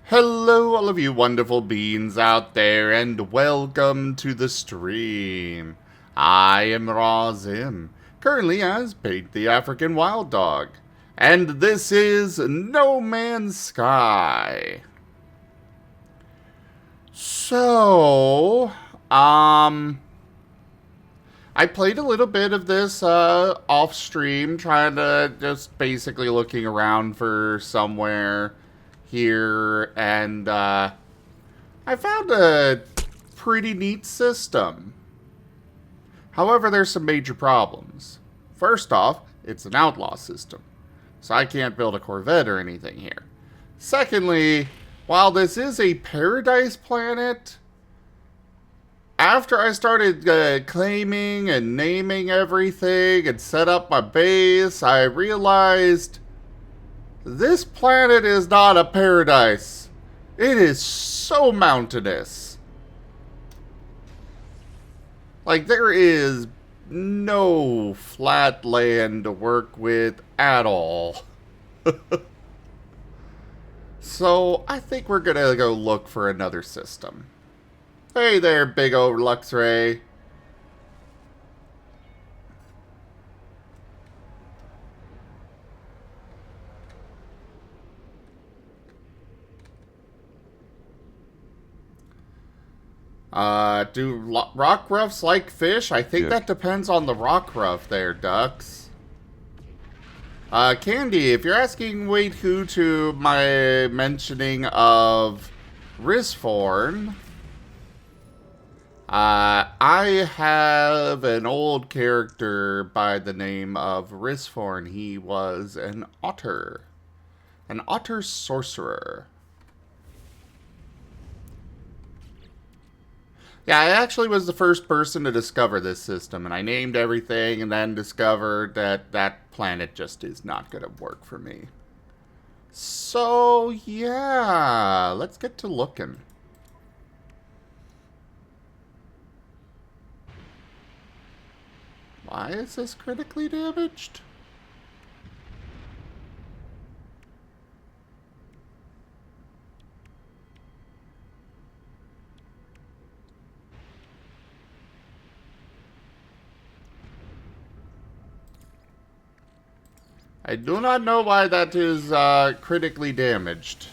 Hello, all of you wonderful beings out there, and welcome to the stream. I am Razim, currently as Pete the African Wild Dog, and this is No Man's Sky. So, I played a little bit of this off stream, trying to just basically looking around for somewhere here, and I found a pretty neat system. However, there's some major problems. First off, it's an outlaw system, so I can't build a Corvette or anything here. Secondly, while this is a paradise planet, after I started claiming and naming everything and set up my base, I realized this planet is not a paradise. It is so mountainous. Like, there is no flat land to work with at all. So, I think we're gonna go look for another system. Hey there, big old Luxray. Do rock ruffs like fish? I think that depends on the rock ruff there, ducks. Candy, if you're asking wait who to my mentioning of Risforn, I have an old character by the name of Risforn. He was an otter sorcerer. Yeah, I actually was the first person to discover this system, and I named everything and then discovered that that planet just is not going to work for me. So, yeah, let's get to looking. Why is this critically damaged? I do not know why that is critically damaged.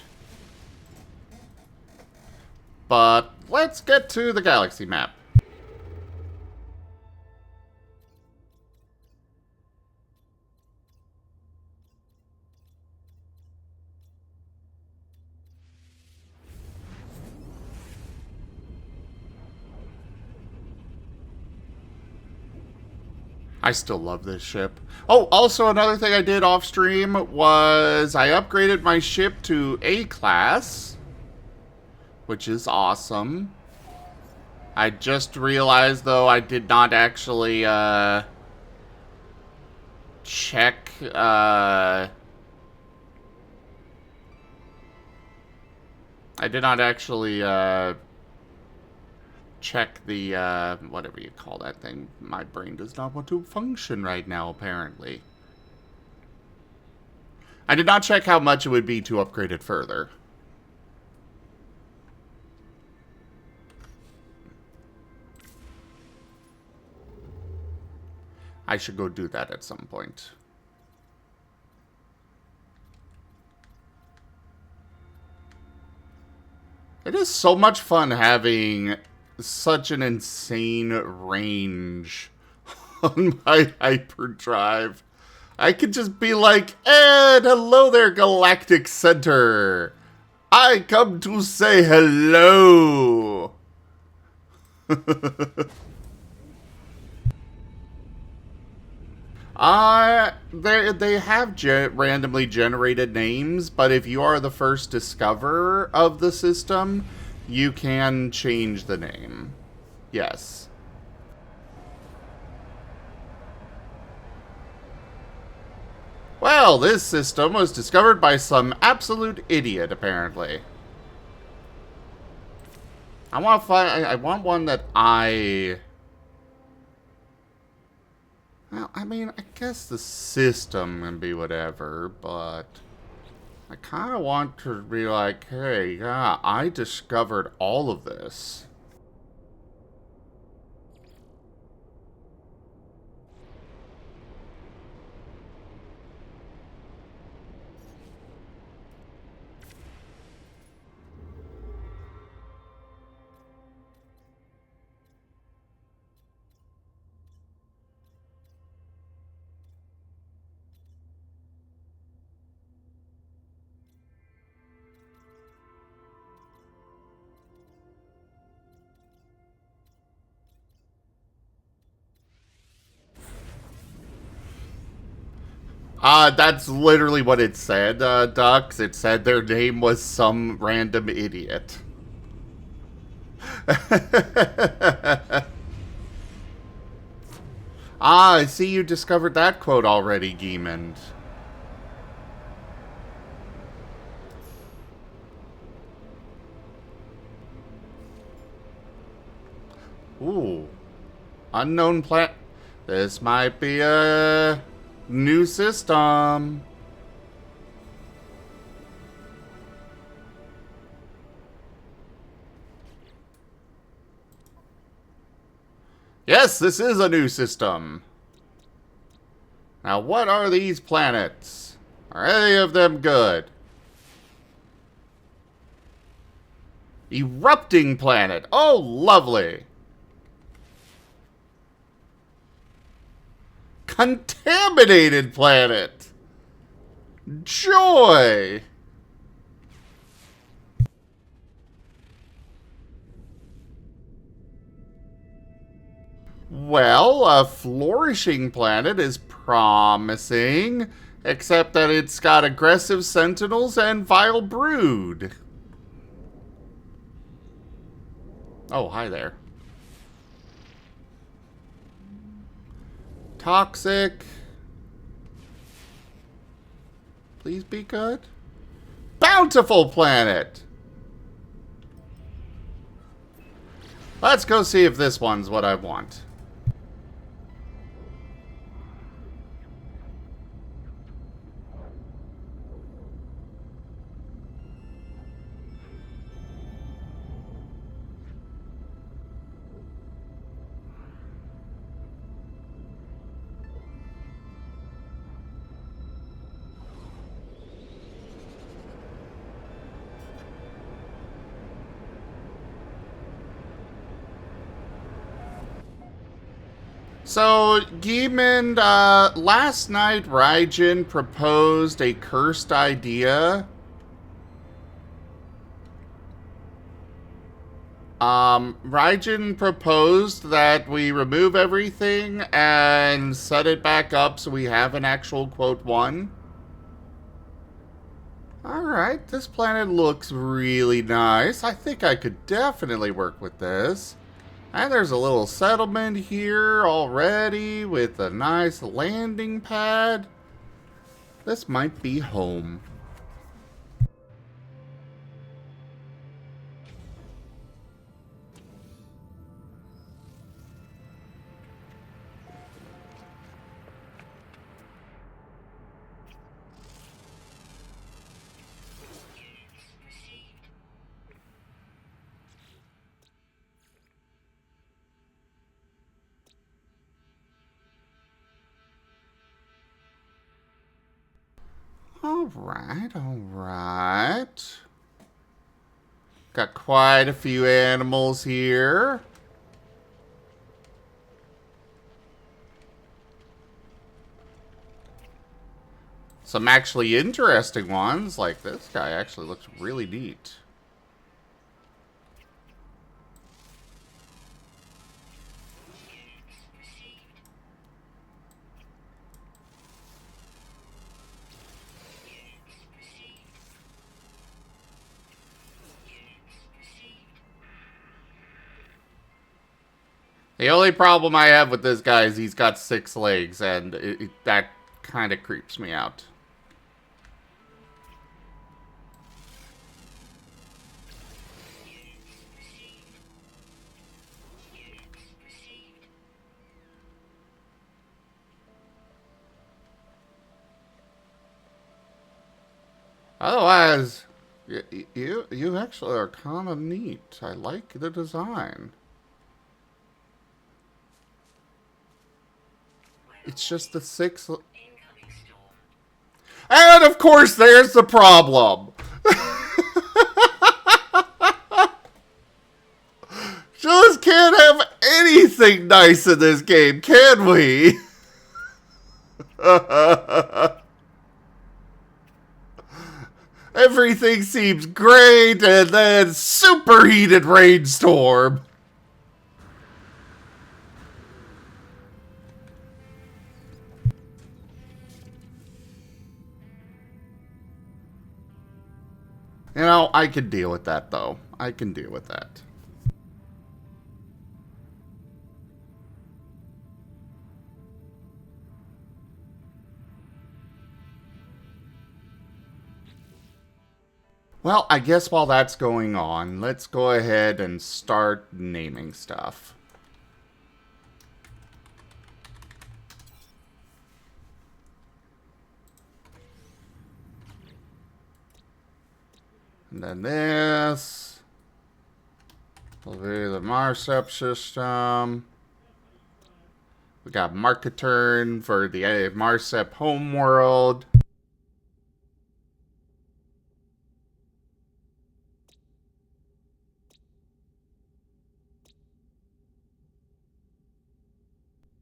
But let's get to the galaxy map. I still love this ship. Oh, also another thing I did off stream was I upgraded my ship to A class, which is awesome. I just realized, though, I did not actually check I did not actually check the, whatever you call that thing. My brain does not want to function right now, apparently. I did not check how much it would be to upgrade it further. I should go do that at some point. It is so much fun having such an insane range on my hyperdrive. I could just be like, and hello there, Galactic Center. I come to say hello. They have randomly generated names, but if you are the first discoverer of the system, you can change the name. Yes. Well, this system was discovered by some absolute idiot, apparently. I want one that well, I mean, I guess the system can be whatever, but I kind of want to be like, hey, yeah, I discovered all of this. That's literally what it said, Ducks. It said their name was some random idiot. I see you discovered that quote already, Geemond. Ooh. Unknown plant. This might be a new system. Yes, this is a new system. Now, what are these planets? Are any of them good? Erupting planet. Oh, lovely. Contaminated planet. Joy. Well, a flourishing planet is promising, except that it's got aggressive sentinels and vile brood. Oh, hi there. Toxic. Please be good. Bountiful planet. Let's go see if this one's what I want. So, Geemond, last night Raijin proposed a cursed idea. Raijin proposed that we remove everything and set it back up so we have an actual quote 1. Alright, this planet looks really nice. I think I could definitely work with this. And there's a little settlement here already with a nice landing pad. This might be home. Alright. Got quite a few animals here. Some actually interesting ones, like this guy actually looks really neat. The only problem I have with this guy is he's got 6 legs, and that kind of creeps me out. guys, you actually are kind of neat. I like the design. It's just the six. And of course, there's the problem. Just can't have anything nice in this game, can we? Everything seems great, and then superheated rainstorm. You know, I can deal with that, though. I can deal with that. Well, I guess while that's going on, let's go ahead and start naming stuff. And then this will be the Marcep system. We got Marketurn for the Marcep homeworld.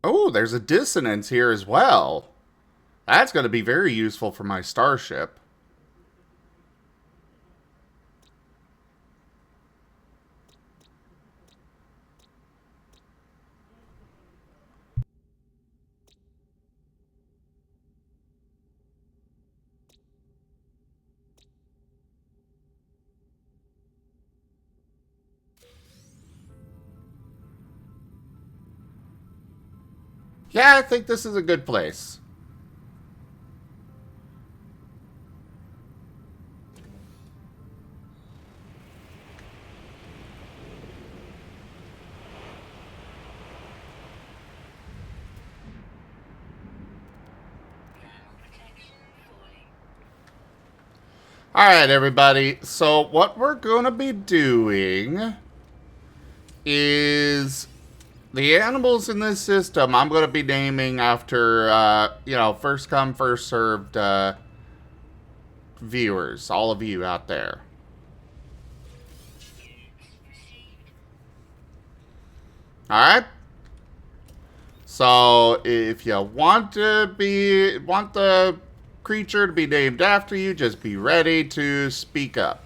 Oh, there's a dissonance here as well. That's going to be very useful for my starship. Yeah, I think this is a good place. Alright, everybody. So, what we're going to be doing is the animals in this system I'm going to be naming after, first come, first served viewers. All of you out there. Alright? So, if you want the creature to be named after you, just be ready to speak up.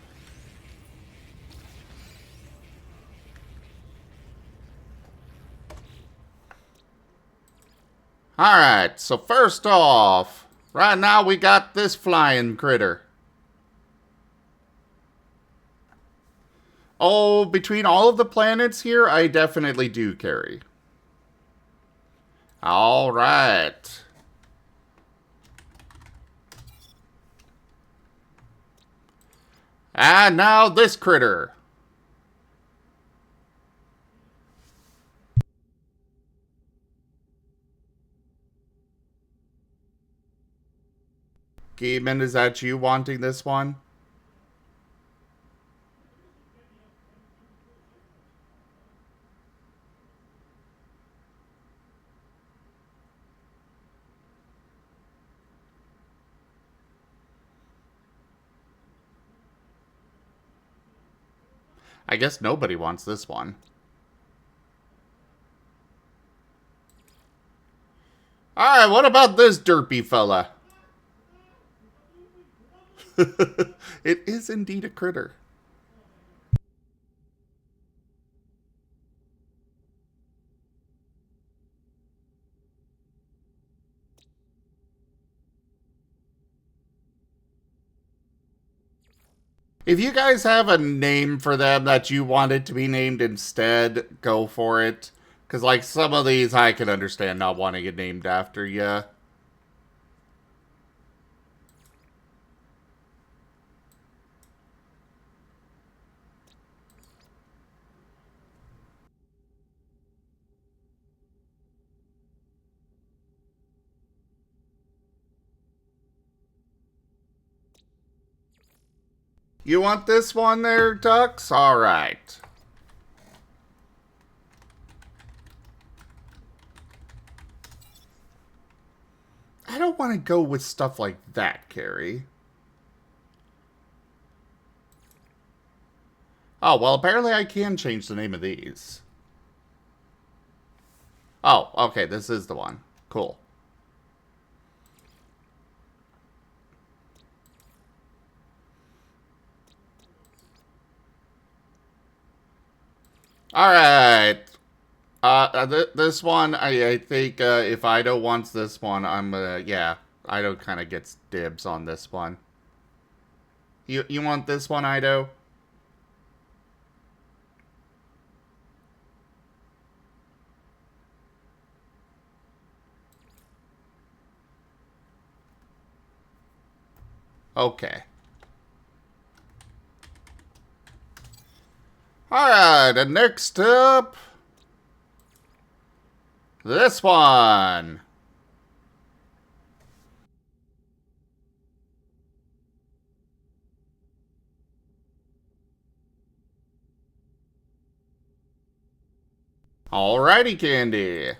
Alright, so first off, right now we got this flying critter. Oh, between all of the planets here, I definitely do carry. Alright. And now this critter. Gaben, is that you wanting this one? I guess nobody wants this one. Alright, what about this derpy fella? It is indeed a critter. If you guys have a name for them that you wanted to be named instead, go for it. Because, like, some of these I can understand not wanting it named after you. You want this one there, Ducks? Alright. I don't want to go with stuff like that, Carrie. Oh, well, apparently I can change the name of these. Oh, okay, this is the one. Cool. Alright. This one, I think if Ido wants this one, I'm yeah, Ido kind of gets dibs on this one. You want this one, Ido? Okay. Alright, and next up, this one. Alrighty, Candy.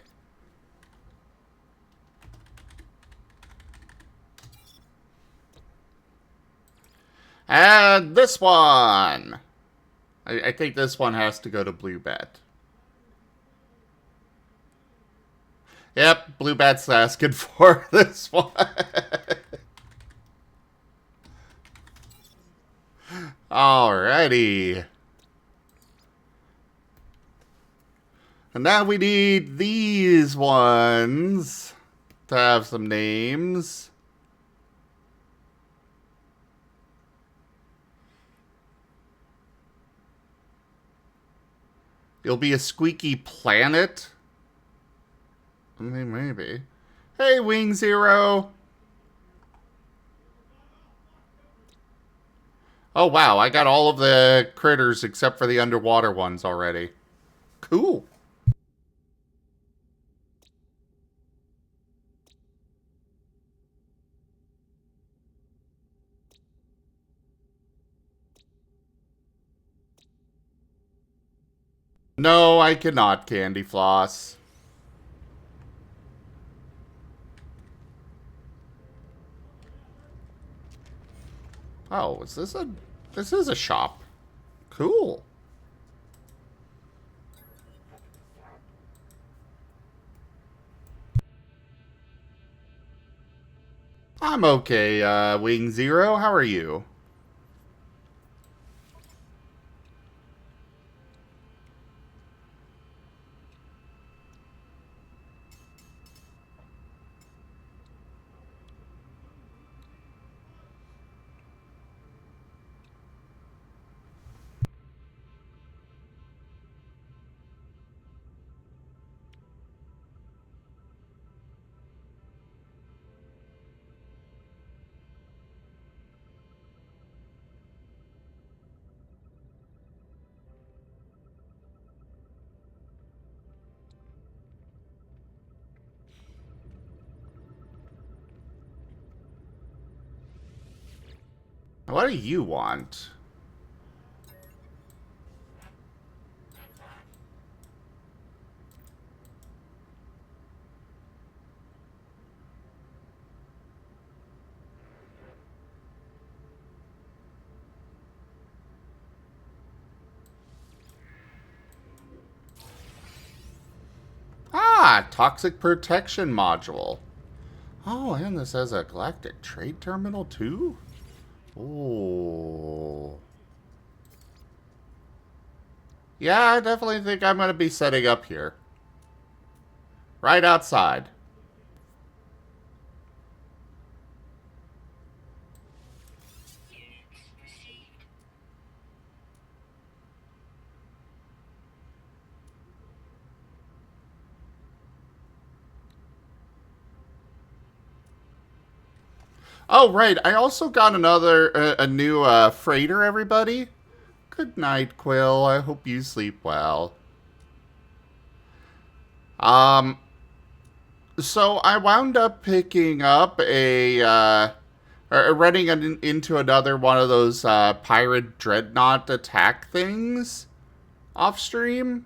And this one. I think this one has to go to Blue Bet. Yep, Blue Bet's asking for this one. Alrighty. And now we need these ones to have some names. You'll be a squeaky planet? I mean, maybe. Hey, Wing Zero. Oh, wow. I got all of the critters except for the underwater ones already. Cool. No, I cannot candy floss. Oh, is this a... This is a shop. Cool. I'm okay, Wing Zero. How are you? What do you want? Ah, Toxic Protection Module. Oh, and this has a Galactic Trade Terminal too? Oh. Yeah, I definitely think I'm going to be setting up here. Right outside. Oh, right. I also got a new freighter, everybody. Good night, Quill. I hope you sleep well. So I wound up picking up a running into another one of those pirate dreadnought attack things off stream.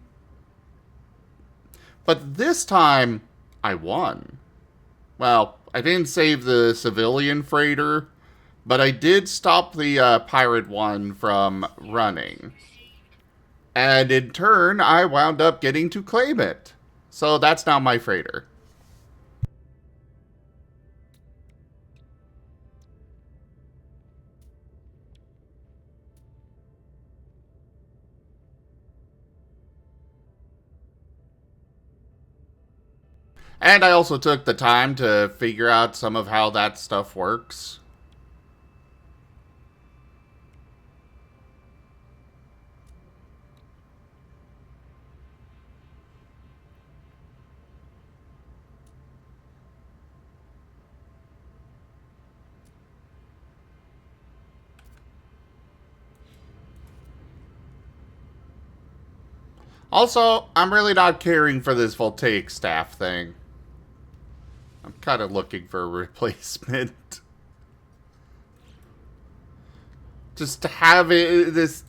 But this time, I won. Well, I didn't save the civilian freighter, but I did stop the pirate one from running. And in turn, I wound up getting to claim it. So that's now my freighter. And I also took the time to figure out some of how that stuff works. Also, I'm really not caring for this voltaic staff thing. I'm kind of looking for a replacement. Just to have this...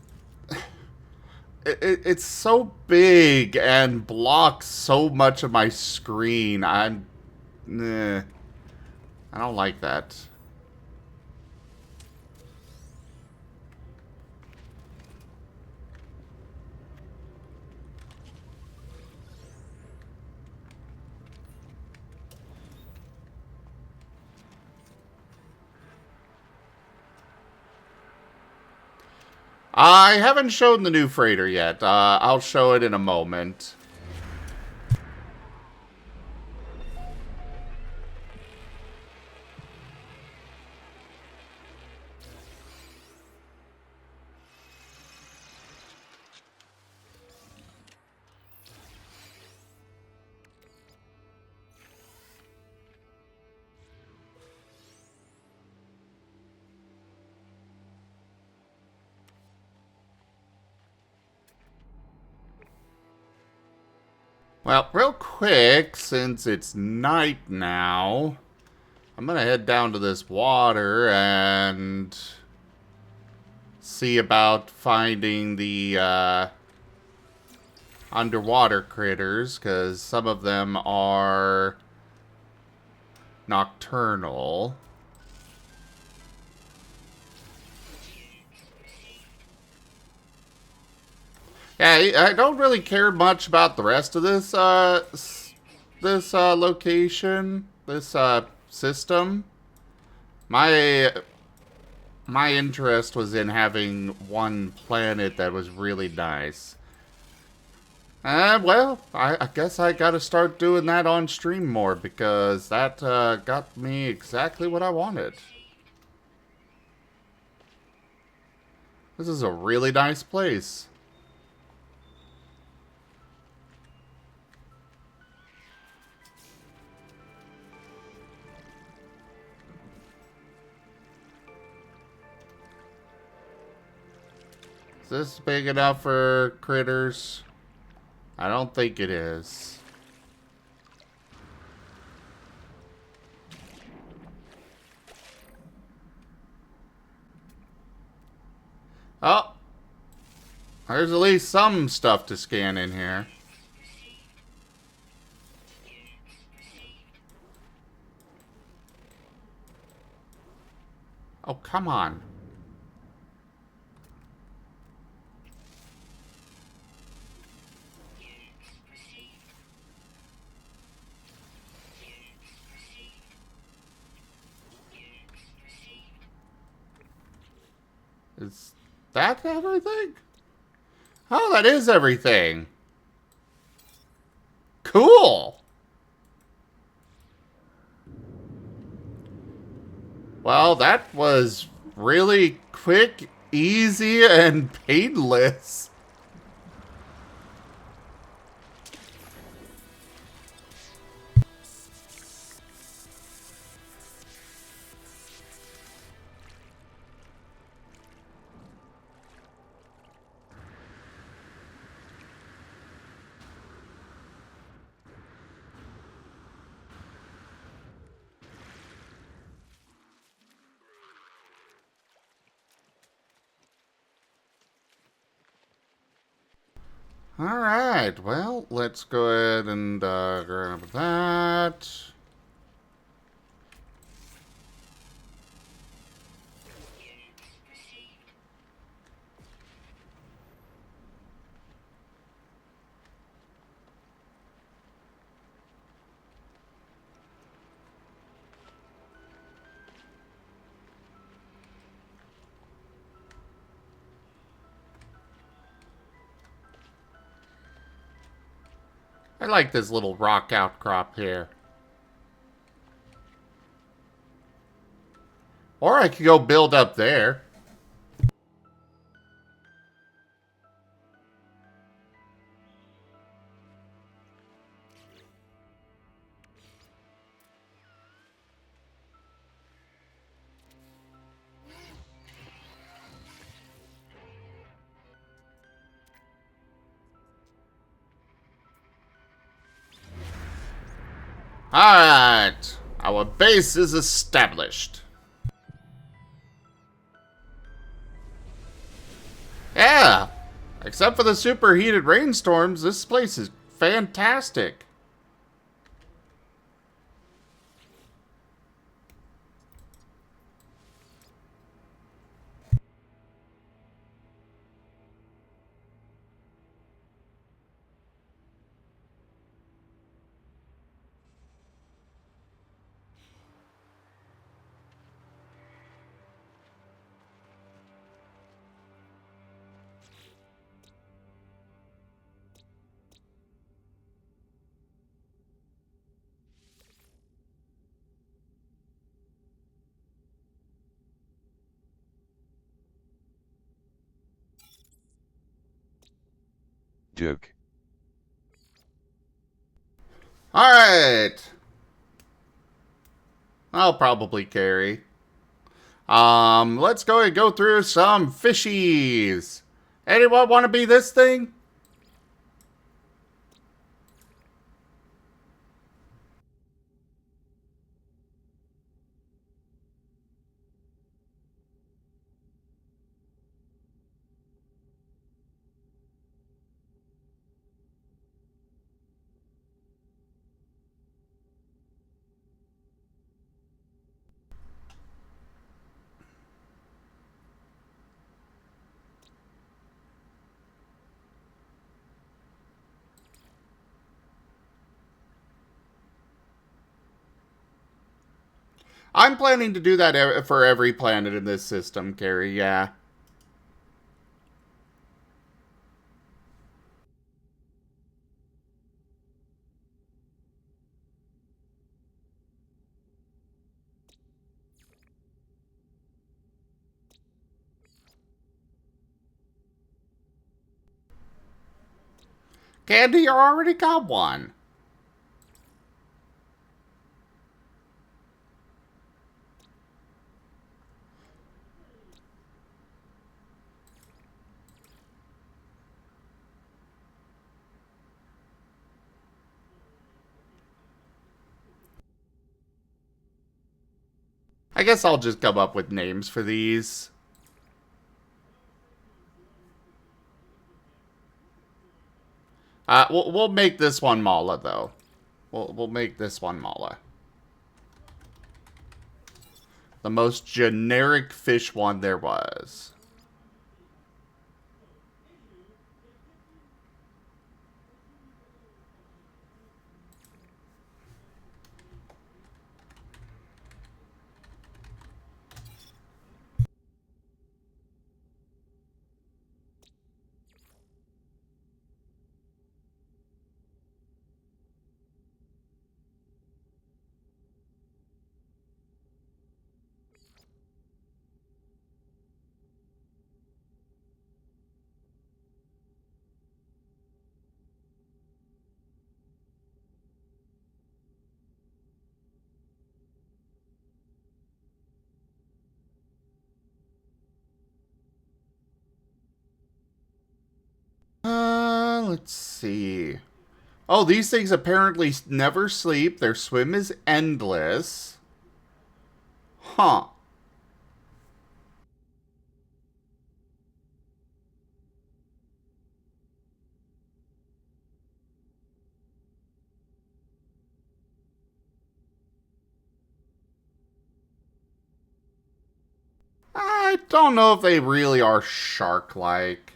It's so big and blocks so much of my screen. I don't like that. I haven't shown the new freighter yet. I'll show it in a moment. Well, real quick, since it's night now, I'm gonna head down to this water and see about finding the underwater critters, because some of them are nocturnal. Yeah, I don't really care much about the rest of this location, this system. My interest was in having one planet that was really nice. Well, I guess I gotta start doing that on stream more, because that got me exactly what I wanted. This is a really nice place. Is this big enough for critters? I don't think it is. Oh! There's at least some stuff to scan in here. Oh, come on. Is that everything? Oh, that is everything. Cool. Well, that was really quick, easy, and painless. Alright, well, let's go ahead and grab that. I like this little rock outcrop here. Or I could go build up there. Alright, our base is established. Yeah, except for the superheated rainstorms, this place is fantastic. Duke. Alright. I'll probably carry. Let's go and go through some fishies. Anyone want to be this thing? I'm planning to do that for every planet in this system, Carrie, yeah. Candy, you already got one. I guess I'll just come up with names for these. We'll make this one Mala, though. We'll make this one Mala. The most generic fish one there was. Let's see. Oh, these things apparently never sleep. Their swim is endless. Huh. I don't know if they really are shark-like.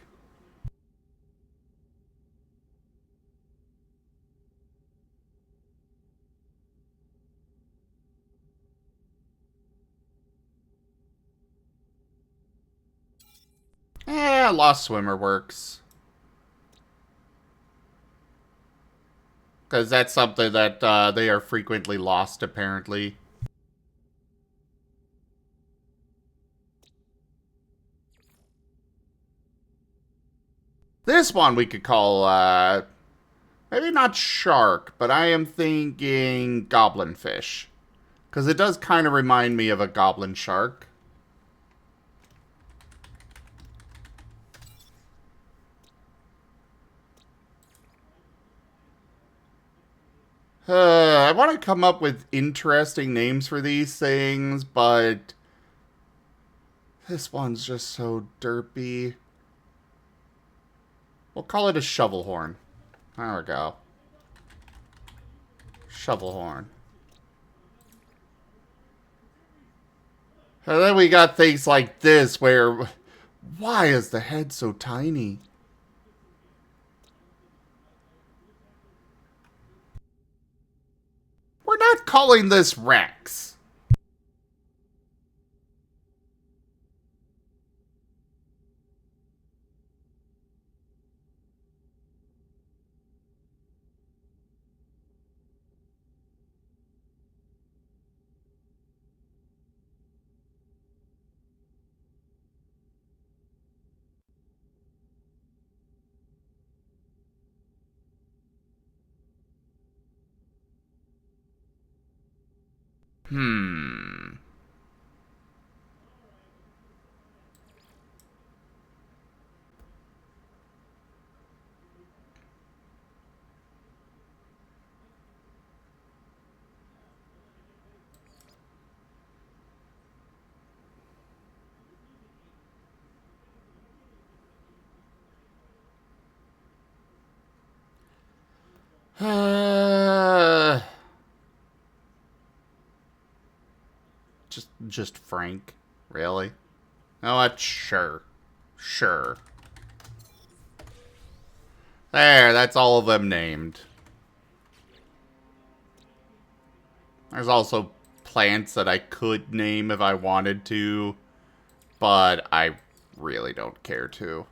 Lost swimmer works. Because that's something that they are frequently lost, apparently. This one we could call, maybe not shark, but I am thinking goblin fish. Because it does kind of remind me of a goblin shark. I want to come up with interesting names for these things, but this one's just so derpy. We'll call it a shovel horn. There we go. Shovel horn. And then we got things like this where... Why is the head so tiny? We're not calling this Rex. Just Frank, really? No, what? Sure. There, that's all of them named. There's also plants that I could name if I wanted to, but I really don't care to.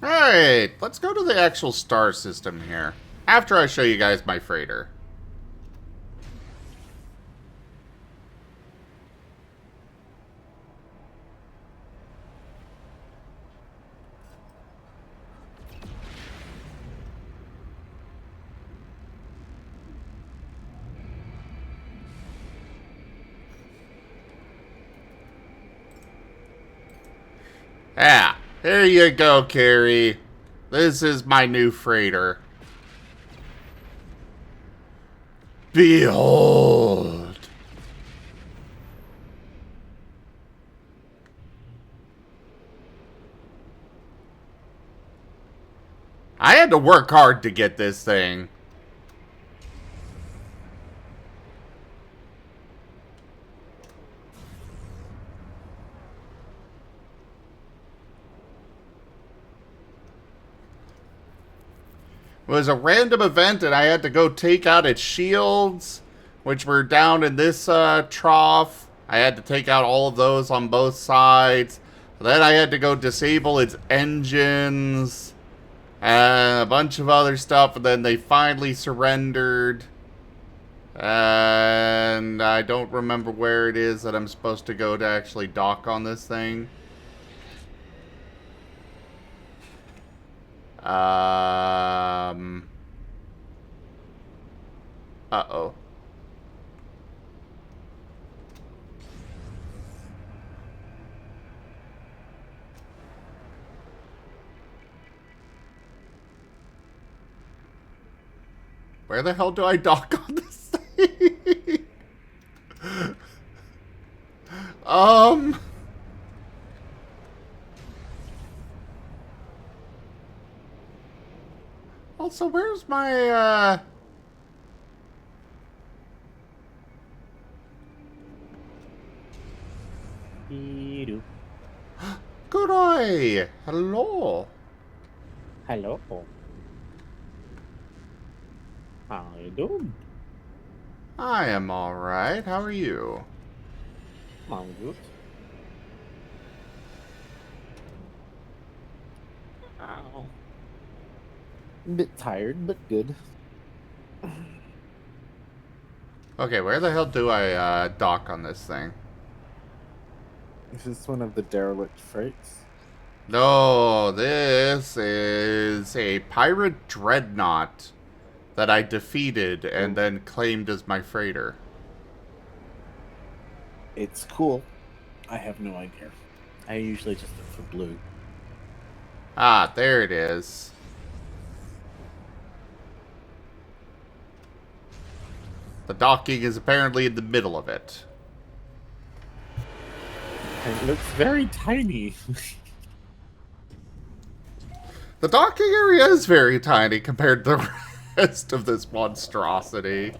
Alright, let's go to the actual star system here. After I show you guys my freighter. Yeah, here you go, Carrie. This is my new freighter. Behold. I had to work hard to get this thing. It was a random event and I had to go take out its shields, which were down in this trough. I had to take out all of those on both sides. Then I had to go disable its engines and a bunch of other stuff, and then they finally surrendered. And I don't remember where it is that I'm supposed to go to actually dock on this thing. Uh-oh. Where the hell do I dock on this thing? Um. Also, where's my, Dee-doo. Good eye! Hello! Hello. How you doing? I am alright. How are you? I'm good. Ow. Bit tired, but good. Okay, where the hell do I, dock on this thing? Is this one of the derelict freights? No, this is a pirate dreadnought that I defeated and Oh, then claimed as my freighter. it's cool. I have no idea. I usually just look for blue. Ah, there it is. The docking is apparently in the middle of it. And it looks very tiny. The docking area is very tiny compared to the rest of this monstrosity.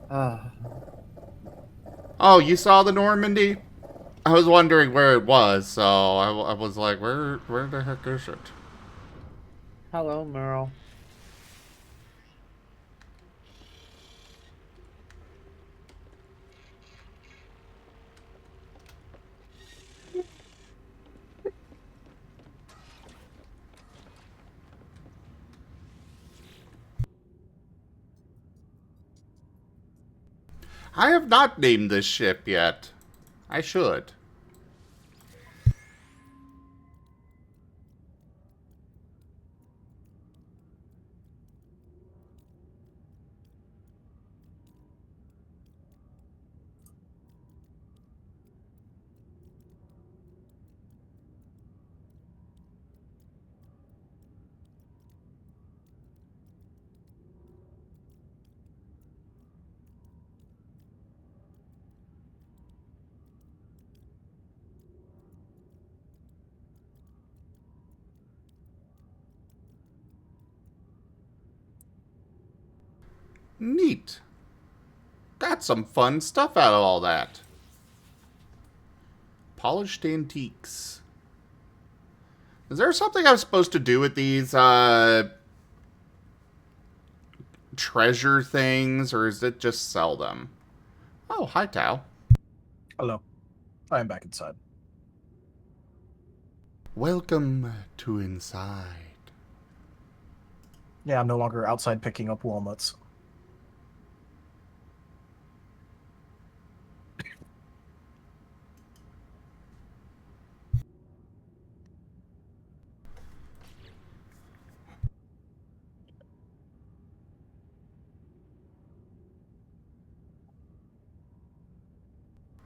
Ah, Oh, you saw the Normandy? I was wondering where it was, so I was like, where the heck is it? Hello, Merle. I have not named this ship yet. I should. Neat. Got some fun stuff out of all that. Polished antiques. Is there something I'm supposed to do with these, treasure things, or is it just sell them? Oh, hi, Tao. Hello. I am back inside. Welcome to inside. Yeah, I'm no longer outside picking up walnuts.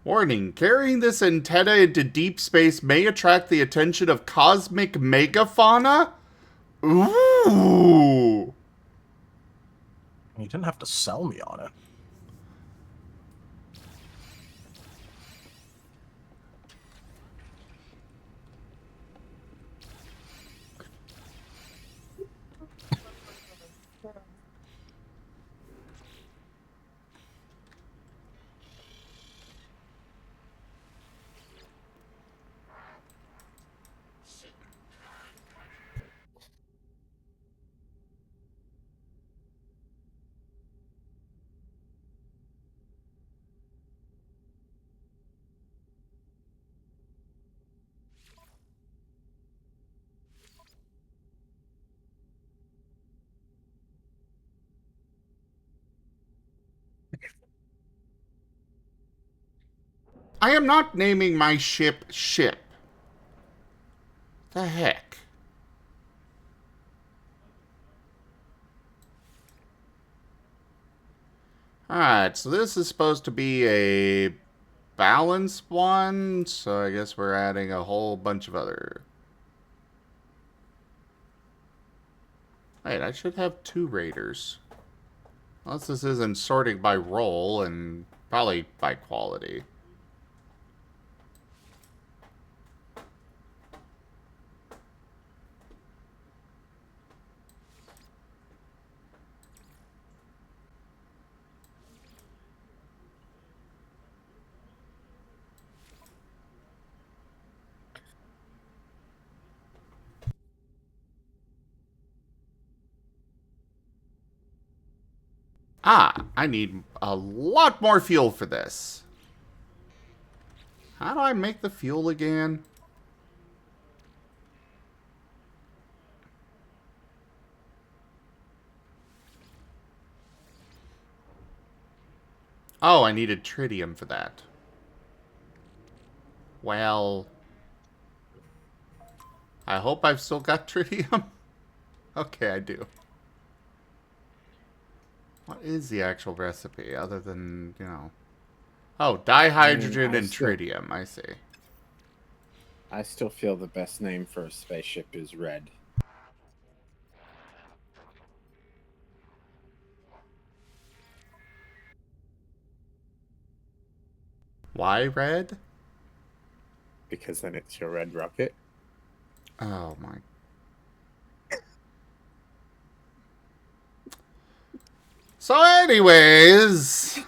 Warning, carrying this antenna into deep space may attract the attention of cosmic megafauna? Ooh! You didn't have to sell me on it. I am not naming my ship Ship. The heck? Alright, so this is supposed to be a balanced one, so I guess we're adding a whole bunch of other... Wait, I should have two raiders. Unless this isn't sorting by role, and Probably by quality. Ah, I need a lot more fuel for this. How do I make the fuel again? Oh, I needed tritium for that. Well, I hope I've still got tritium. Okay, I do. What is the actual recipe other than, you know... Oh, dihydrogen and tritium, I see. I still feel the best name for a spaceship is Red. Why red? Because then it's your red rocket. Oh my. So anyways...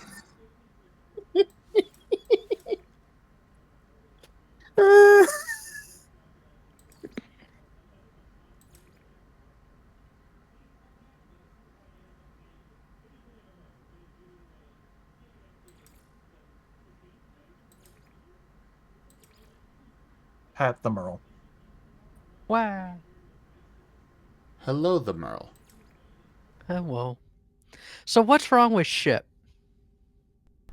Pat the Merle. Wow. Hello, the Merle. Hello. So what's wrong with ship?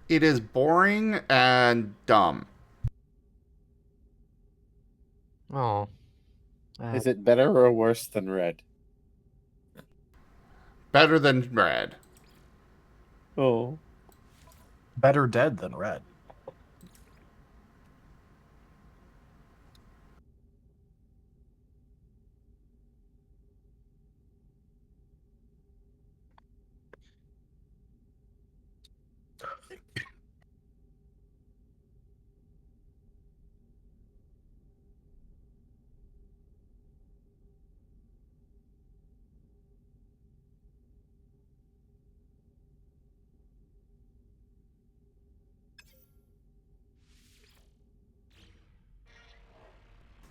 It is boring and dumb. Oh. Is it better or worse than Red? Better than red. Oh. Better dead than red.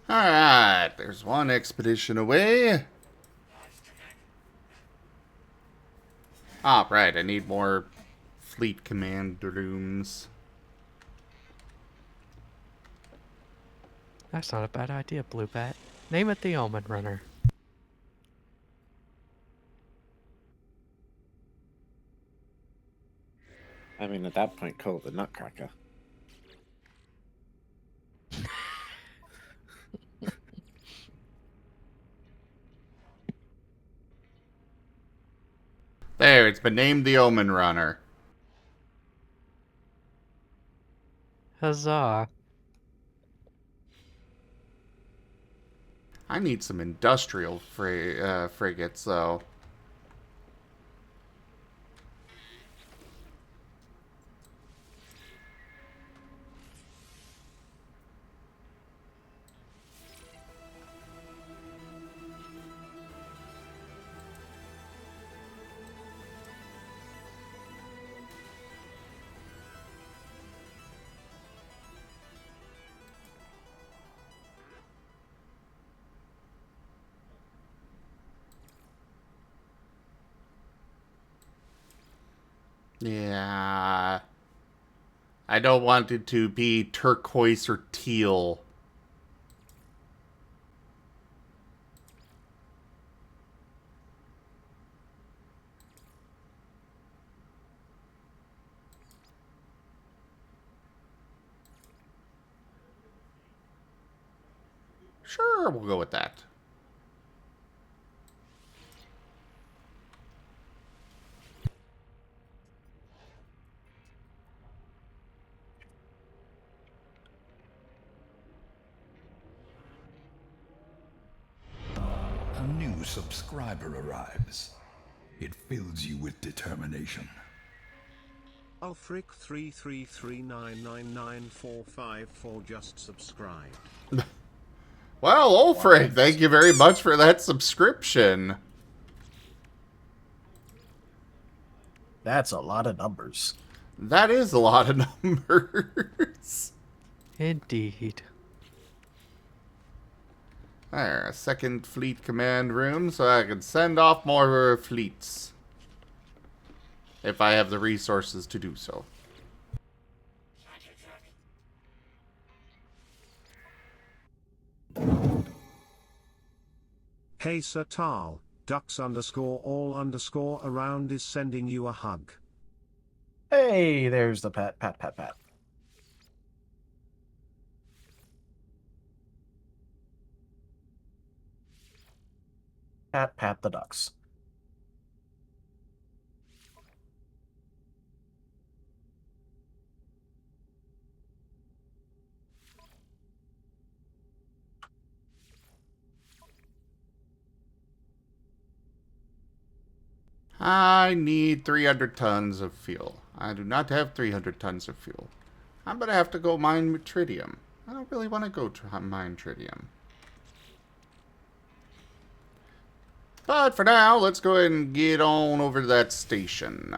Alright, there's one expedition away. Ah, right, I need more fleet command rooms. That's not a bad idea, Blue Bat. Name it the Omen Runner. I mean, at that point, call it the Nutcracker. There, it's been named the Omen Runner. Huzzah. I need some industrial frigates, though. Yeah. I don't want it to be turquoise or teal. Sure, we'll go with that. A new subscriber arrives. It fills you with determination. Ulfric3339994454 just subscribed. Well, Ulfric, thank you very much for that subscription. That's a lot of numbers. That is a lot of numbers. Indeed. There, a second fleet command room so I can send off more fleets. If I have the resources to do so. Hey Sir Tal, ducks_all_around is sending you a hug. Hey, there's the pat, pat, pat, pat. Pat, pat the ducks. I need 300 tons of fuel. I do not have 300 tons of fuel. I'm going to have to go mine tritium. I don't really want to go mine tritium. But for now, let's go ahead and get on over to that station.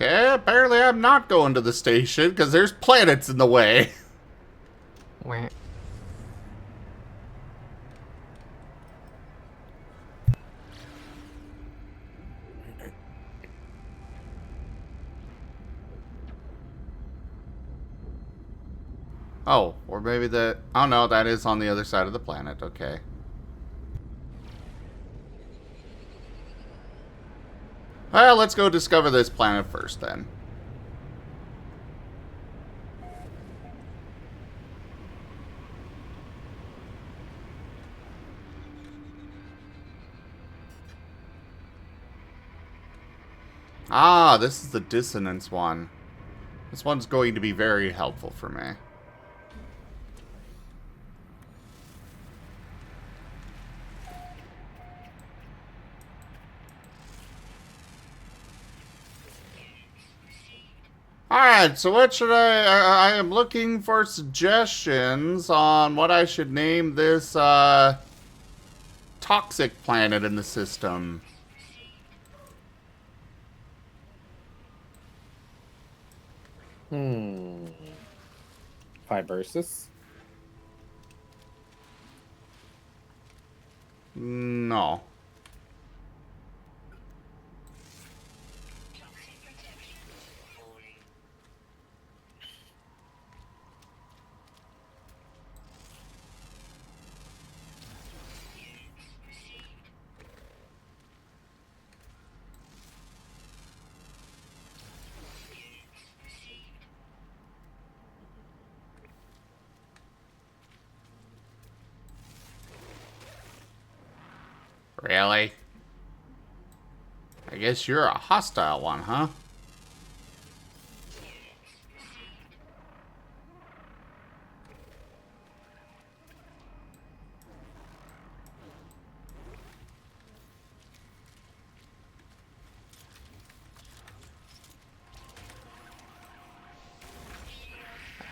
Okay, apparently I'm not going to the station because there's planets in the way. Wah. Oh, or maybe the... Oh no, that is on the other side of the planet. Okay. Well, let's go discover this planet first then. Ah, this is the dissonance one. This one's going to be very helpful for me. Alright, so what should I am looking for suggestions on what I should name this, toxic planet in the system. Fibrosis? No. Really? I guess you're a hostile one, huh?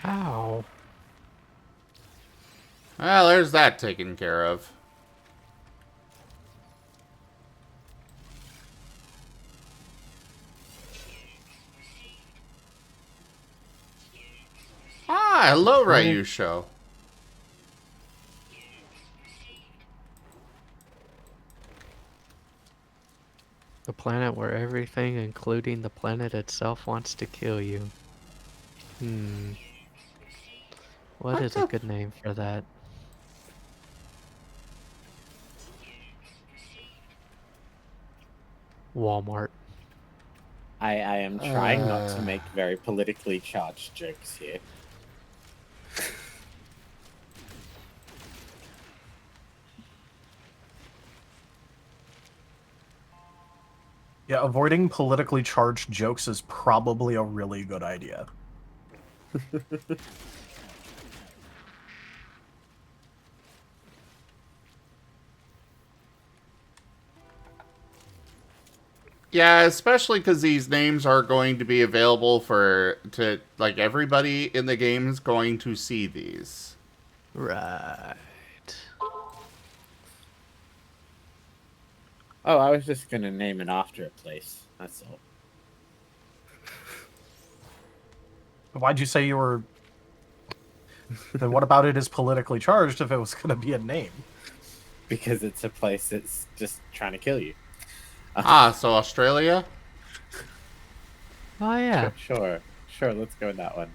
Ow. Well, there's that taken care of. Ah, hello, Ryusho. The planet where everything, including the planet itself, wants to kill you. What is a good name for that? Walmart. I am trying not to make very politically charged jokes here. Yeah, avoiding politically charged jokes is probably a really good idea. Yeah, especially because these names are going to be available to like everybody in the game is going to see these. Right. Oh, I was just gonna name it after a place. That's all. Why'd you say you were... Then what about it is politically charged if it was going to be a name? Because it's a place that's just trying to kill you. Ah, so Australia? Oh yeah. Sure. Let's go with that one.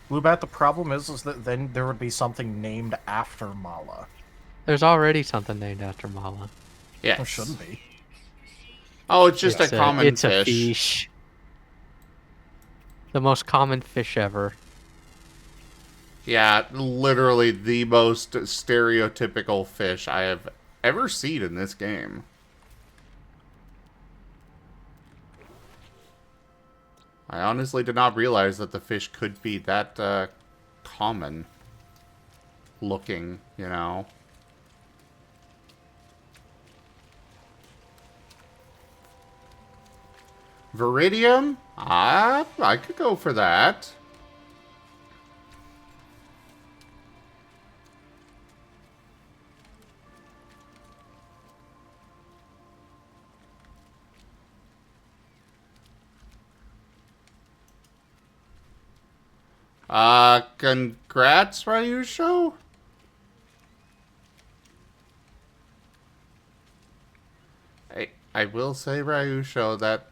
Bluebat, the problem is that then there would be something named after Mala. There's already something named after Mala. Yes. There shouldn't be. Oh, it's just a common it's fish. a fish. The most common fish ever. Yeah, literally the most stereotypical fish I have ever seen in this game. I honestly did not realize that the fish could be that common looking, you know. Viridium? Ah, I could go for that. Congrats, Ryusho? I will say, Ryusho, that,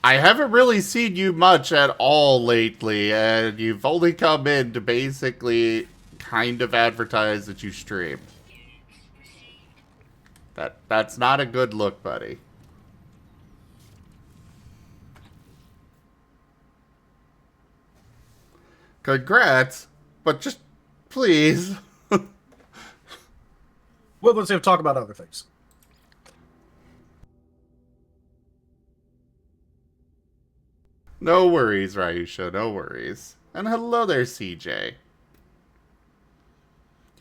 I haven't really seen you much at all lately, and you've only come in to basically kind of advertise that you stream. That's not a good look, buddy. Congrats, but just please. Well, let's talk about other things. No worries, Ryusha, no worries. And hello there, CJ.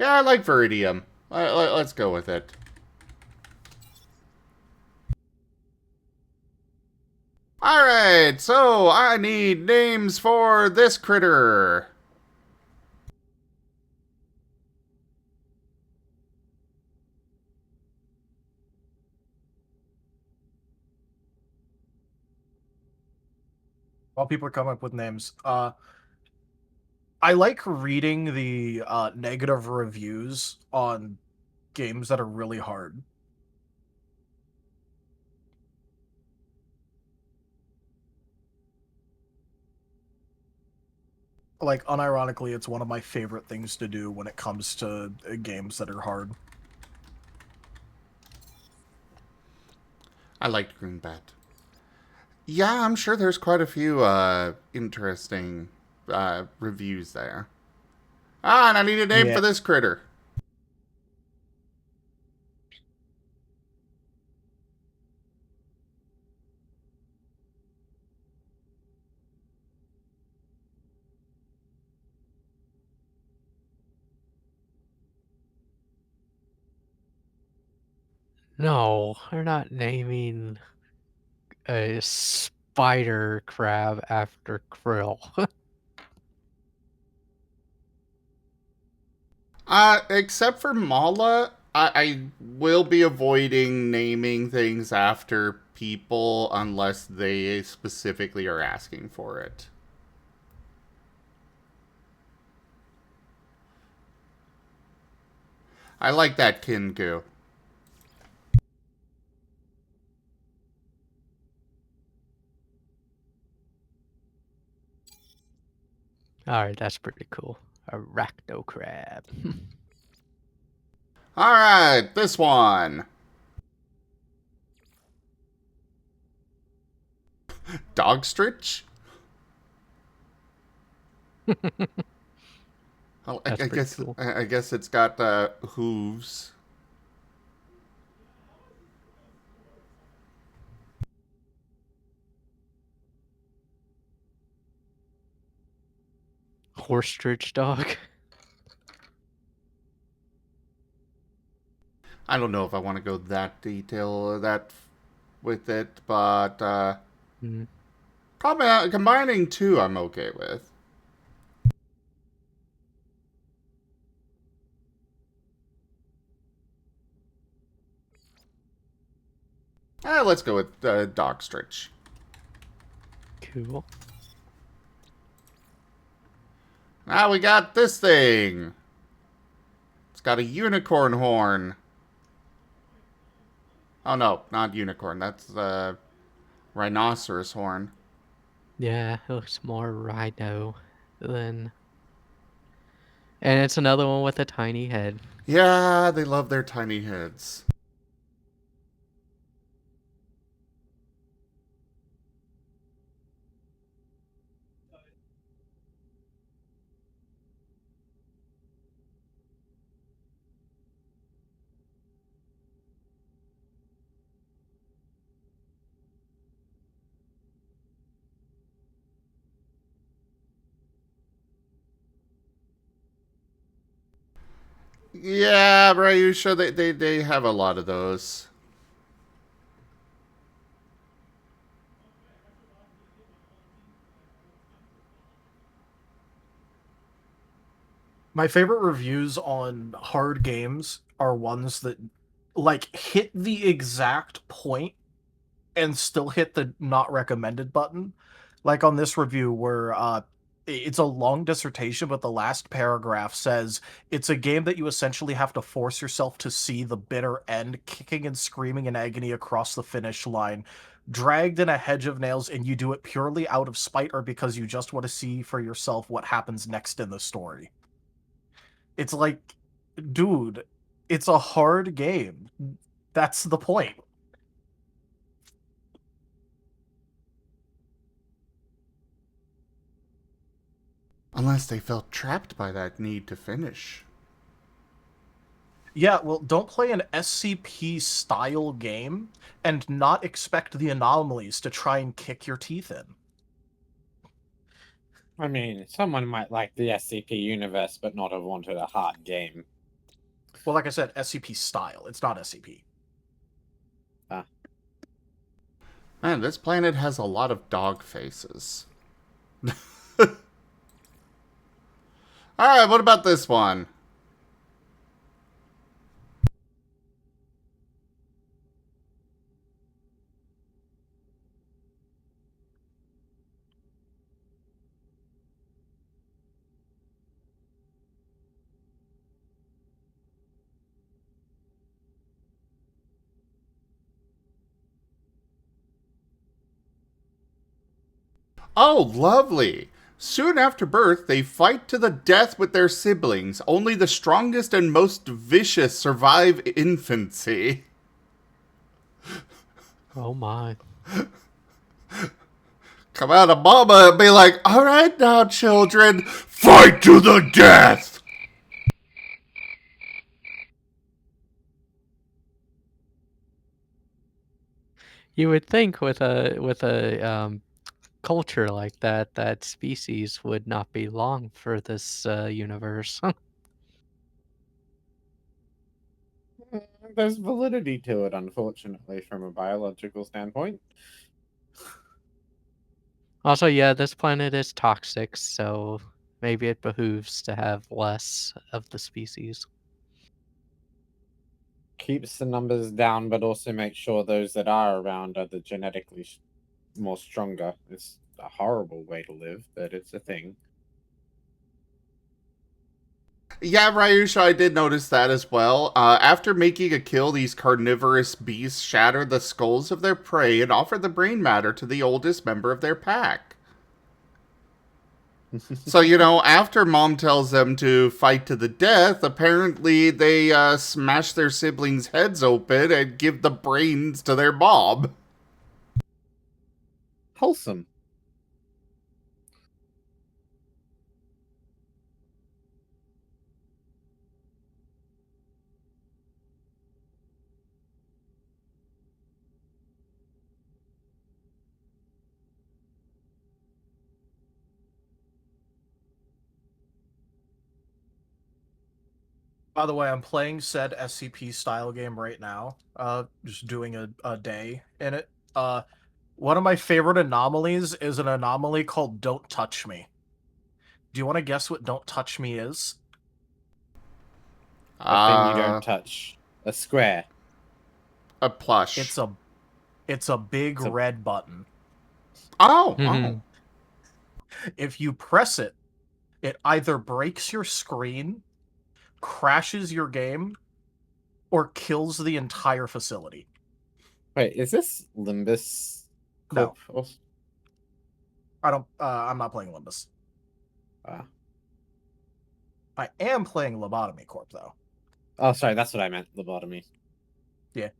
Yeah, I like Viridium. Let's go with it. Alright, so I need names for this critter. While people are coming up with names, I like reading the negative reviews on games that are really hard. Like, unironically, it's one of my favorite things to do when it comes to games that are hard. I liked Greenbat. Yeah, I'm sure there's quite a few interesting reviews there. Ah, and I need a name for this critter. No, they're not naming a spider crab after krill. Except for Mala, I will be avoiding naming things after people unless they specifically are asking for it. I like that Kingu. Alright, that's pretty cool. Arachno crab. Alright, this one. Dogstrich? Well, That's I pretty guess cool. I guess it's got hooves. Horse dog. I don't know if I want to go that detail that with it, but Mm. combining two, I'm okay with. Let's go with dog stretch. Cool. Now we got this thing. It's got a unicorn horn. Oh no, not unicorn. That's rhinoceros horn. Yeah, it looks more rhino than. And it's another one with a tiny head. Yeah, they love their tiny heads. Yeah, Ryusha, they have a lot of those. My favorite reviews on hard games are ones that like hit the exact point and still hit the not recommended button. Like on this review where it's a long dissertation, but the last paragraph says it's a game that you essentially have to force yourself to see the bitter end, kicking and screaming in agony across the finish line, dragged in a hedge of nails, and you do it purely out of spite or because you just want to see for yourself what happens next in the story. It's like, dude, it's a hard game. That's the point. Unless they felt trapped by that need to finish. Yeah, well, don't play an SCP style game and not expect the anomalies to try and kick your teeth in. I mean, someone might like the SCP universe, but not have wanted a hard game. Well, like I said, SCP style. It's not SCP. Man, this planet has a lot of dog faces. Alright, what about this one? Oh, lovely. Soon after birth, they fight to the death with their siblings. Only the strongest and most vicious survive infancy. Oh my. Come out of mama and be like, alright now, children, fight to the death! You would think with a culture like that, that species would not be long for this universe. There's validity to it, unfortunately, from a biological standpoint. Also, yeah, this planet is toxic, so maybe it behooves to have less of the species. Keeps the numbers down, but also makes sure those that are around are the genetically more stronger. It's a horrible way to live, but it's a thing. Yeah, Ryusha, I did notice that as well. After making a kill, these carnivorous beasts shatter the skulls of their prey and offer the brain matter to the oldest member of their pack. So, you know, after mom tells them to fight to the death, apparently they smash their siblings' heads open and give the brains to their mom. Wholesome. By the way, I'm playing said SCP style game right now. Just doing a day in it. One of my favorite anomalies is an anomaly called Don't Touch Me. Do you want to guess what Don't Touch Me is? A thing you don't touch. A square. A plush. It's a big It's a- red button. Oh, Mhm. If you press it, it either breaks your screen, crashes your game, or kills the entire facility. Wait, is this Limbus No. Corp? Or... I'm not playing Limbus. Ah. I am playing Lobotomy Corp, though. Oh, sorry, that's what I meant. Lobotomy. Yeah.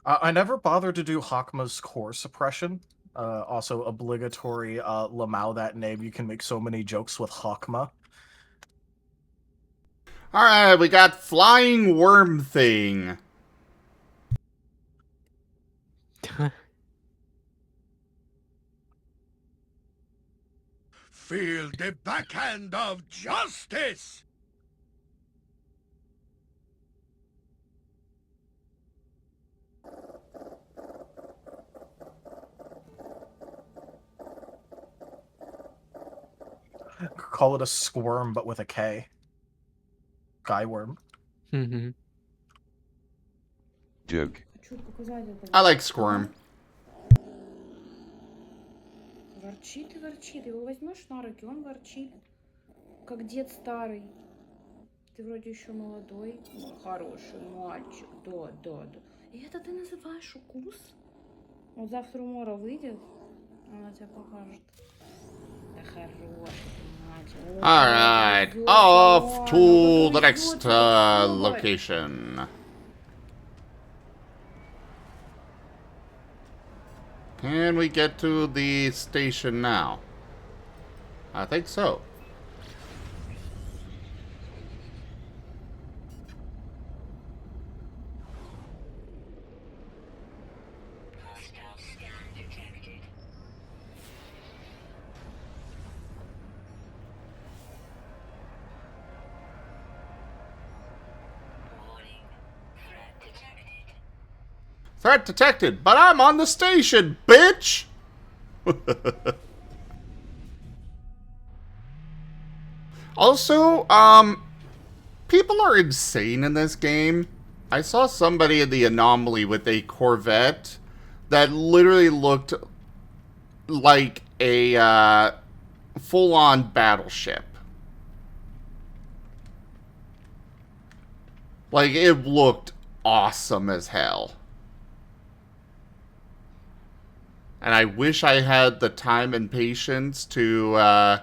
I never bothered to do Hakma's core suppression. Also, obligatory Lamau that name. You can make so many jokes with Hakma. alright, we got flying worm thing. Feel the backhand of justice! Call it a squirm, but with a K. Guy worm. Mhm. Joke. Хочу показать это. I like squirm. Ворчит и ворчит. Его возьмешь на руки, он ворчит. Как дед старый. Ты вроде еще молодой. Хороший мальчик. Да, да, да. И это ты называешь укус? Вот завтра Мора выйдет, она тебе покажет. Да хороший ты мальчик. Alright, off to the next location. Can we get to the station now? I think so. Threat detected, but I'm on the station, bitch! Also, people are insane in this game. I saw somebody in the anomaly with a Corvette that literally looked like a, full-on battleship. Like, it looked awesome as hell. And I wish I had the time and patience to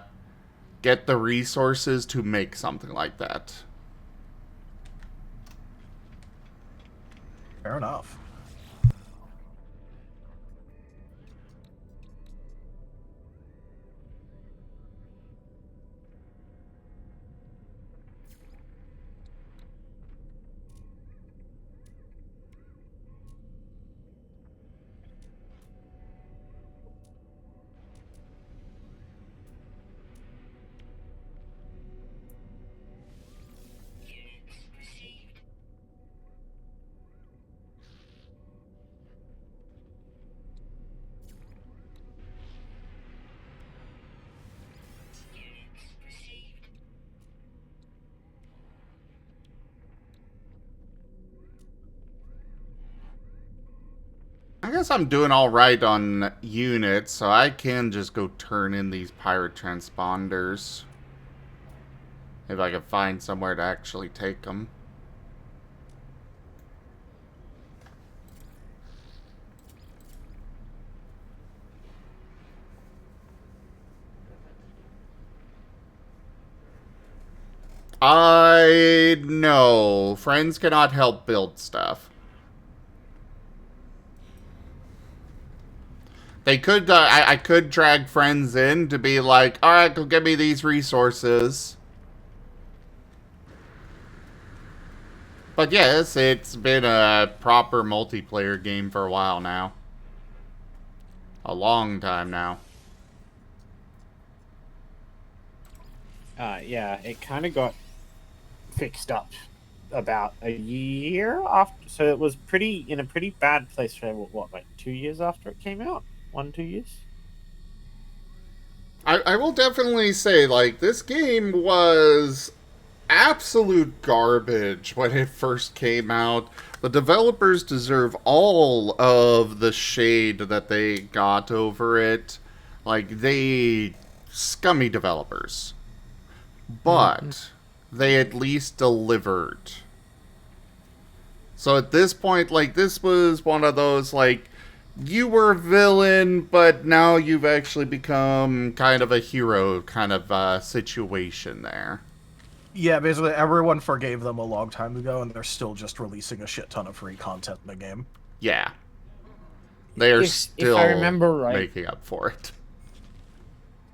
get the resources to make something like that. Fair enough. I guess I'm doing alright on units, so I can just go turn in these pirate transponders. If I can find somewhere to actually take them. I know. Friends cannot help build stuff. They could, I could drag friends in to be like, alright, go get me these resources. But yes, it's been a proper multiplayer game for a while now. A long time now. Yeah, it kind of got fixed up about a year after. So it was in a pretty bad place for what, like 2 years after it came out? 2 years? I will definitely say, like, this game was absolute garbage when it first came out. The developers deserve all of the shade that they got over it. Like, they... scummy developers. But they at least delivered. So at this point, like, this was one of those, like, you were a villain, but now you've actually become kind of a hero kind of situation there. Yeah, basically everyone forgave them a long time ago, and they're still just releasing a shit ton of free content in the game. Yeah. They are If still I remember right, making up for it.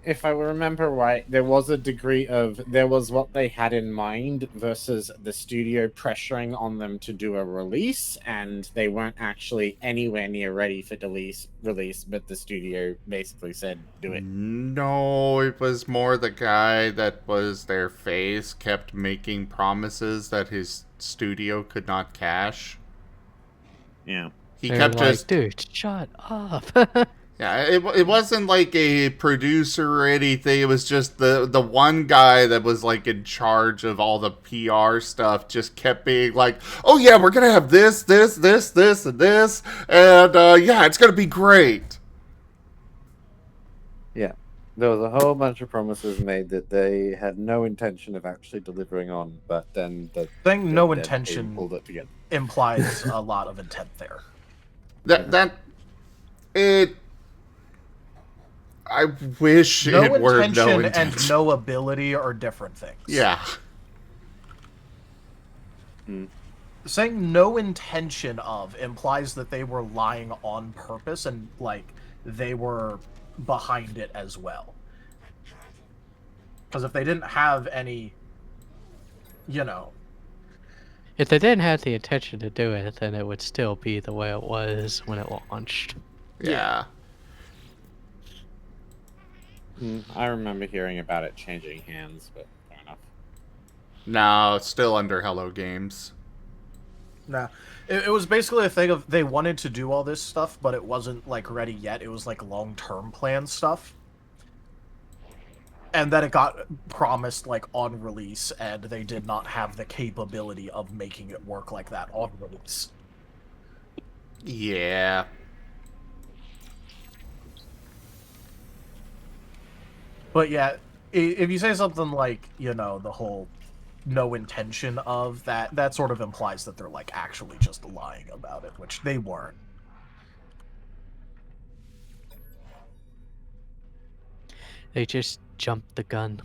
if I remember right, there was a degree of there was what they had in mind versus the studio pressuring on them to do a release, and they weren't actually anywhere near ready for release. But the studio basically said, "Do it." No, it was more the guy that was their face kept making promises that his studio could not cash. Yeah. He They're kept like, just... dude, shut up. Yeah, it wasn't like a producer or anything. It was just the one guy that was like in charge of all the PR stuff just kept being like, "Oh yeah, we're gonna have this, and this, and yeah, it's gonna be great." Yeah. There was a whole bunch of promises made that they had no intention of actually delivering on, but then Saying no team intention pulled it together. implies a lot of intent there. I wish No it were intention no and intention. no ability are different things. Yeah. Saying no intention of implies that they were lying on purpose and, like, they were behind it as well. Because if they didn't have any, you know... If they didn't have the intention to do it, then it would still be the way it was when it launched. Yeah. I remember hearing about it changing hands, but fair enough. No, it's still under Hello Games. Nah. It was basically a thing of they wanted to do all this stuff, but it wasn't, like, ready yet. It was, like, long-term plan stuff. And then it got promised, like, on release, and they did not have the capability of making it work like that on release. Yeah. But yeah, if you say something like, you know, the whole no intention of that sort of implies that they're, like, actually just lying about it, which they weren't. They just jumped the gun.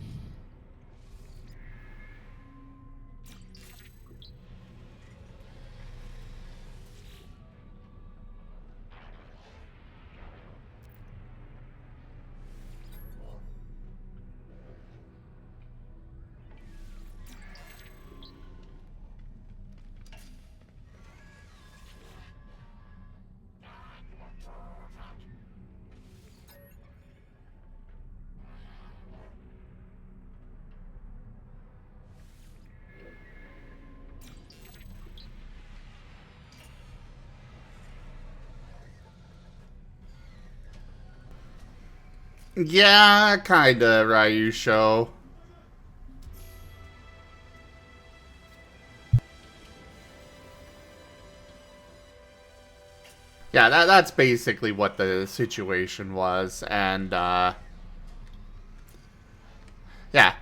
Yeah, kinda, Ryu show. Yeah, that's basically what the situation was, and, yeah,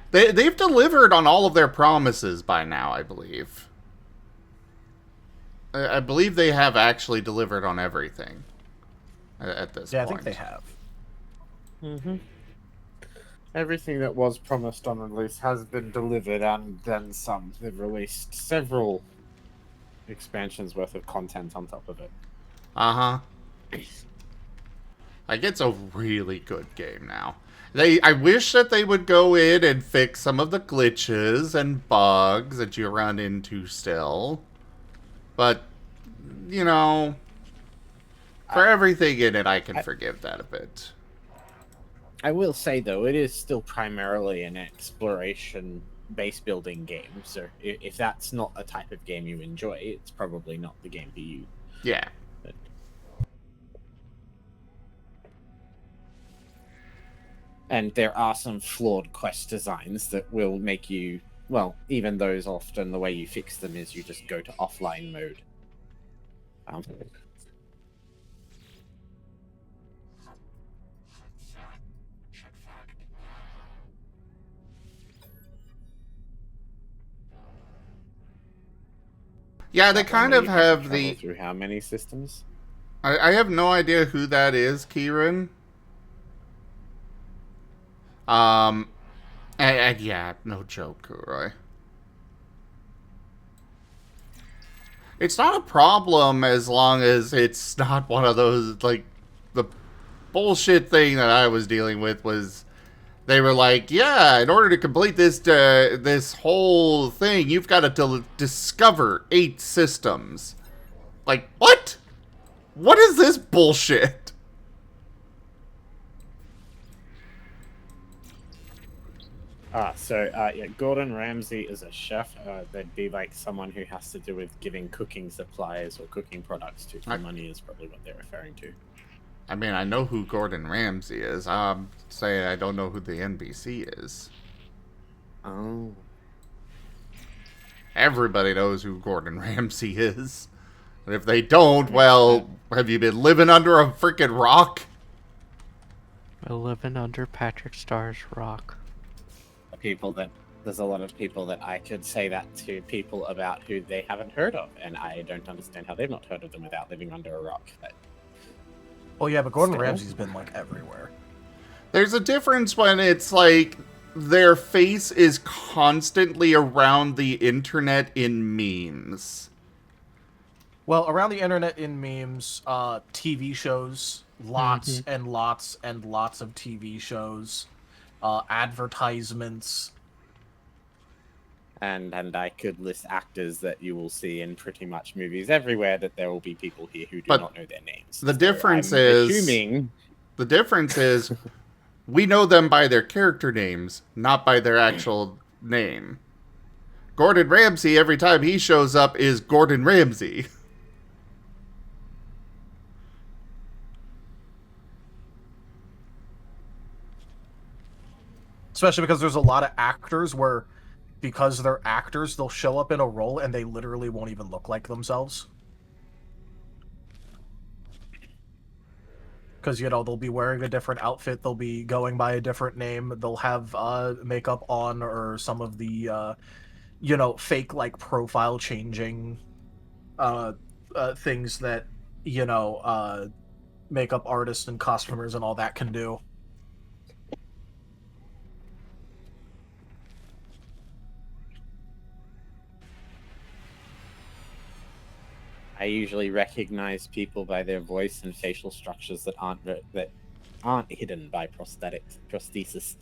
they've delivered on all of their promises by now, I believe. I believe they have actually delivered on everything at this point. Yeah, I think they have. Everything that was promised on release has been delivered, and then some. They've released several expansions worth of content on top of it. Uh-huh. Like, it's a really good game now. I wish that they would go in and fix some of the glitches and bugs that you run into still. But, you know, for everything in it, I can forgive that a bit. I will say, though, it is still primarily an exploration base building game. So if that's not a type of game you enjoy, it's probably not the game for you. Yeah. But... And there are some flawed quest designs that will make you, well, even those often the way you fix them is you just go to offline mode. Yeah, they kind of have the... Through how many systems? I have no idea who that is, Kieran. And yeah, no joke, Roy. It's not a problem as long as it's not one of those, like, the bullshit thing that I was dealing with was they were like, yeah, in order to complete this this whole thing, you've got to discover 8 systems. Like, what? What is this bullshit? Yeah, Gordon Ramsay is a chef. They'd be like someone who has to do with giving cooking supplies or cooking products to money is probably what they're referring to. I mean, I know who Gordon Ramsay is. I'm saying I don't know who the NBC is. Oh. Everybody knows who Gordon Ramsay is. And if they don't, well, have you been living under a freaking rock? We're living under Patrick Starr's rock. There's a lot of people that I could say that to people about who they haven't heard of, and I don't understand how they've not heard of them without living under a rock. Oh yeah, but Gordon Ramsay's been like everywhere. There's a difference when it's like their face is constantly around the internet in memes. Well, around the internet in memes, TV shows, lots and lots and lots of TV shows, advertisements. And I could list actors that you will see in pretty much movies everywhere that there will be people here who do not know their names. The difference is we know them by their character names, not by their actual name. Gordon Ramsay, every time he shows up, is Gordon Ramsay. Especially because there's a lot of actors where, because they're actors, they'll show up in a role and they literally won't even look like themselves. Because, you know, they'll be wearing a different outfit, they'll be going by a different name, they'll have makeup on, or some of the, you know, fake, like, profile changing things that, you know, makeup artists and costumers and all that can do. I usually recognize people by their voice and facial structures that aren't hidden by prosthesis.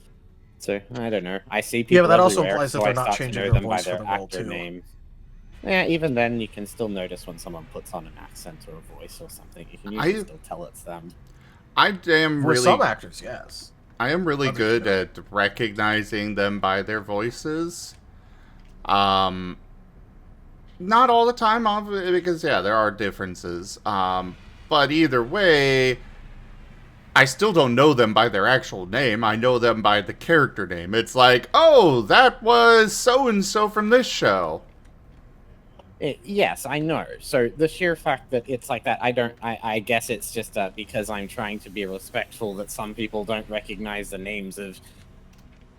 So I don't know. I see people. Yeah, but that also everywhere, implies that so they're I not start changing to know their them by voice for their the role actor too. name. Yeah, even then you can still notice when someone puts on an accent or a voice or something. You can usually still tell it's them. For some actors, yes. I am really good at recognizing them by their voices. Not all the time, because, yeah, there are differences. But either way, I still don't know them by their actual name. I know them by the character name. It's like, oh, that was so-and-so from this show. Yes, I know. So the sheer fact that it's like that, I guess it's just because I'm trying to be respectful that some people don't recognize the names of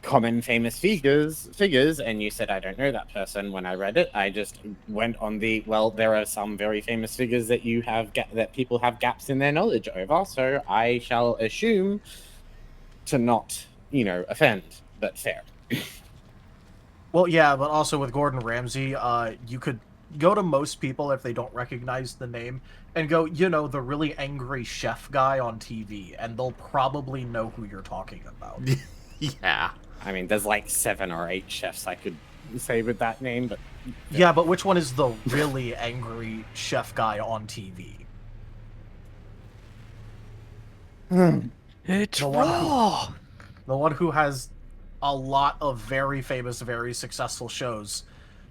common famous figures, and you said I don't know that person. When I read it, I just went on there are some very famous figures that that people have gaps in their knowledge over, so I shall assume to not, offend, but fair. Well, yeah, but also with Gordon Ramsay, you could go to most people if they don't recognize the name and go, the really angry chef guy on TV, and they'll probably know who you're talking about. Yeah. I mean, there's like 7 or 8 chefs I could say with that name, but... Yeah, but which one is the really angry chef guy on TV? It's raw! The one who has a lot of very famous, very successful shows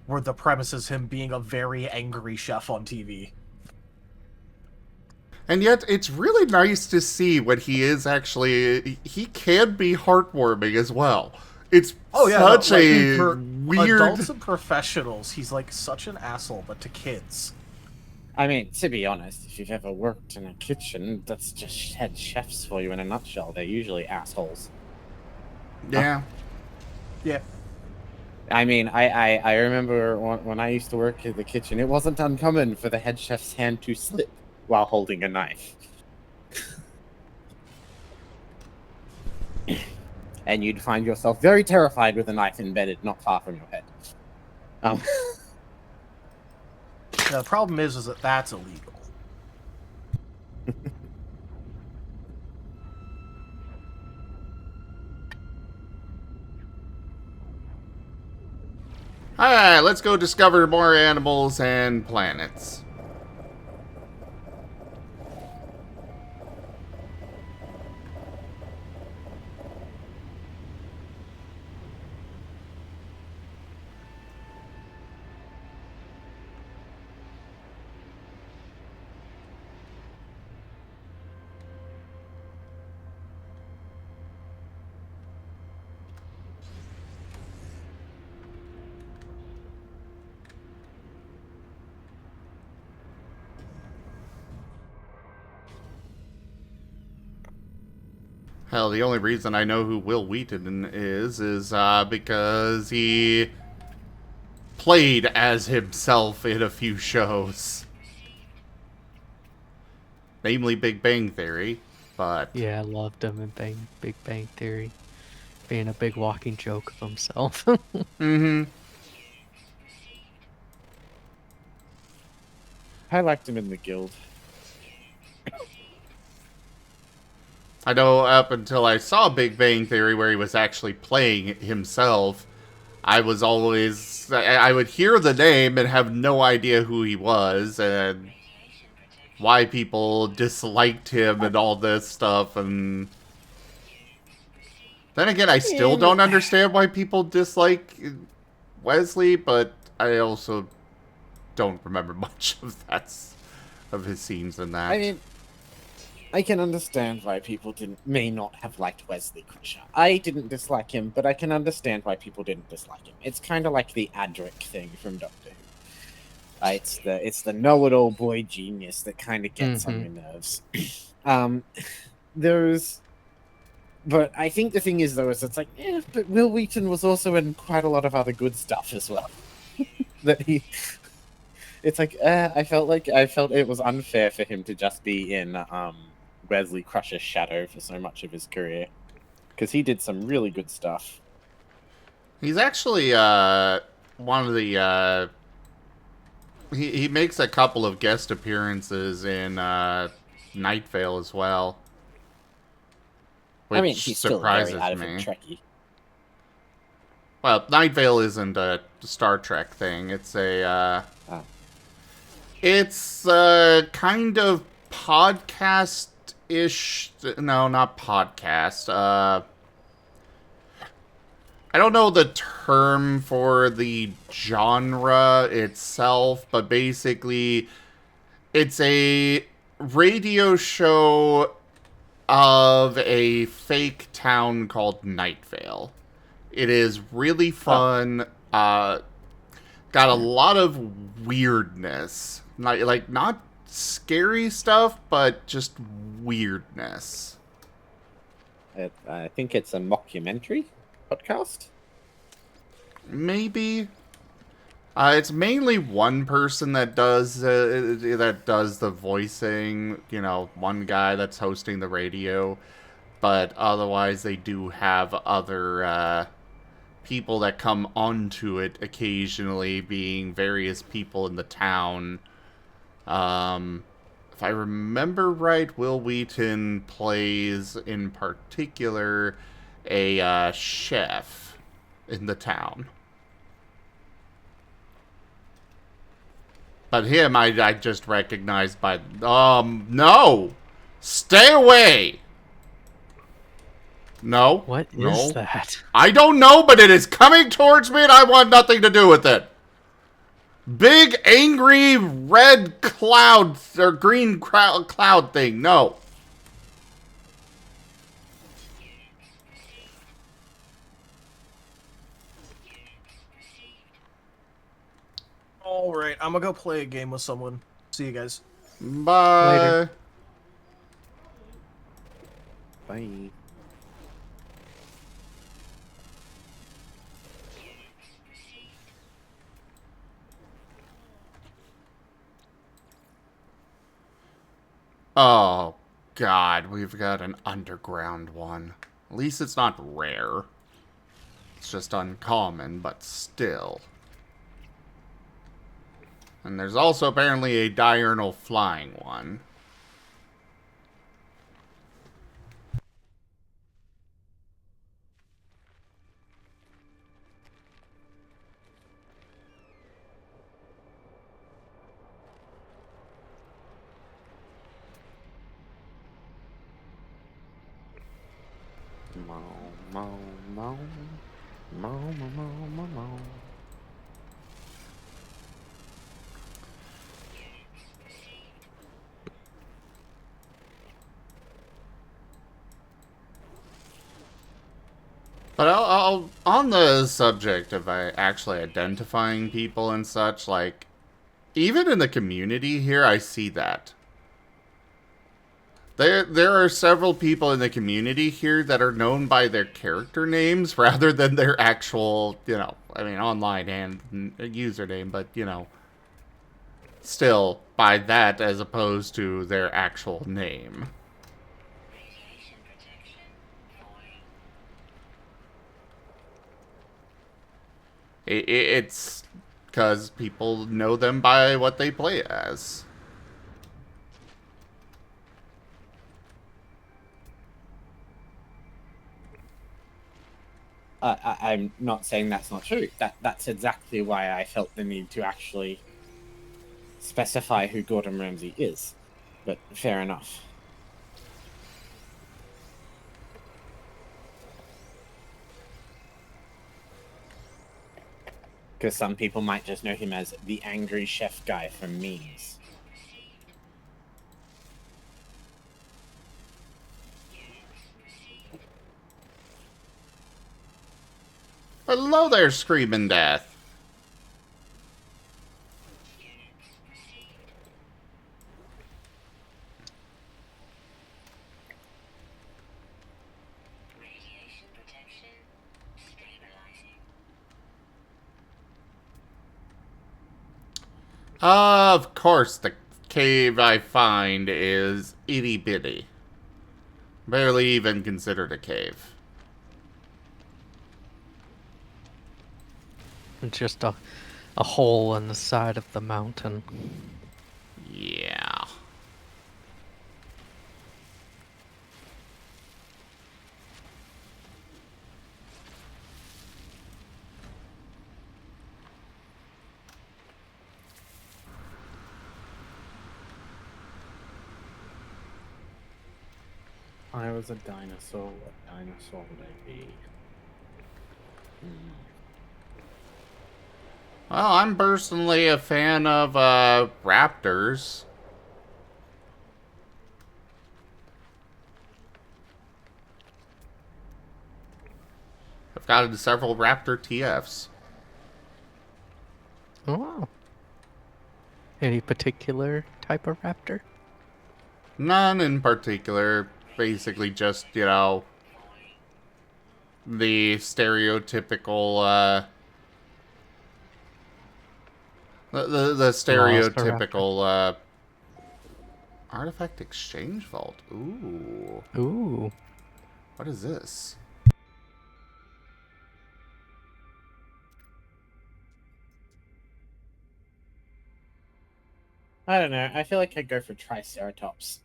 where the premise is him being a very angry chef on TV. And yet, it's really nice to see when he is actually... He can be heartwarming as well. It's such a for weird... adults and professionals, he's like such an asshole, but to kids... I mean, to be honest, if you've ever worked in a kitchen, that's just head chefs for you in a nutshell. They're usually assholes. Yeah. Yeah. I mean, I remember when I used to work in the kitchen, it wasn't uncommon for the head chef's hand to slip while holding a knife. And you'd find yourself very terrified with a knife embedded not far from your head. The problem is that that's illegal. Alright, let's go discover more animals and planets. Hell, the only reason I know who Will Wheaton is because he played as himself in a few shows. Namely Big Bang Theory, but... Yeah, I loved him in Big Bang Theory. Being a big walking joke of himself. Mm-hmm. I liked him in the guild. I know up until I saw Big Bang Theory where he was actually playing himself, I was always... I would hear the name and have no idea who he was and why people disliked him and all this stuff. And then again, I still don't understand why people dislike Wesley, but I also don't remember much of his scenes in that. I mean, I can understand why people may not have liked Wesley Crusher. I didn't dislike him, but I can understand why people didn't dislike him. It's kind of like the Adric thing from Doctor Who. It's the know-it-all boy genius that kind of gets on your nerves. But I think the thing is though is it's like, but Will Wheaton was also in quite a lot of other good stuff as well. It's like I felt it was unfair for him to just be in Wesley Crusher's shadow for so much of his career, because he did some really good stuff. He's actually one of the he makes a couple of guest appearances in Night Vale as well. Which I mean, he's still surprises very out of me. it Trekkie. Well, Night Vale isn't a Star Trek thing. It's a it's kind of podcast-ish. No, not podcast. I don't know the term for the genre itself, but basically it's a radio show of a fake town called Night Vale. It is really fun. Got a lot of weirdness. Like not scary stuff, but just weirdness. I think it's a mockumentary podcast. Maybe. It's mainly one person that does the voicing. You know, one guy that's hosting the radio, but otherwise they do have other people that come onto it occasionally, being various people in the town. If I remember right, Will Wheaton plays in particular a chef in the town. But him, I just recognized by... no! Stay away! No. What is No. that? I don't know, but it is coming towards me and I want nothing to do with it. Big, angry, red cloud, or green cloud thing. No. All right, I'm gonna go play a game with someone. See you guys. Bye. Later. Bye. Oh, God. We've got an underground one. At least it's not rare. It's just uncommon, but still. And there's also apparently a diurnal flying one. Mow, mow, mow. Mow, mow, mow, mow, mow. But on the subject of actually identifying people and such, like, even in the community here, I see that. There are several people in the community here that are known by their character names rather than their actual, I mean, online and username, but, still by that as opposed to their actual name. It's because people know them by what they play as. I'm not saying that's not true. That's exactly why I felt the need to actually specify who Gordon Ramsay is. But fair enough. Because some people might just know him as the angry chef guy from memes. Hello there, Screaming Death. Of course, the cave I find is itty bitty. Barely even considered a cave. Just a hole in the side of the mountain. Yeah. I was a dinosaur. What dinosaur would I be? Well, I'm personally a fan of raptors. I've gotten several raptor TFs. Oh, wow. Any particular type of raptor? None in particular. Basically just, the stereotypical, the stereotypical, artifact exchange vault. Ooh. Ooh. What is this? I don't know. I feel like I'd go for Triceratops.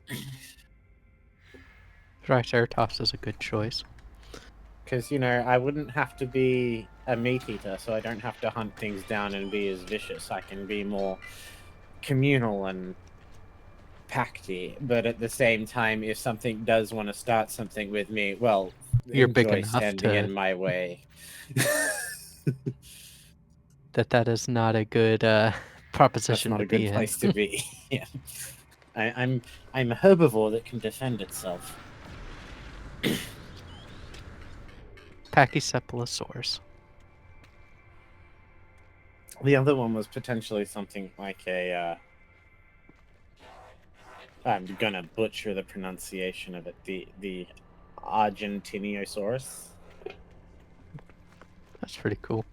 Triceratops is a good choice. Because, I wouldn't have to be a meat eater, so I don't have to hunt things down and be as vicious. I can be more communal and pacty. But at the same time, if something does want to start something with me, well, You're big enjoy enough standing to- in my way. that is not a good That's proposition not to a good be in. place to be. Yeah. I'm a herbivore that can defend itself. Pachycephalosaurus. The other one was potentially something like a. I'm gonna butcher the pronunciation of it. The Argentiniosaurus. That's pretty cool.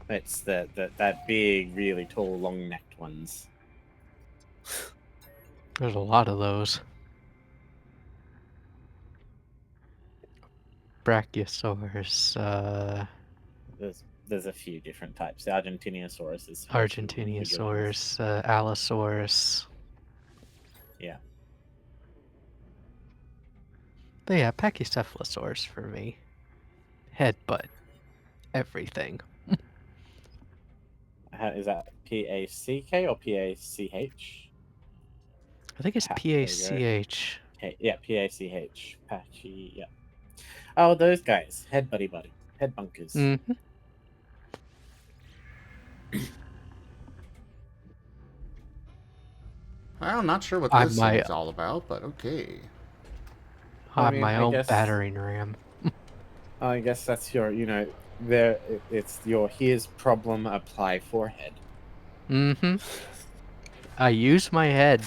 It's that big, really tall, long-necked ones. There's a lot of those. Brachiosaurus, There's a few different types. The Argentiniosaurus is supposed to be one of the bigger ones. Argentinosaurus, Allosaurus. Yeah. But yeah, Pachycephalosaurus for me. Head, butt, everything. Is that P-A-C-K or P-A-C-H? I think it's There you go. P-A-C-H. Yeah, P-A-C-H. Patchy, yeah. Oh, those guys. Head buddy. Head bunkers. Mm-hmm. Well, I'm not sure what I this might- is all about, but okay. I On mean, my I own guess- battering ram. I guess that's your, it's your here's problem, apply forehead. Mm-hmm. I use my head.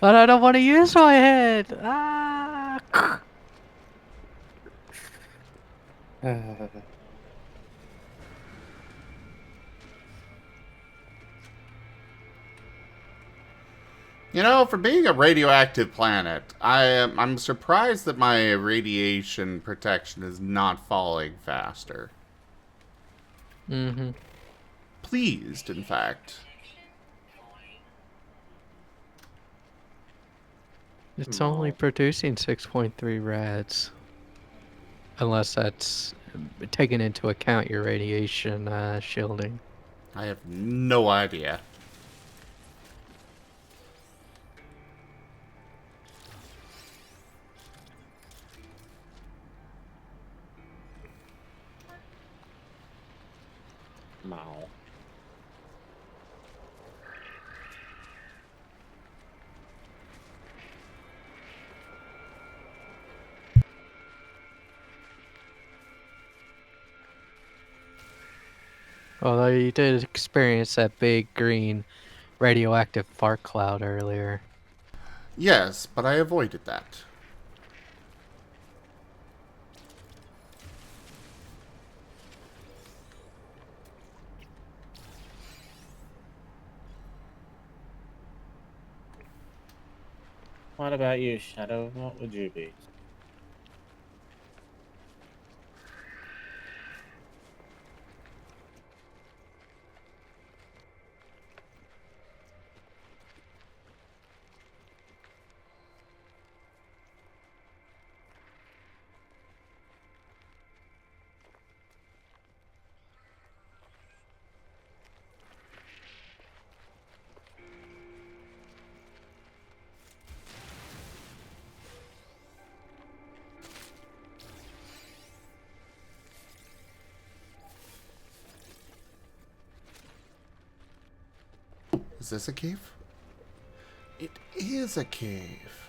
But I don't want to use my head! Ah! You know, for being a radioactive planet, I'm surprised that my radiation protection is not falling faster. Mm-hmm. Pleased, in fact. It's only producing 6.3 rads. Unless that's taking into account your radiation shielding. I have no idea. Mao. Although you did experience that big green radioactive fart cloud earlier. Yes, but I avoided that. What about you, Shadow? What would you be? Is this a cave? It is a cave.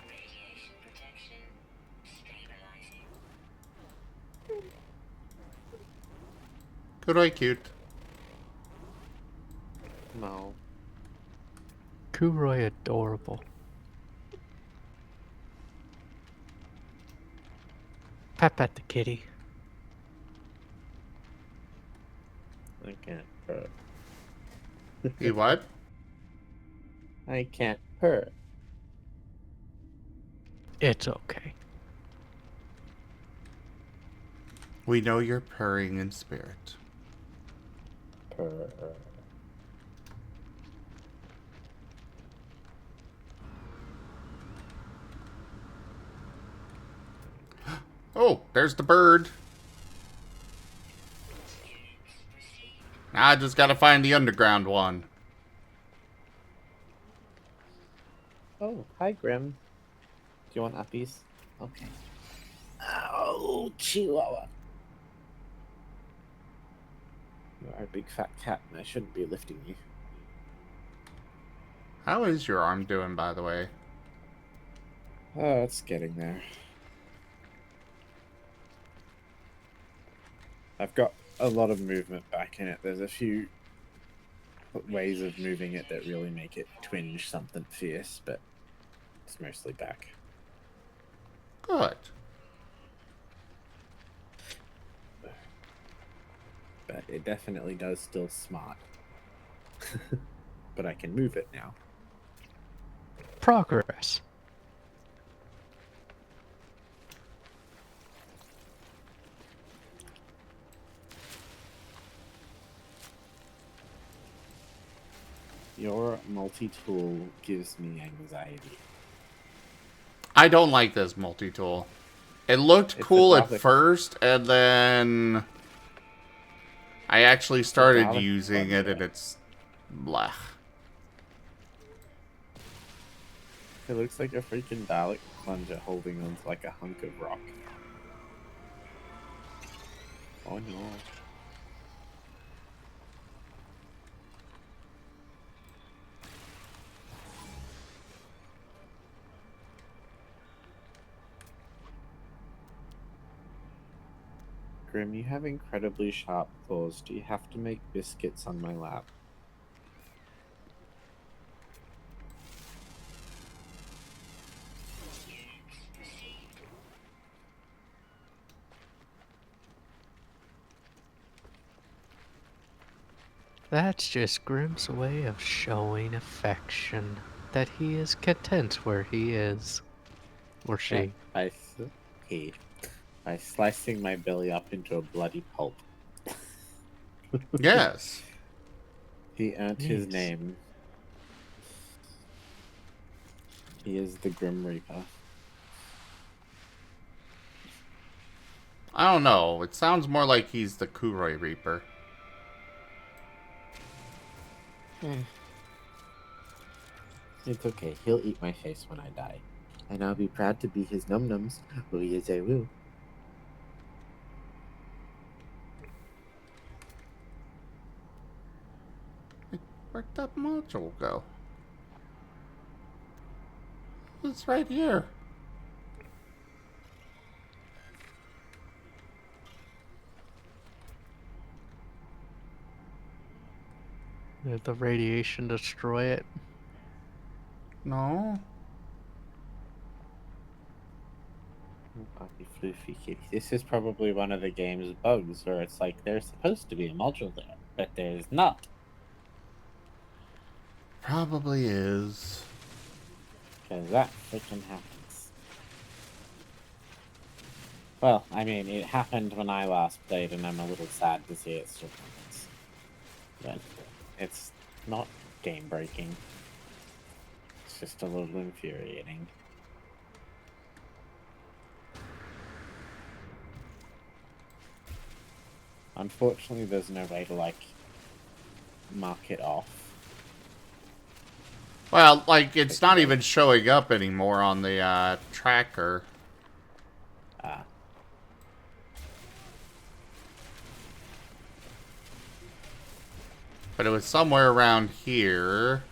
Radiation protection stabilizing. Good eye, cute. No. Kuroi adorable. Pat the kitty. I can't purr. He what? I can't purr. It's okay. We know you're purring in spirit. Purr. Oh, there's the bird. Now I just gotta find the underground one. Oh, hi, Grim. Do you want uppies? Okay. Oh, Chihuahua. You are a big fat cat, and I shouldn't be lifting you. How is your arm doing, by the way? Oh, it's getting there. I've got a lot of movement back in it. There's a few ways of moving it that really make it twinge something fierce, but it's mostly back. Good. But it definitely does still smart. But I can move it now. Progress. Your multi-tool gives me anxiety. I don't like this multi-tool. It looked It's cool a at Dalek. first, and then I actually started Dalek using it, plunger. and it's blah. It looks like a freaking Dalek plunger holding onto like a hunk of rock. Oh no. Grim, you have incredibly sharp claws. Do you have to make biscuits on my lap? That's just Grim's way of showing affection. That he is content where he is. Or she. By slicing my belly up into a bloody pulp. Yes. He earned his Yes. name. He is the Grim Reaper. I don't know. It sounds more like he's the Kuroi Reaper. It's okay. He'll eat my face when I die. And I'll be proud to be his num-nums. Oh, yes, I will. Where'd that module go? It's right here. Did the radiation destroy it? No. Puppy floofy kitty. This is probably one of the game's bugs where it's like there's supposed to be a module there, but there's not. Probably is. Because that freaking happens. Well, I mean, it happened when I last played, and I'm a little sad to see it still happens. But it's not game breaking. It's just a little infuriating. Unfortunately, there's no way to, like, mark it off. Well, like, it's not even showing up anymore on the tracker. Ah. But it was somewhere around here.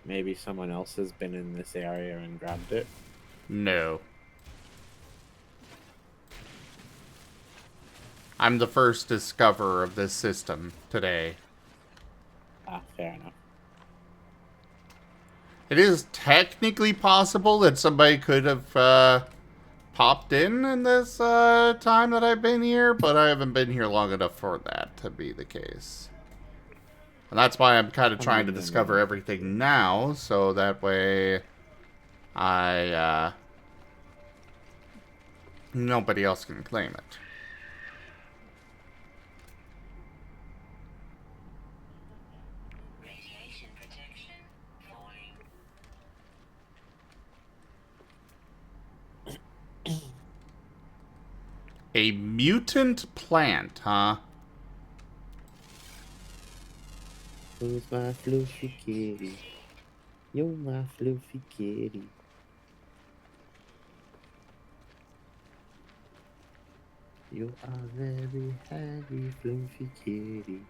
Maybe someone else has been in this area and grabbed it. No. I'm the first discoverer of this system today. Ah, fair enough. It is technically possible that somebody could have popped in this time that I've been here, but I haven't been here long enough for that to be the case. And that's why I'm kind of trying to discover everything now, so that way nobody else can claim it. Radiation protection falling. A mutant plant, huh? Who's my fluffy kitty? You're my fluffy kitty. You are very happy, fluffy kitty.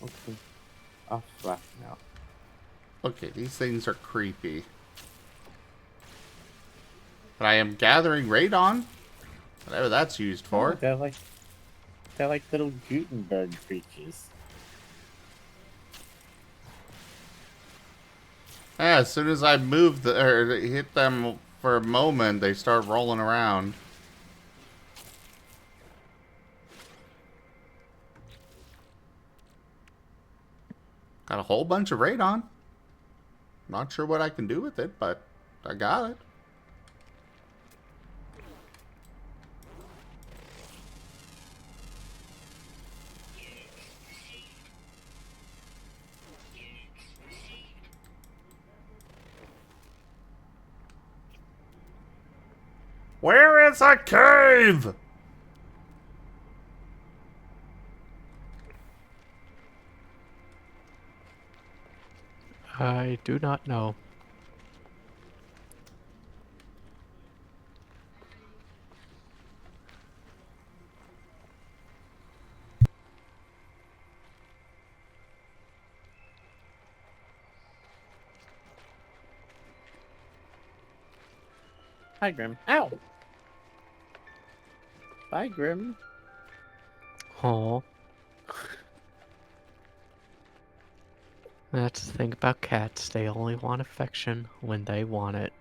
Okay. Off left now. Okay, these things are creepy. But I am gathering radon. Whatever that's used Oh, for. they're like little Gutenberg creatures. Yeah, as soon as I move or hit them for a moment, they start rolling around. Got a whole bunch of radon. Not sure what I can do with it, but I got it. Where is a cave? I do not know. Hi, Grim. Ow! Bye, Grim. Oh. That's the thing about cats. They only want affection when they want it.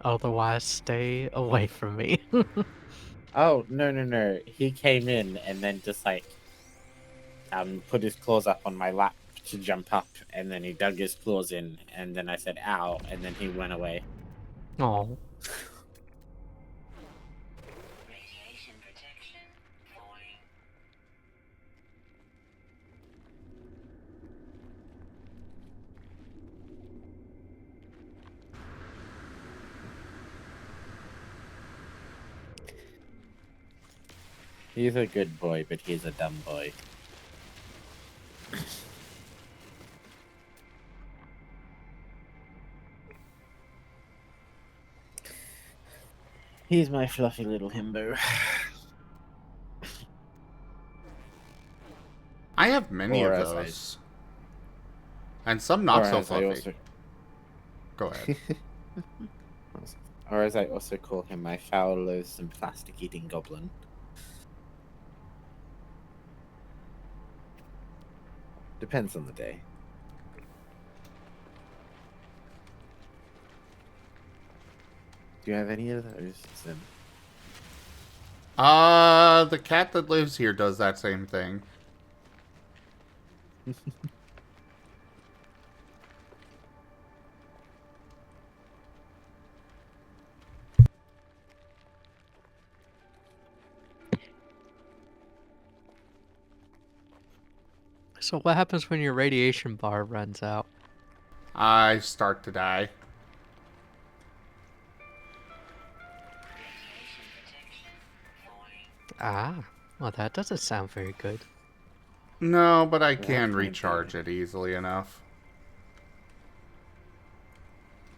Otherwise, stay away from me. Oh, no. He came in and then just put his claws up on my lap to jump up, and then he dug his claws in, and then I said ow, and then he went away. Oh. Radiation protection falling. He's a good boy, but he's a dumb boy. He's my fluffy little himbo. I have many Or of as I- those. And some not so Whereas I fluffy. also- Go ahead. Or as I also call him, my foul, loathsome, plastic-eating goblin. Depends on the day. Do you have any of those, Sim? The cat that lives here does that same thing. So what happens when your radiation bar runs out? I start to die. Radiation protection falling. Ah. Well, that doesn't sound very good. No, but I That can might be- recharge it easily enough.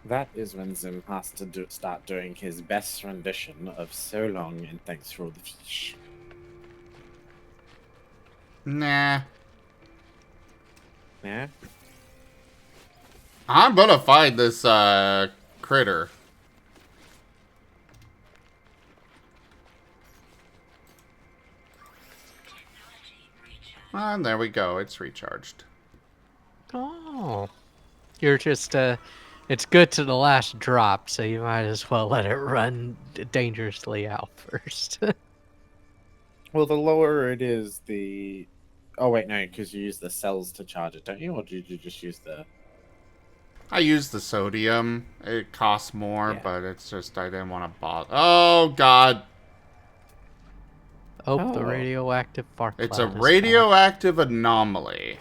That is when Zim has to start doing his best rendition of So Long and Thanks for all the fish. Nah. Yeah? I'm gonna find this, critter. Technology recharge. And there we go. It's recharged. Oh. You're just, it's good to the last drop, so you might as well let it run dangerously out first. Well, the lower it is, the... Oh, wait, no, because you use the cells to charge it, don't you? Or did you just use the... I used the sodium. It costs more, Yeah. but it's just I didn't want to bother. Oh, God. Oh, the Oh. radioactive far It's cloud a is back. radioactive anomaly.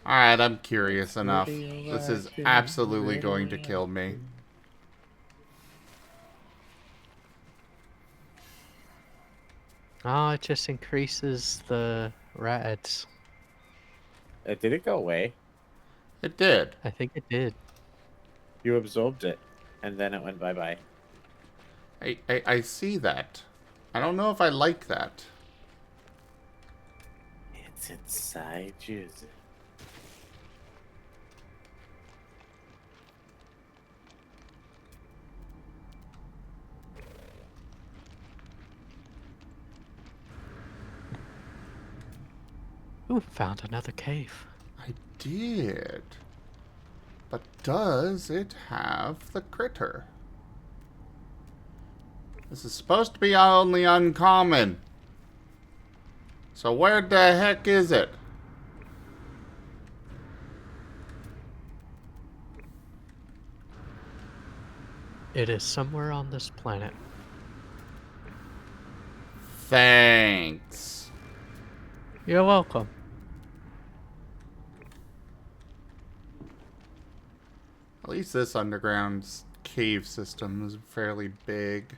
Alright, I'm curious enough. This is Radioactive, absolutely going to kill me. Oh, it just increases the rats. Did it go away? It did. I think it did. You absorbed it, and then it went bye-bye. I see that. I don't know if I like that. It's inside you. Is it? Ooh, found another cave. I did. But does it have the critter? This is supposed to be only uncommon. So where the heck is it? It is somewhere on this planet. Thanks. You're welcome. At least this underground cave system is fairly big.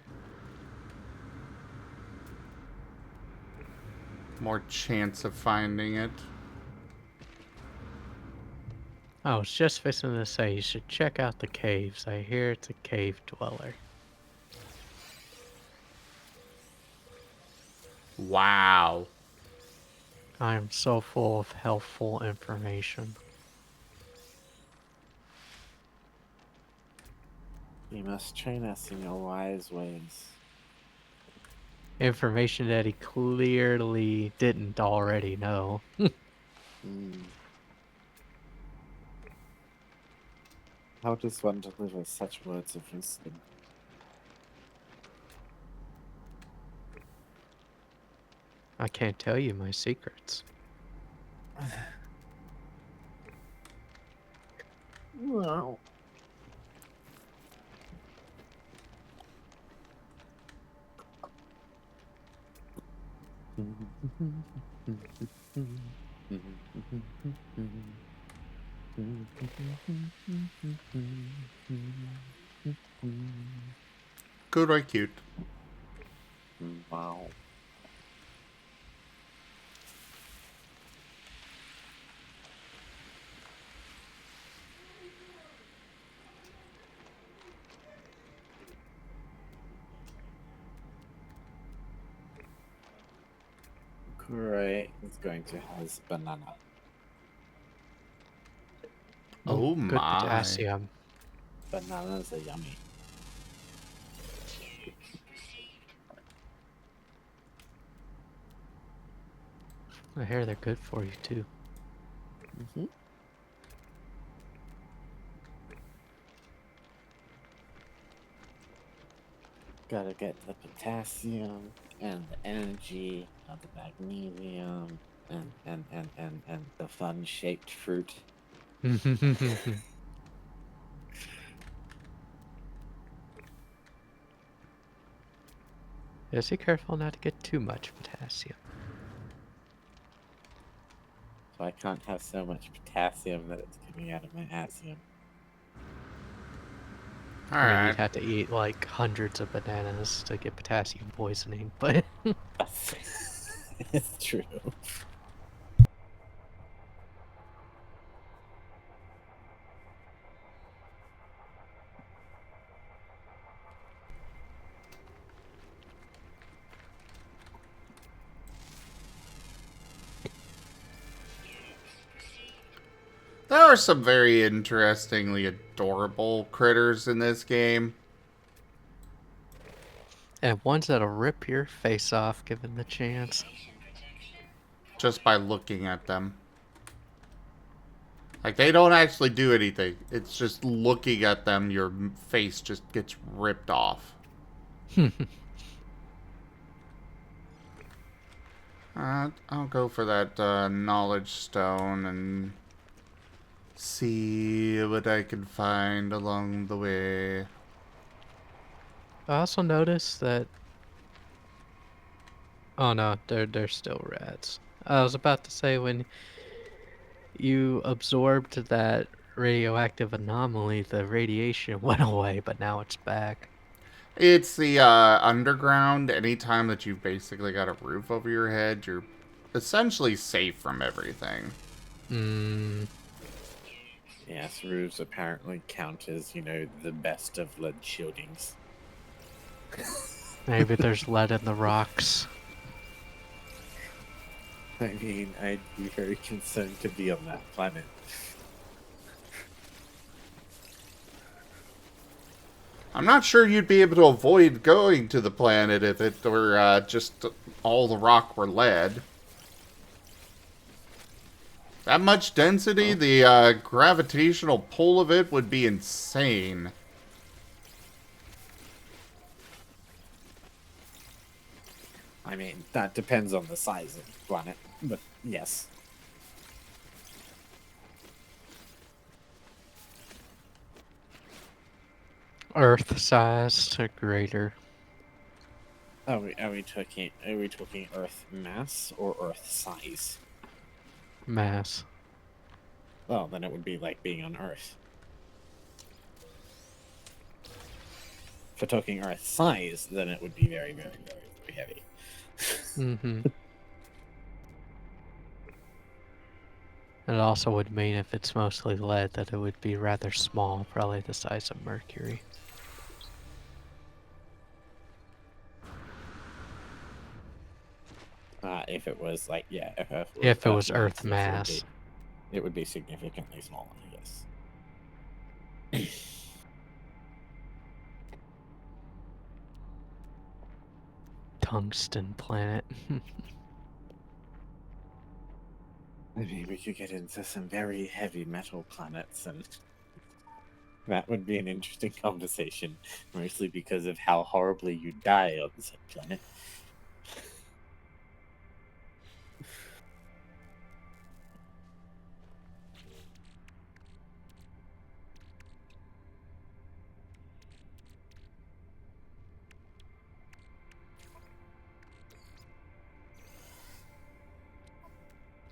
More chance of finding it. I was just fixing to say you should check out the caves. I hear it's a cave dweller. Wow. I am so full of helpful information. You must train us in your wise ways. Information that he clearly didn't already know. How does one deliver such words of wisdom? I can't tell you my secrets. Wow. Good or cute. Wow. Kurai is going to have banana. Oh Good my. potassium. Bananas are yummy. I hear they're good for you too. Gotta get the potassium and the energy of the magnesium and the fun shaped fruit. Just be careful not to get too much potassium. So I can't have so much potassium that it's coming out of my assium. I mean, Alright. you'd have to eat like hundreds of bananas to get potassium poisoning, but It's true. There are some very interestingly adorable critters in this game. and ones that'll rip your face off given the chance. Just by looking at them. Like, they don't actually do anything. It's just looking at them, your face just gets ripped off. I'll go for that knowledge stone and see what I can find along the way. I also noticed that. Oh no, they're still rats. I was about to say when you absorbed that radioactive anomaly, the radiation went away, but now it's back. It's the underground. Anytime that you've basically got a roof over your head, you're essentially safe from everything. Mm, Yes, roofs apparently count as, the best of lead shieldings. maybe there's lead in the rocks. I mean, I'd be very concerned to be on that planet. I'm not sure you'd be able to avoid going to the planet if it were just all the rock were lead. That much density, the gravitational pull of it would be insane. I mean, that depends on the size of the planet, but yes. Earth-sized or greater. Are we talking Earth mass or Earth size? Mass. Well, then it would be like being on Earth. If we're talking Earth size, then it would be very, very, very, very heavy. Mm-hmm. It also would mean if it's mostly lead that it would be rather small, probably the size of Mercury. If it was like, yeah, If it was Earth Earth mass. it would be significantly smaller, yes. Tungsten planet. I mean, we could get into some very heavy metal planets, and that would be an interesting conversation, mostly because of how horribly you die on said planet.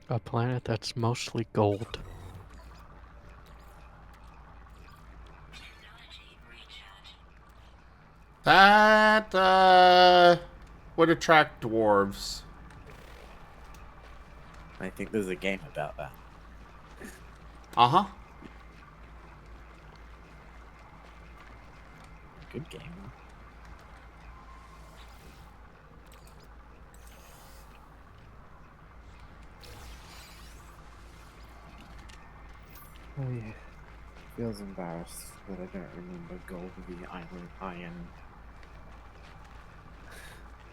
A planet that's mostly gold. Technology recharge. That would attract dwarves. I think there's a game about that. Uh-huh. Good game. Oh yeah. Feels embarrassed that I don't remember Gold v Iron.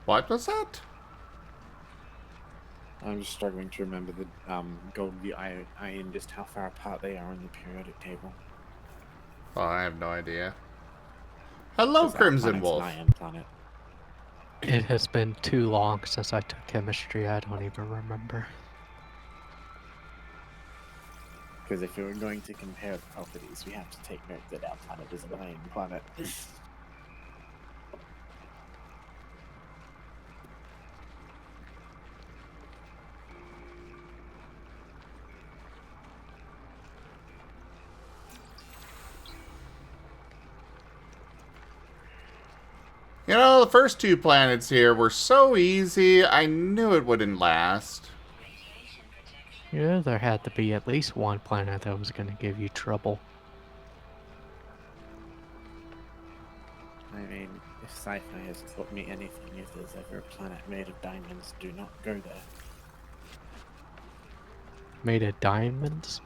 What was that? I'm just struggling to remember the Gold v Iron, just how far apart they are on the periodic table. Oh, I have no idea. Hello, 'Cause that Crimson planet's Wolf. an iron planet. It has been too long since I took chemistry, I don't even remember. Because if we were going to compare the properties, we have to take note that our planet is an iron planet. You know, the first two planets here were so easy, I knew it wouldn't last. Radiation protection. Yeah, there had to be at least one planet that was going to give you trouble. I mean, if sci-fi has taught me anything, if there's ever a planet made of diamonds, do not go there. Made of diamonds?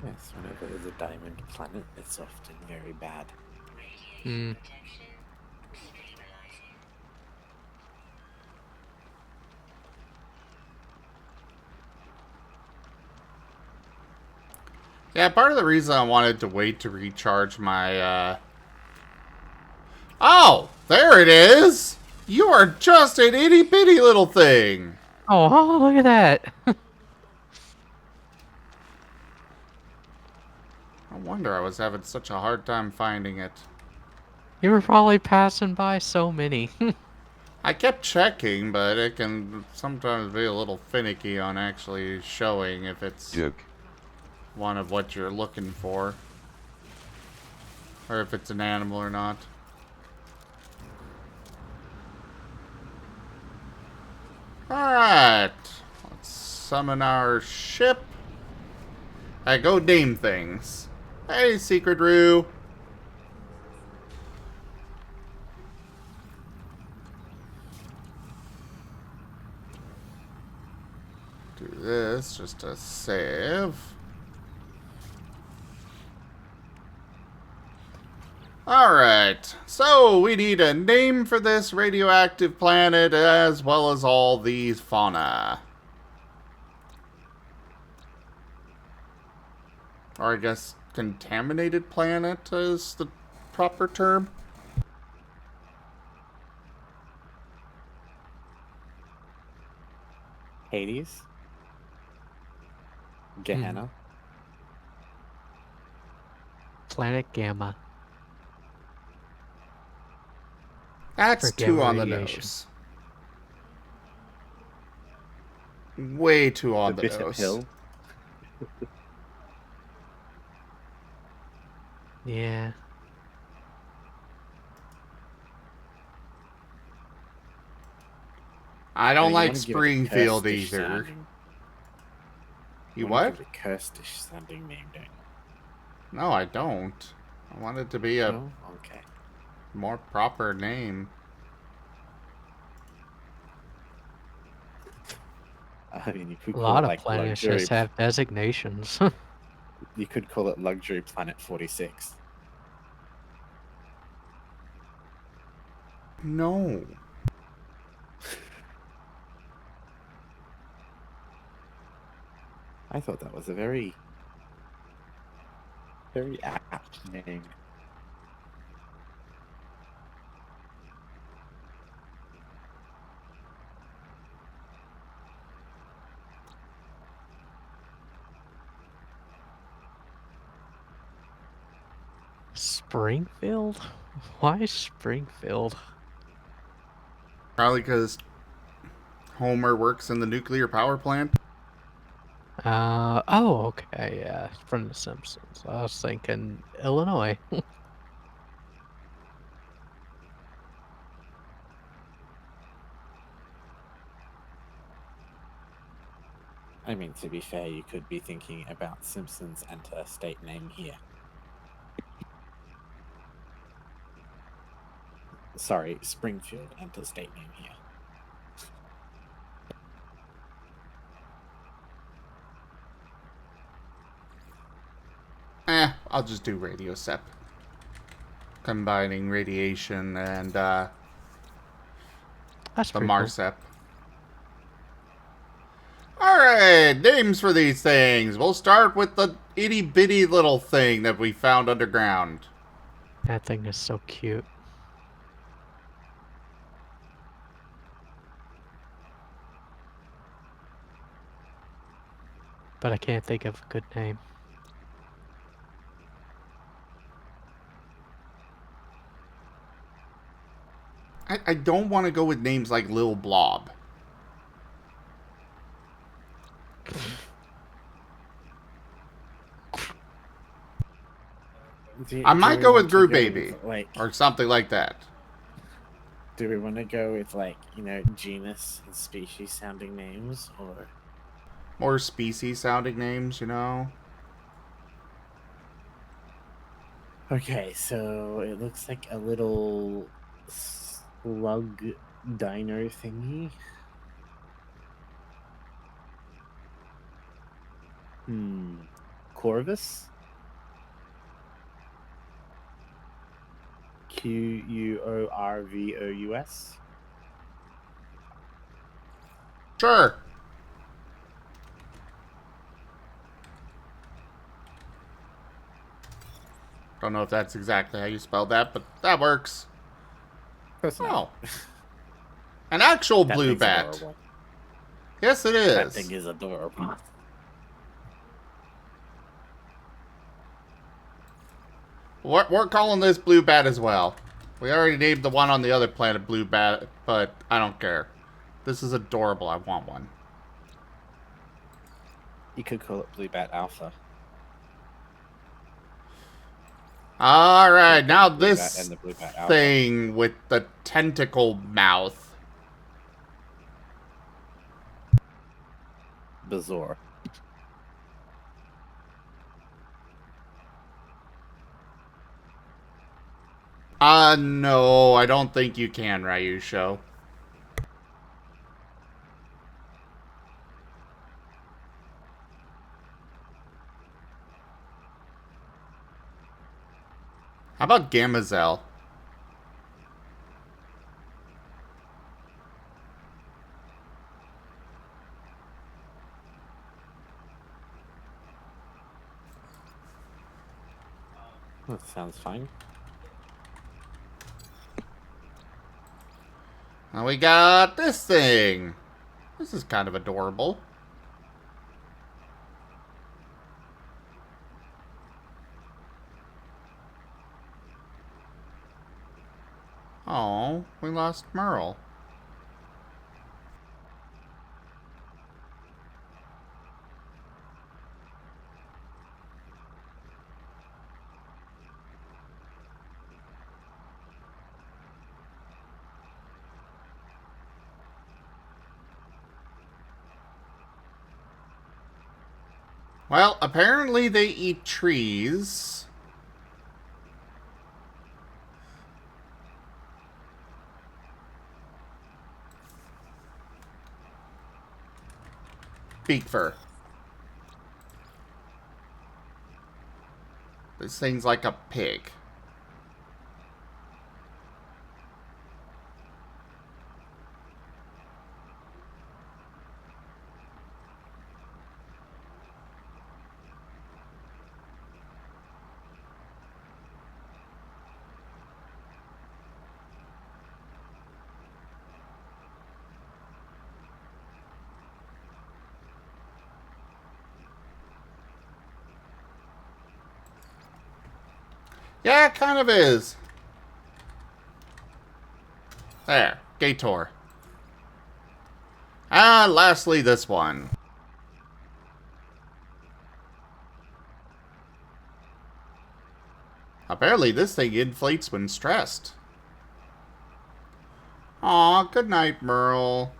Yes, whenever there's a diamond planet, it's often very bad. Radiation Hmm. protection. Stabilizing. Yeah, part of the reason I wanted to wait to recharge my, Oh! There it is! You are just an itty-bitty little thing! Oh, look at that! No wonder I was having such a hard time finding it. You were probably passing by so many. I kept checking, but it can sometimes be a little finicky on actually showing if it's... Joke. one of what you're looking for. Or if it's an animal or not. Alright. Let's summon our ship. I go name things. Hey, Secret Roo. Do this just to save. Alright, so we need a name for this radioactive planet as well as all these fauna. Or I guess contaminated planet is the proper term. Hades. Gehenna. Planet Gamma. That's For gamma too on the radiation. nose. Way too on The the Bishop nose. Hill. Yeah. I No, don't you like wanna give it a Springfield Kirstish either. sounding- You wanna what? Give it a Kirstish sounding name, don't you? No, I don't. I want it to be a No? Okay. more proper name. I mean, you could A call lot it of like planets luxury. just have designations. You could call it Luxury Planet 46. No. I thought that was a very, very apt name. Springfield? Why Springfield? Probably because Homer works in the nuclear power plant. Oh, okay, yeah, from The Simpsons. I was thinking Illinois. I mean, to be fair, you could be thinking about Simpsons enter state name here. Sorry, Springfield enter state name here. I'll just do Radio Sep. Combining radiation and That's the pretty cool. Marsep. Alright, names for these things. We'll start with the itty bitty little thing that we found underground. That thing is so cute. But I can't think of a good name. I don't want to go with names like Lil Blob. I might go with Gru Baby. Or something like that. Do we want to go with, like, you know, genus and species sounding names, or? More species sounding names, you know? Okay, so it looks like a little slug dino thingy. Corvus? Quorvous? Sure. Don't know if that's exactly how you spelled that, but that works. Oh. An actual That blue thing's bat. adorable. Yes, it That is. thing is adorable. We're calling this blue bat as well. We already named the one on the other planet blue bat, but I don't care. This is adorable. I want one. You could call it Blue Bat Alpha. All right, now Blue bat this and the blue bat alpha. thing with the tentacle mouth. Bizarre. No, I don't think you can, Ryusho. How about Gamazelle? That sounds fine. And we got this thing. This is kind of adorable. Oh, we lost Merle. Well, apparently they eat trees. Beak fur. This thing's like a pig. Yeah, it kind of is. There, Gator. And lastly, this one. Apparently this thing inflates when stressed. Aw, good night, Merle.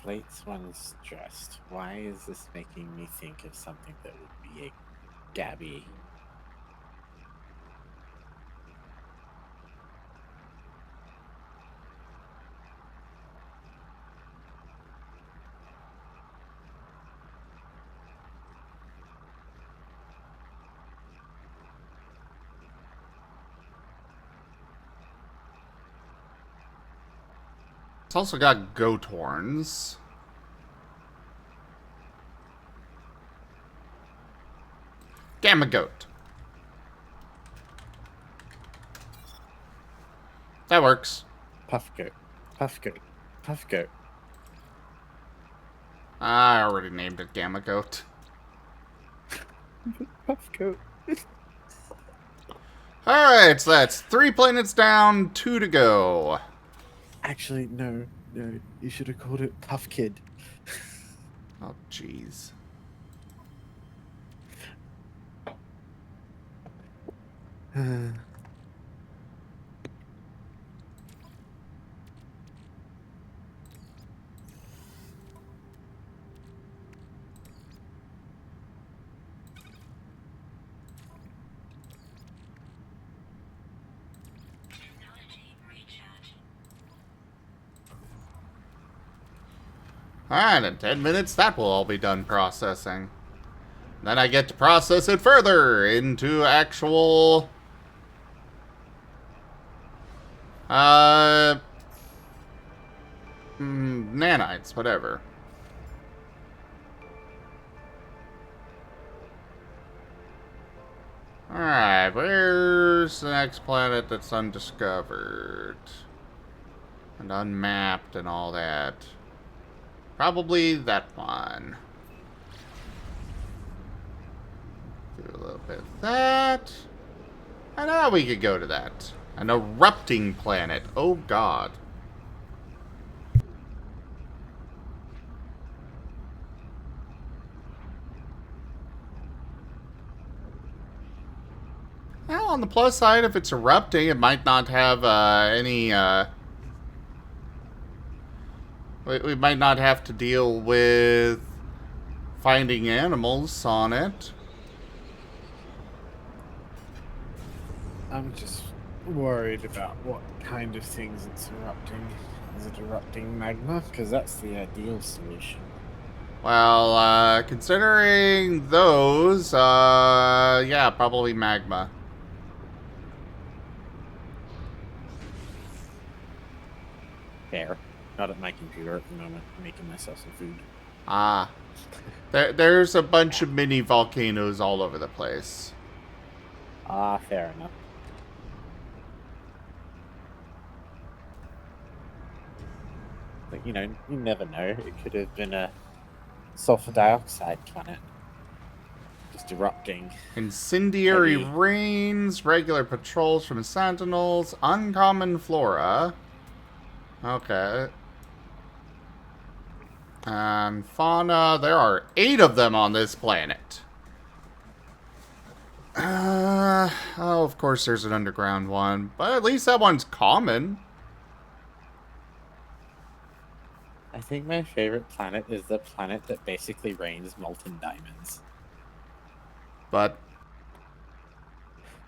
Inflates when stressed. Why is this making me think of something that would be a Gabby? It's also got goat horns. Gamma goat. That works. Puff goat. Puff goat. Puff goat. I already named it Gamma goat. Puff goat. Alright, so that's 3 planets down, 2 to go. Actually, no. You should have called it Puff Kid. Oh, jeez. Technology recharging. Alright, in 10 minutes, that will all be done processing. Then I get to process it further into actual... nanites, whatever. Alright, where's the next planet that's undiscovered? And unmapped and all that. Probably that one. Do a little bit of that. And now we could go to that. An erupting planet. Oh god. Well, on the plus side, if it's erupting, it might not have any. We might not have to deal with finding animals on it. I'm just worried about what kind of things it's erupting. Is it erupting magma? Because that's the ideal solution. Well, considering those, yeah, probably magma. Fair. Not at my computer at the moment. I'm making myself some food. Ah. There's a bunch of mini volcanoes all over the place. Ah, fair enough. But, you never know. It could have been a sulfur dioxide planet. Just erupting. Incendiary Heavy. rains, regular patrols from sentinels, uncommon flora. Okay. And fauna, there are 8 of them on this planet. Oh, of course there's an underground one, but at least that one's common. I think my favorite planet is the planet that basically rains molten diamonds. But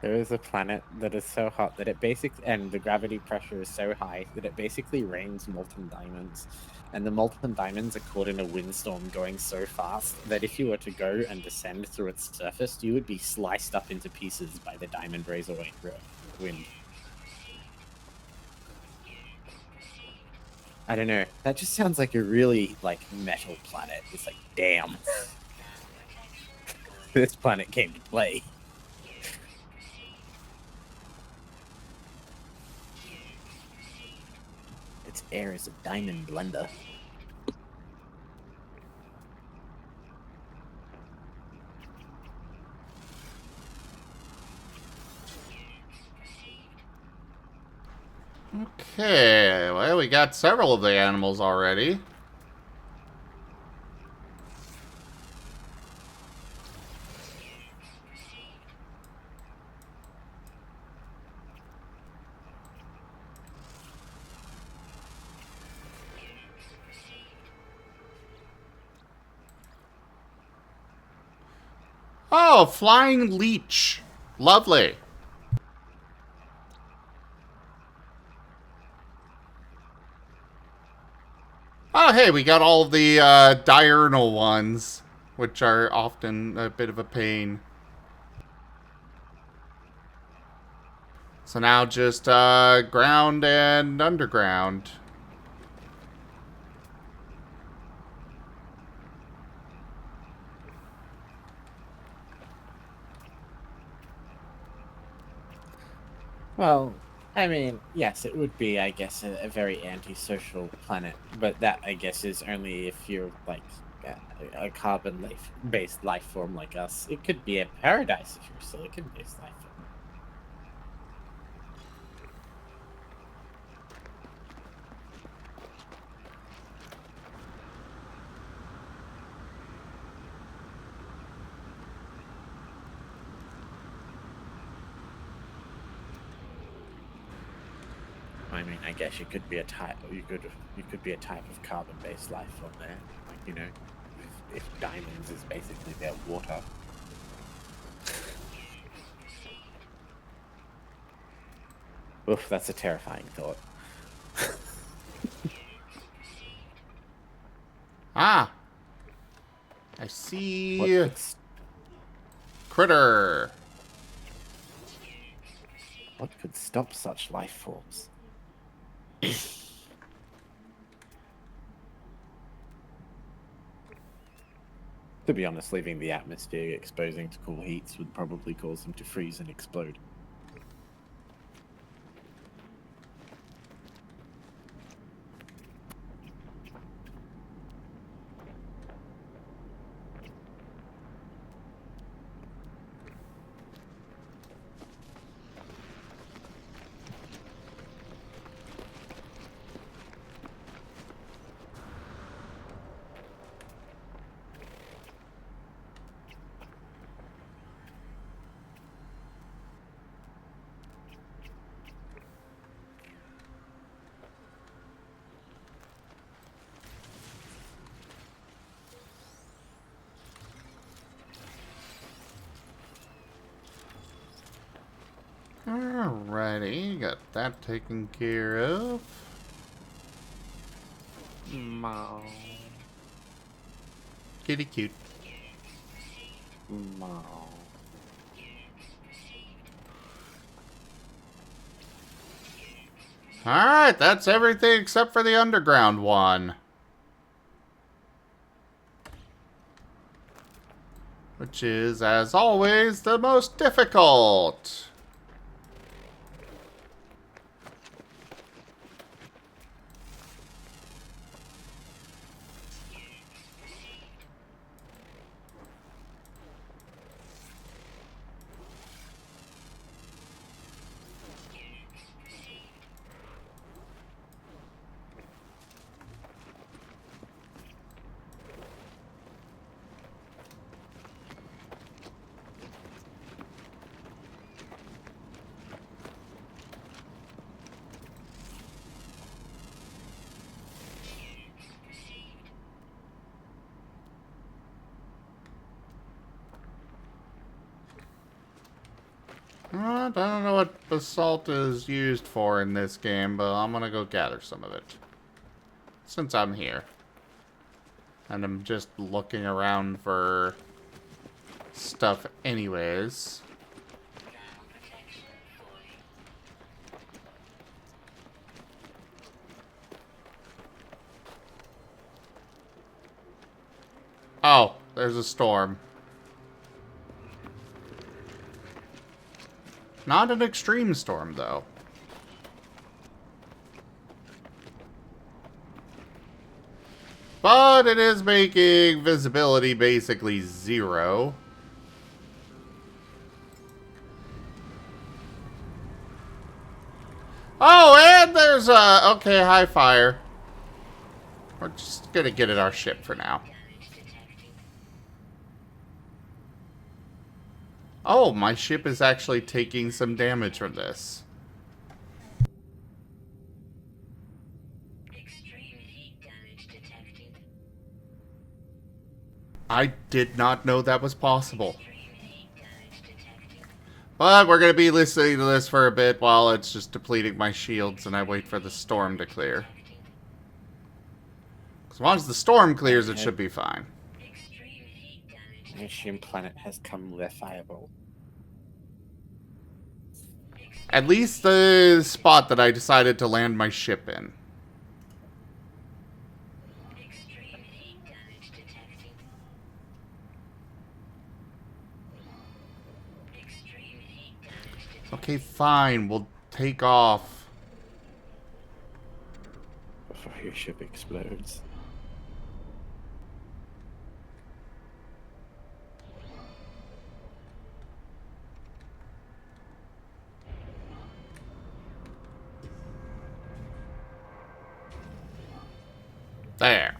There is a planet that is so hot that it basically, and the gravity pressure is so high that it basically rains molten diamonds. And the molten diamonds are caught in a windstorm going so fast that if you were to go and descend through its surface, you would be sliced up into pieces by the diamond razor wind. I don't know. That just sounds like a really, metal planet. It's like, damn. This planet came to play. Its air is a diamond blender. okay, well, we got several of the animals already. Oh, flying leech. Lovely. Oh, hey, we got all the diurnal ones, which are often a bit of a pain. So now just ground and underground. Well, I mean, yes, it would be, I guess, a very antisocial planet, but that, I guess, is only if you're, a carbon-based life form like us. It could be a paradise if you're a silicon-based life form. I mean, I guess you could be a type. You could be a type of carbon-based life form there. If diamonds is basically their water. Oof, that's a terrifying thought. Ah. I see. Critter. What could stop such life forms? To be honest, leaving the atmosphere exposing to cool heats would probably cause them to freeze and explode. Alrighty, got that taken care of. Meow. Kitty cute. Meow. Alright, that's everything except for the underground one. Which is, as always, the most difficult. I don't know what basalt is used for in this game, but I'm gonna go gather some of it. Since I'm here. And I'm just looking around for stuff anyways. Oh, there's a storm. Not an extreme storm, though. But it is making visibility basically 0. Oh, and there's a... Okay, high fire. We're just gonna get at our ship for now. Oh, my ship is actually taking some damage from this. I did not know that was possible. But we're going to be listening to this for a bit while it's just depleting my shields and I wait for the storm to clear. As long as the storm clears, it should be fine. I assume planet has come verifiable. At least the spot that I decided to land my ship in. Okay, fine. We'll take off. Before your ship explodes. There.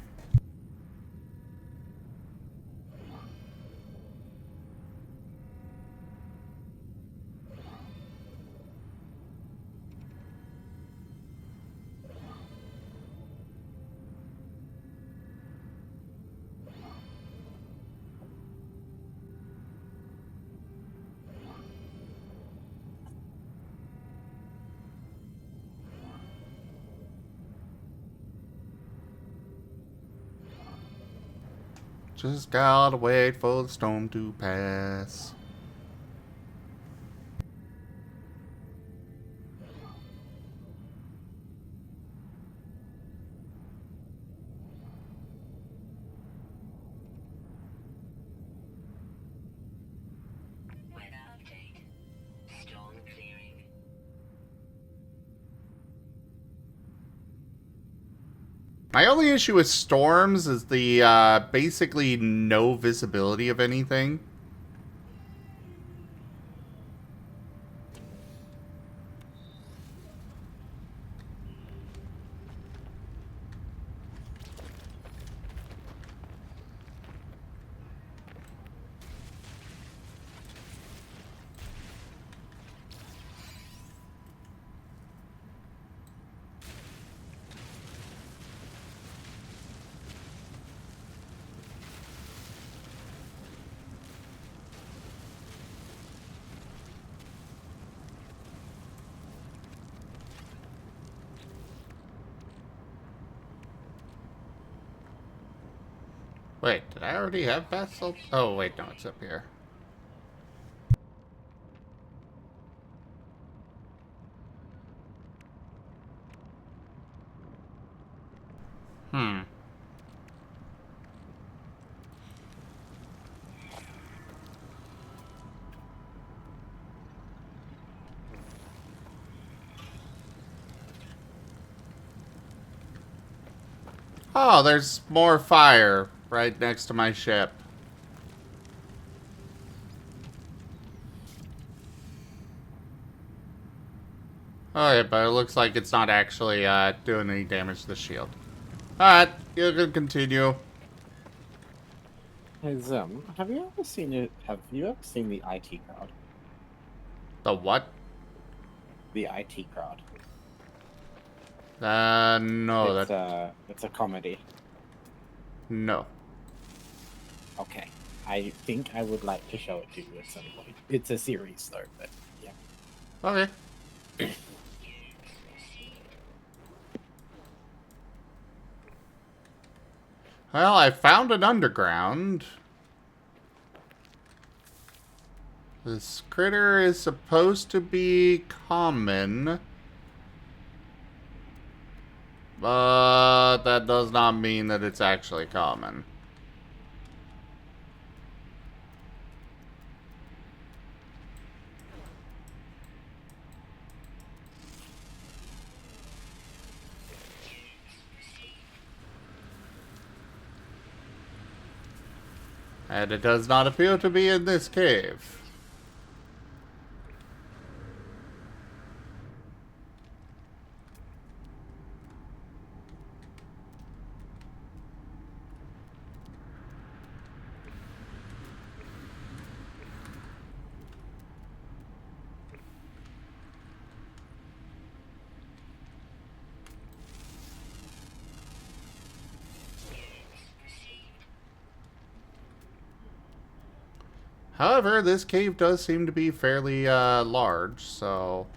Just gotta wait for the storm to pass. My only issue with storms is the basically no visibility of anything. Wait, did I already have vessel? Oh, wait, no, it's up here. Hmm. Oh, there's more fire right next to my ship. Alright, but it looks like it's not actually doing any damage to the shield. Alright, you can continue. Hey, have you ever seen it? Have you ever seen the IT crowd? The what? The IT crowd. No, It's a comedy. no. Okay. I think I would like to show it to you at some point. It's a series though, but yeah. Okay. Well, I found an underground. This critter is supposed to be common. But that does not mean that it's actually common. And it does not appear to be in this cave. However, this cave does seem to be fairly large, so...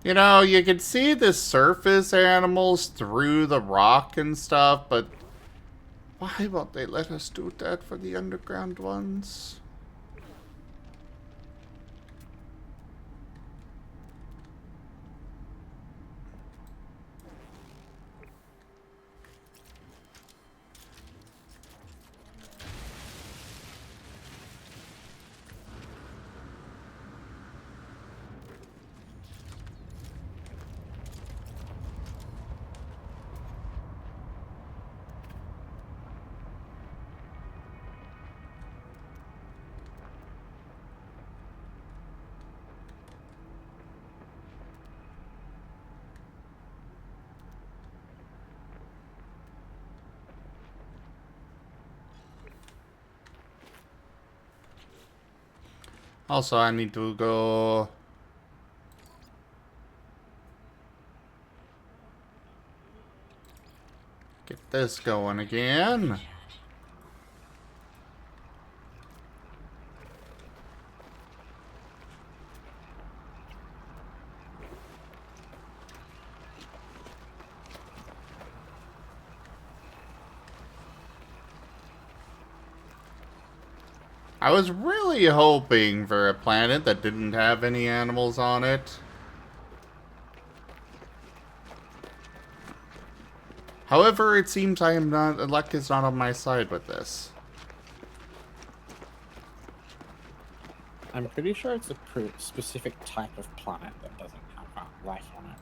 You know, you can see the surface animals through the rock and stuff, but why won't they let us do that for the underground ones? Also, I need to go... get this going again. I was really hoping for a planet that didn't have any animals on it. However, it seems luck is not on my side with this. I'm pretty sure it's a specific type of planet that doesn't have life on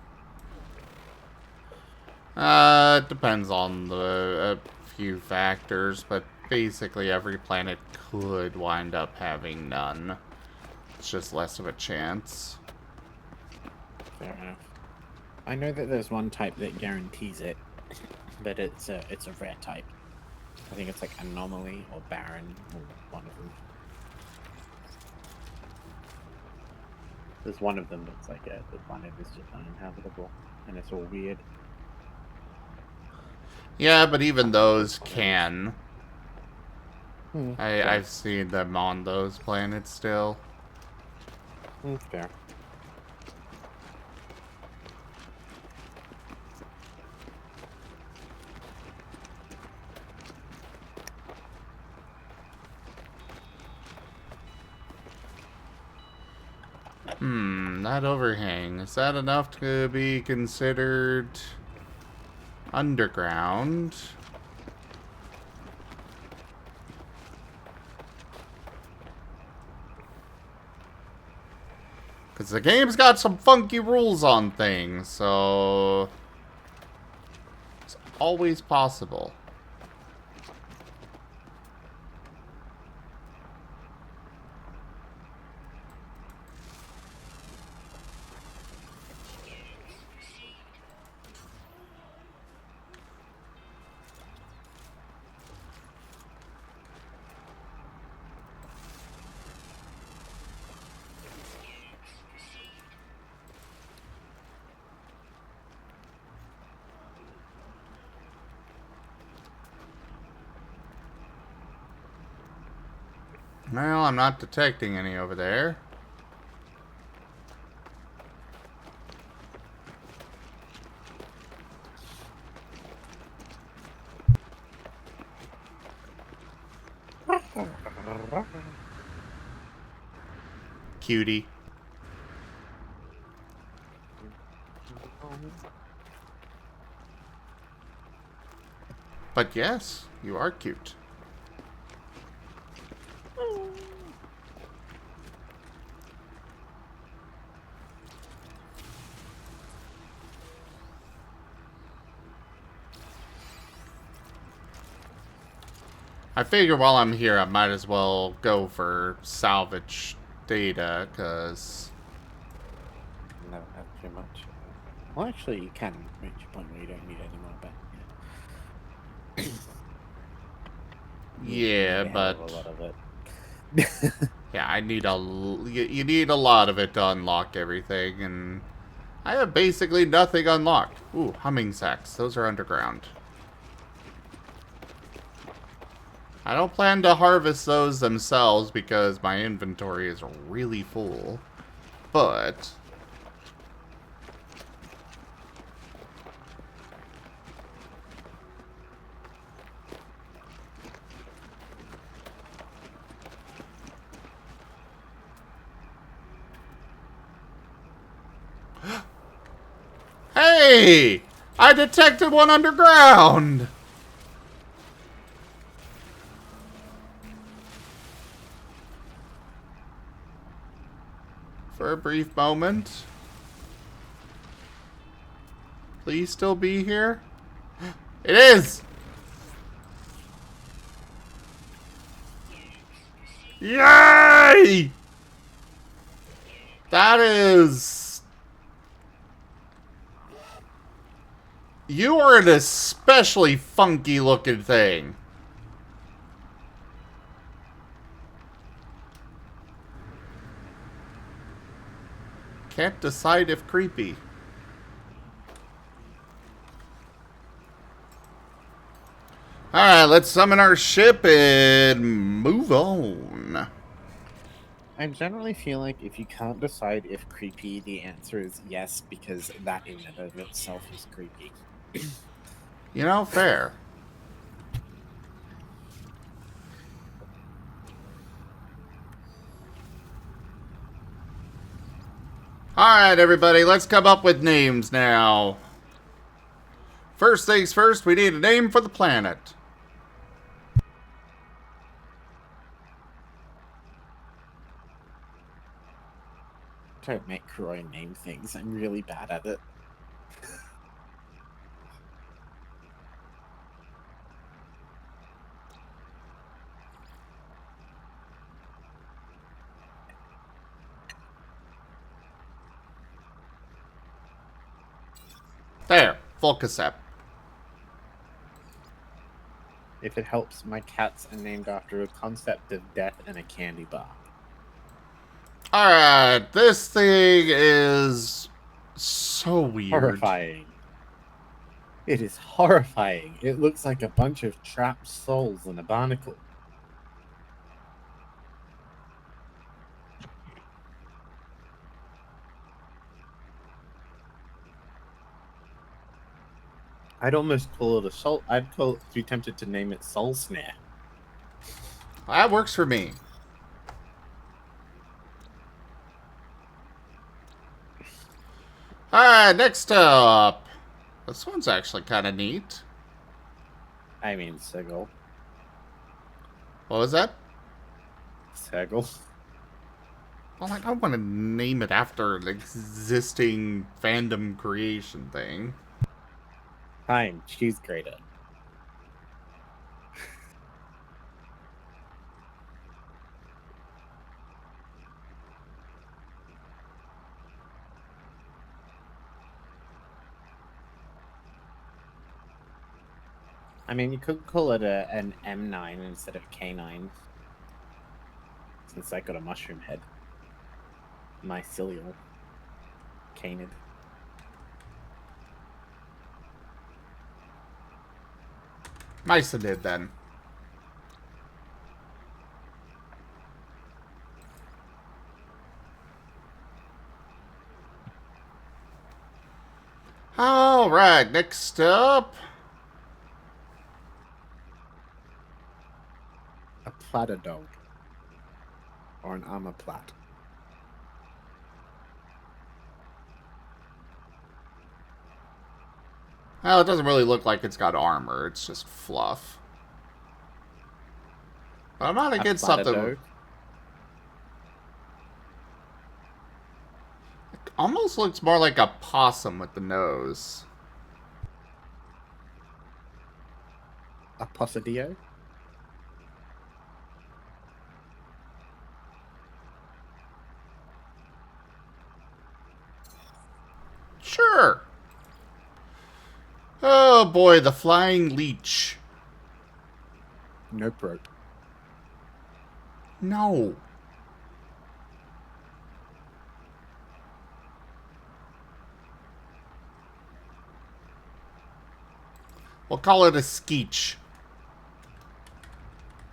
it. It depends on a few factors, but basically every planet could wind up having none. It's just less of a chance. Fair enough. I know that there's one type that guarantees it, but it's a rare type. I think it's like anomaly or barren or one of them. There's one of them that's like the planet is just uninhabitable and it's all weird. Yeah, but even those can. Hmm, I've seen them on those planets still. fair. That overhang. Is that enough to be considered underground? Because the game's got some funky rules on things, so it's always possible. Well, I'm not detecting any over there. Cutie. But yes, you are cute. I figure while I'm here, I might as well go for salvage data, because... Never have too much. Well, actually, you can reach a point where you don't need any more, but Yeah, you have but... a lot of it. Yeah, I need you need a lot of it to unlock everything, and I have basically nothing unlocked. Ooh, humming sacks. Those are underground. I don't plan to harvest those themselves because my inventory is really full. But... Hey! I detected one underground! For a brief moment. Please still be here? It is! Yay! That is... You are an especially funky looking thing. Can't decide if creepy. Alright, let's summon our ship and move on. I generally feel like if you can't decide if creepy, the answer is yes, because that in and of itself is creepy. You know, fair. Alright, everybody, let's come up with names now. First things first, we need a name for the planet. Don't make Croy name things. I'm really bad at it. There, full cassette. If it helps, my cats are named after a concept of death and a candy bar. Alright, this thing is so weird. Horrifying. It is horrifying. It looks like a bunch of trapped souls in a barnacle. I'd almost call it a soul. Be tempted to name it Soul Snare. That works for me. Alright, next up. This one's actually kind of neat. I mean, Sigil. What was that? Sigil. Well, I don't want to name it after an existing fandom creation thing. Fine, she's greater. I mean, you could call it an M9 instead of K9. Since I got a mushroom head. Mycelial. Canid. Mycinid, then. Alright, next up. A platter dog. Or an armor plat. Well, it doesn't really look like it's got armor. It's just fluff. But I'm not against something. Dog. It almost looks more like a possum with the nose. A possadio. Sure. Oh boy, the flying leech. Nope rope. No. We'll call it a skeech.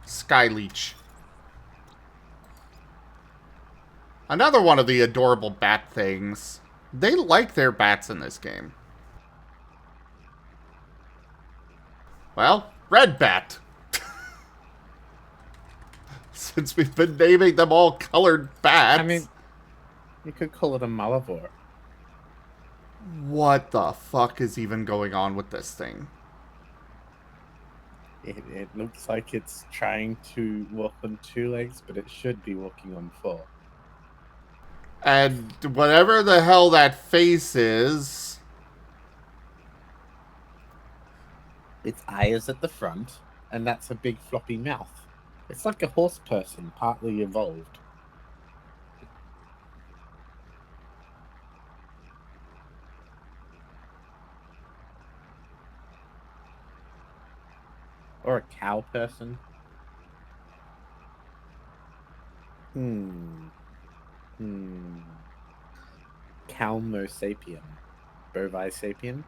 Sky leech. Another one of the adorable bat things. They like their bats in this game. Well, red bat. Since we've been naming them all colored bats. I mean, you could call it a Malavor. What the fuck is even going on with this thing? It looks like it's trying to walk on 2 legs, but it should be walking on 4. And whatever the hell that face is... Its eye is at the front, and that's a big floppy mouth. It's like a horse person, partly evolved. Or a cow person. Calmo sapien. Bovi sapien.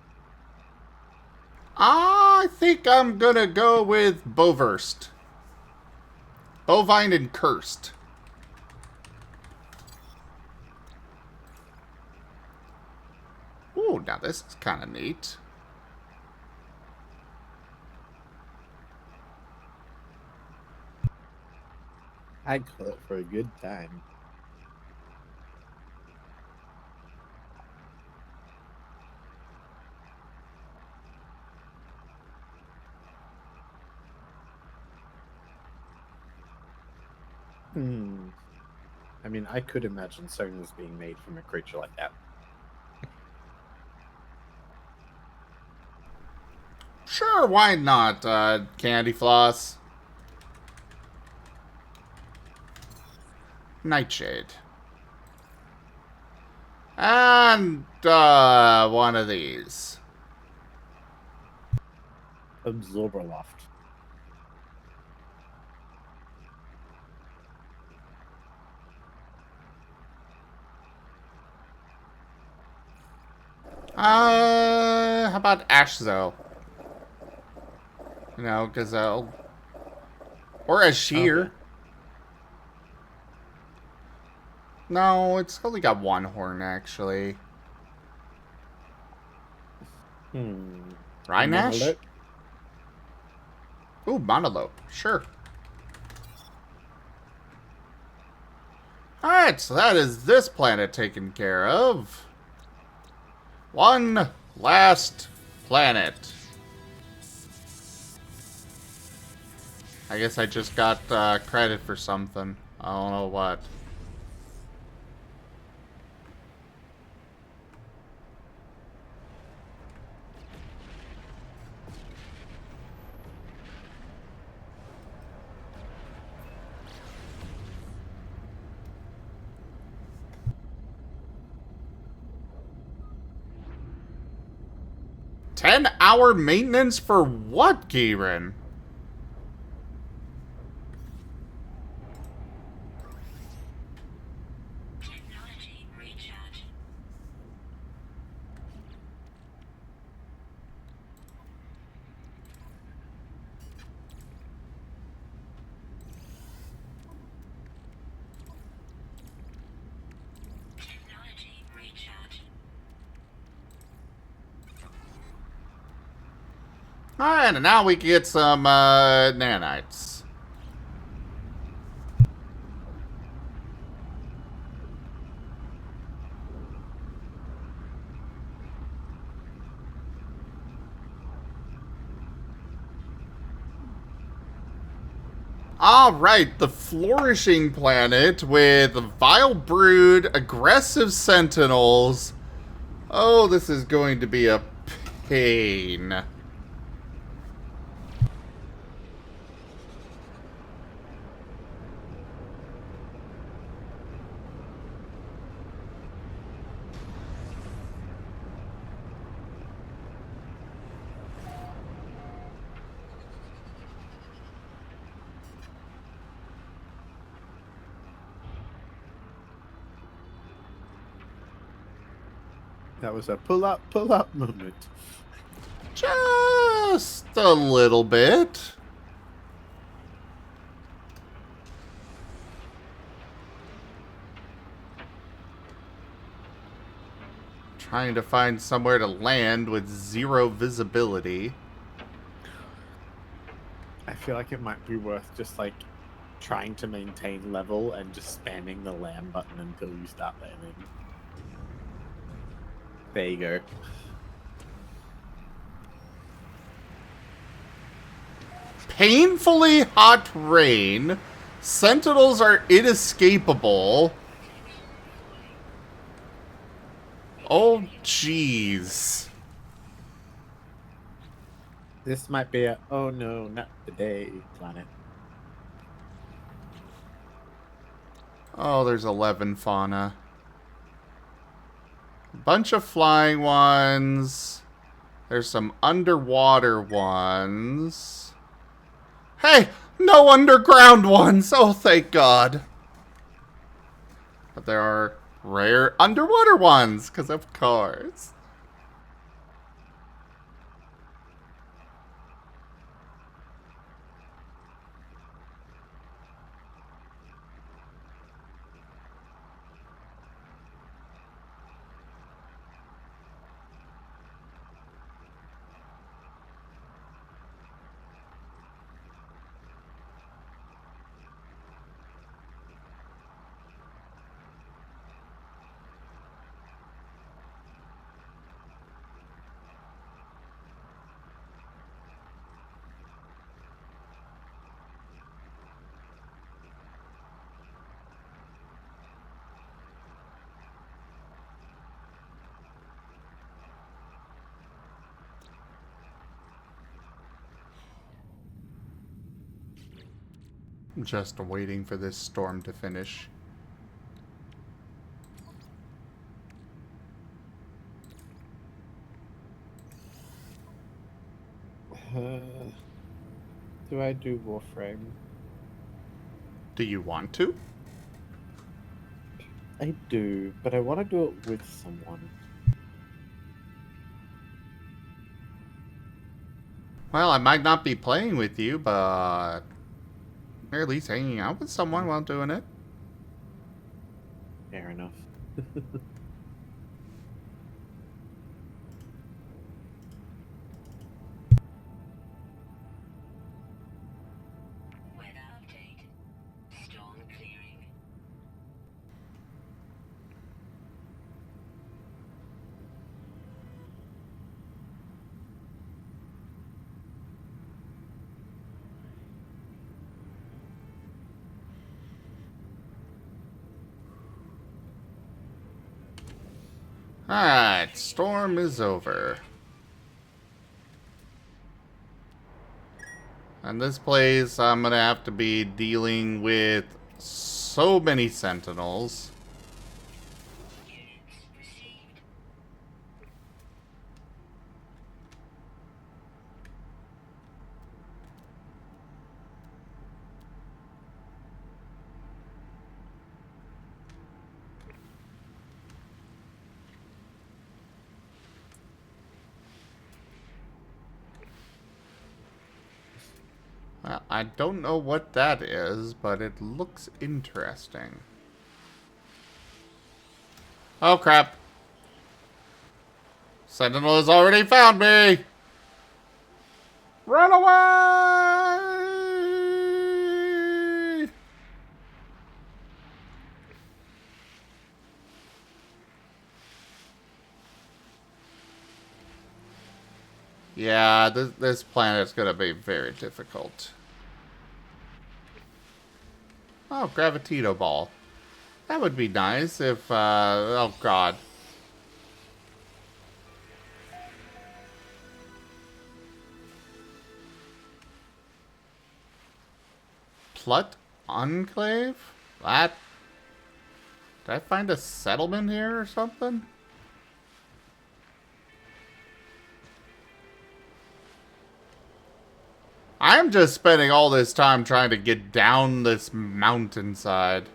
I think I'm gonna go with Boverst. Bovine and Cursed. Ooh, now this is kind of neat. I'd call it for a good time. I mean, I could imagine Sonas being made from a creature like that. Sure, why not, Candy Floss? Nightshade. And, one of these. Absorberloft. How about Ashzo? You know, Gazelle. Or Ashir. Okay. No, it's only got one horn, actually. Rhinash? Monologue? Ooh, Monolope. Sure. Alright, so that is this planet taken care of. One last planet. I guess I just got credit for something. I don't know what. "10-hour maintenance for what, Giran?" Technology recharge. Technology recharge. Alright, and now we can get some nanites. Alright, the flourishing planet with vile brood, aggressive sentinels. Oh, this is going to be a pain. That was a pull up moment. Just a little bit. Trying to find somewhere to land with zero visibility. I feel like it might be worth just like trying to maintain level and just spamming the land button until you start landing. There you go. Painfully hot rain. Sentinels are inescapable. Oh, jeez. This might be a oh no, not today planet. Oh, there's 11 fauna. A bunch of flying ones. There's some underwater ones. Hey, no underground ones. Oh, thank God. But there are rare underwater ones, because of course. Just waiting for this storm to finish. Do I do Warframe? Do you want to? I do, but I want to do it with someone. Well, I might not be playing with you, but or at least hanging out with someone while doing it. Fair enough. Weather update. Storm clearing. Alright, storm is over. And this place, I'm gonna have to be dealing with so many sentinels. Units received. Well, I don't know what that is, but it looks interesting. Oh crap. Sentinel has already found me! Run away! Yeah, this planet's gonna be very difficult. Oh, Gravitito Ball. That would be nice if, oh god. Plut Enclave? That... Did I find a settlement here or something? I'm just spending all this time trying to get down this mountainside.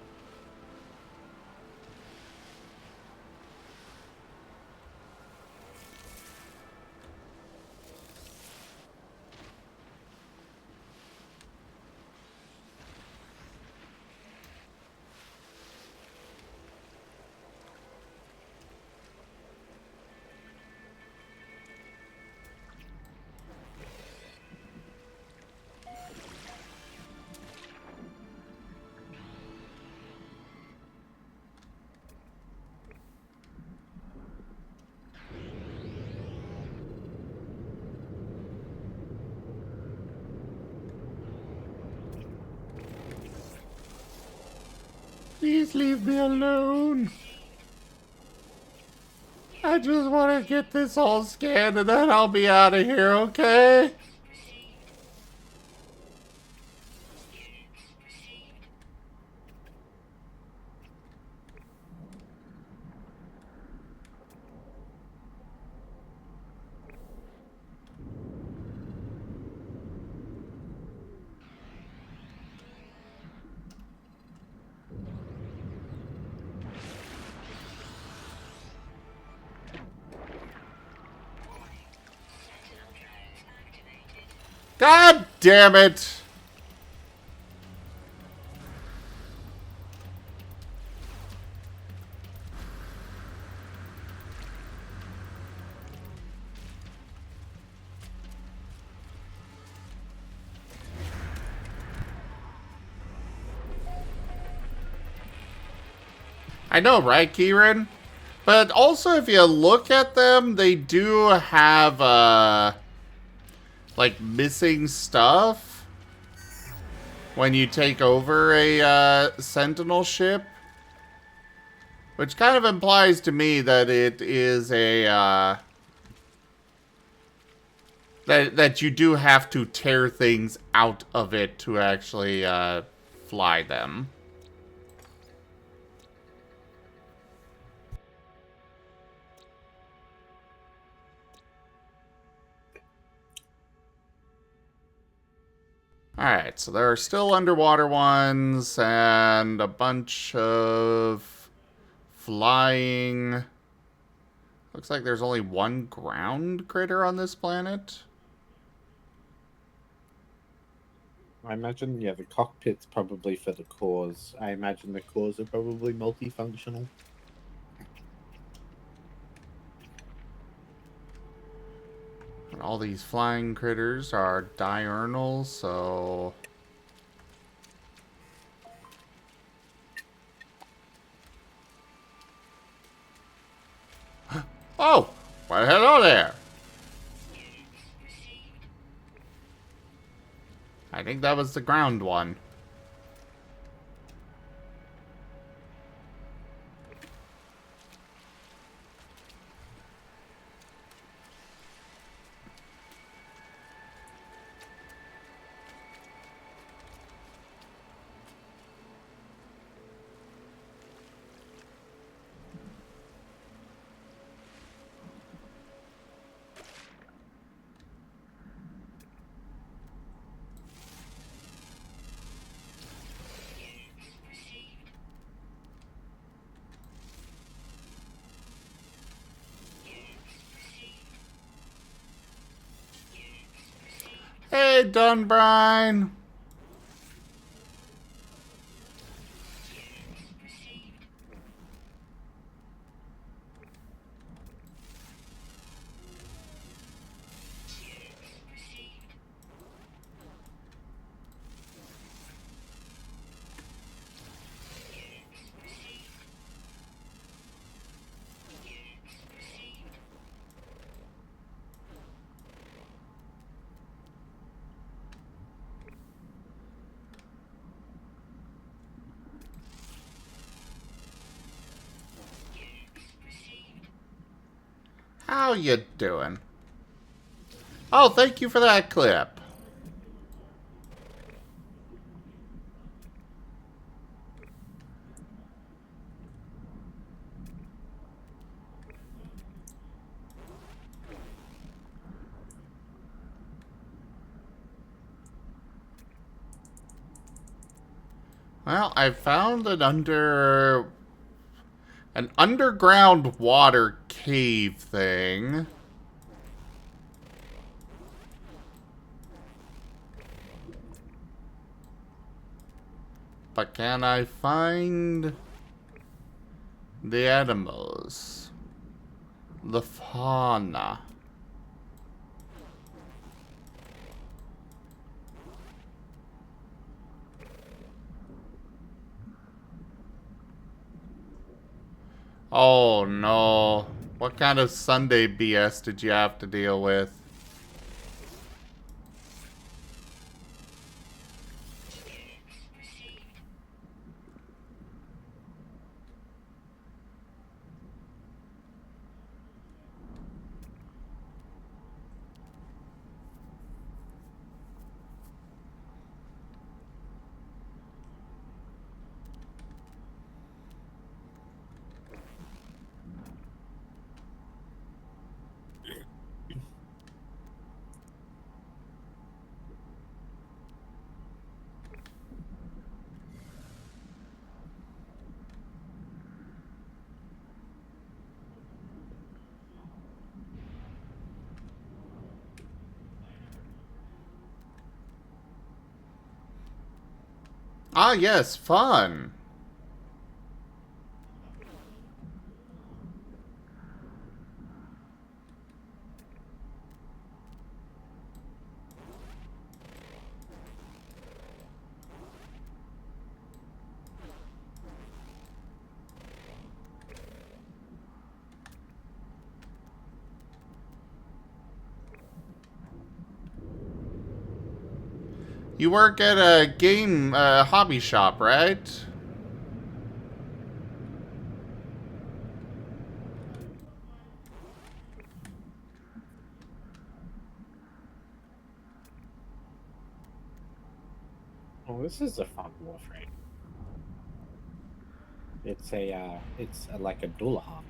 Please leave me alone. I just want to get this all scanned and then I'll be out of here, okay? God damn it! I know, right, Kieran? But also, if you look at them, they do have, like, missing stuff when you take over a, Sentinel ship. Which kind of implies to me that it is a, that you do have to tear things out of it to actually, fly them. Alright, so there are still underwater ones and a bunch of flying. Looks like there's only one ground critter on this planet. I imagine, yeah, the cockpit's probably for the cores. I imagine the cores are probably multifunctional. And all these flying critters are diurnal, so... Oh! Well, hello there! I think that was the ground one. Hey, Dunbrine! How you doing? Oh, thank you for that clip. Well, I found an underground water cave thing. But can I find the animals? The fauna? Oh no. What kind of Sunday BS did you have to deal with? Ah, yes, fun. You work at a game hobby shop, right? Oh, this is a fun warframe. It's like a Dullahan.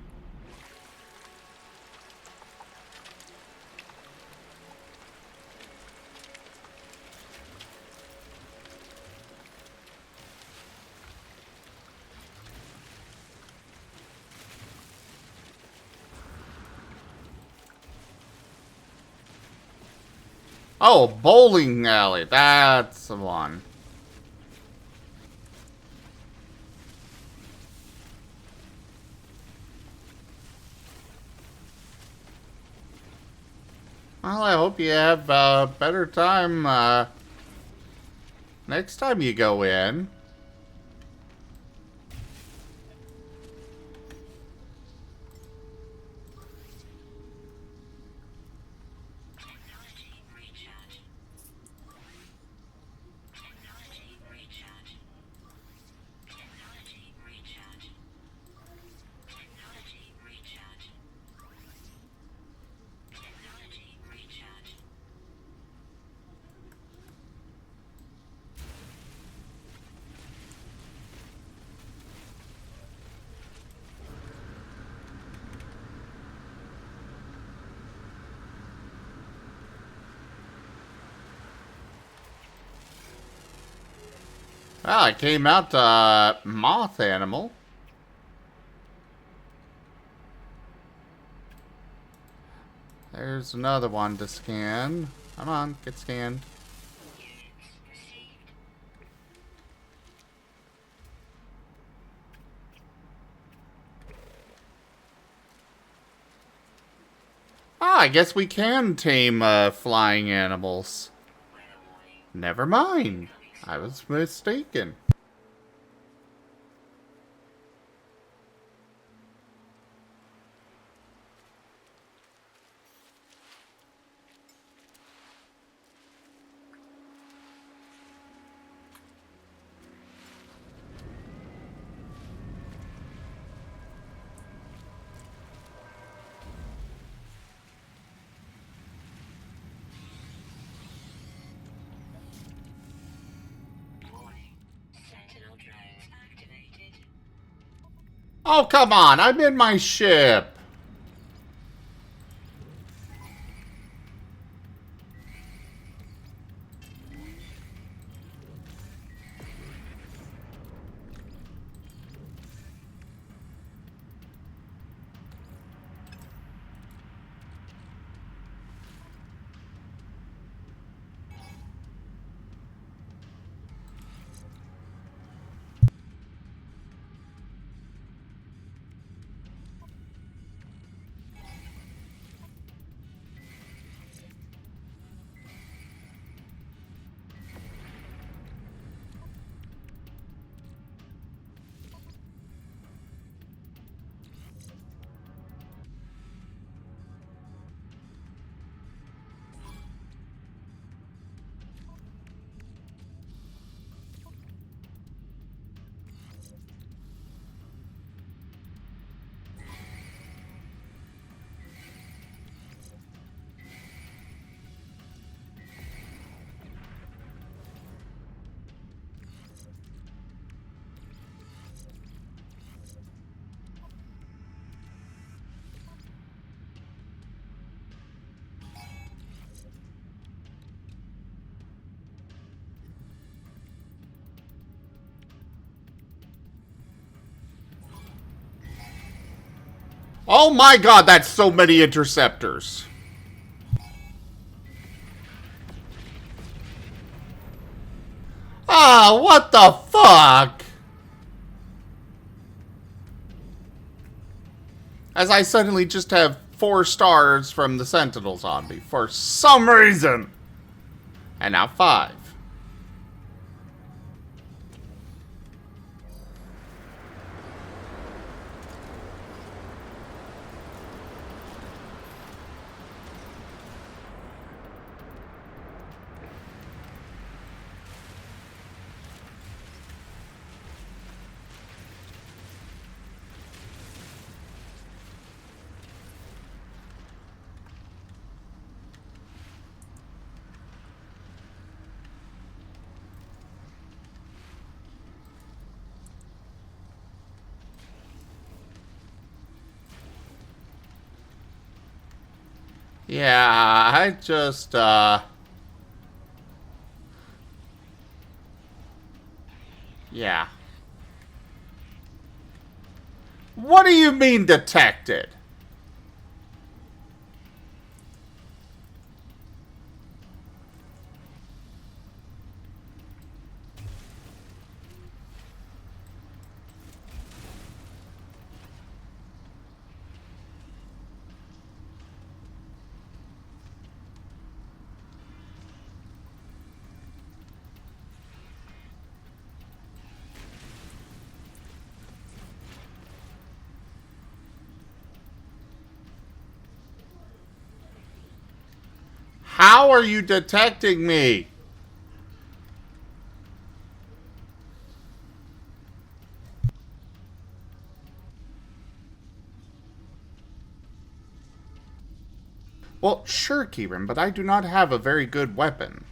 Oh, bowling alley. That's the one. Well, I hope you have a better time next time you go in. Technology recharge. Technology recharge. Technology recharge. Technology recharge. Technology recharge. Well, I came out moth animal. There's another one to scan. Come on, get scanned. Units received. Ah, I guess we can tame flying animals. Weather warning. Never mind. I was mistaken. Warning. Sentinel drones activated. Oh, come on. I'm in my ship. Oh my god, that's so many interceptors. Ah, what the fuck? As I suddenly just have 4 stars from the Sentinels on me for some reason. And now 5. Yeah, I just, yeah. What do you mean detected? How are you detecting me? Well, sure, Kieran, but I do not have a very good weapon.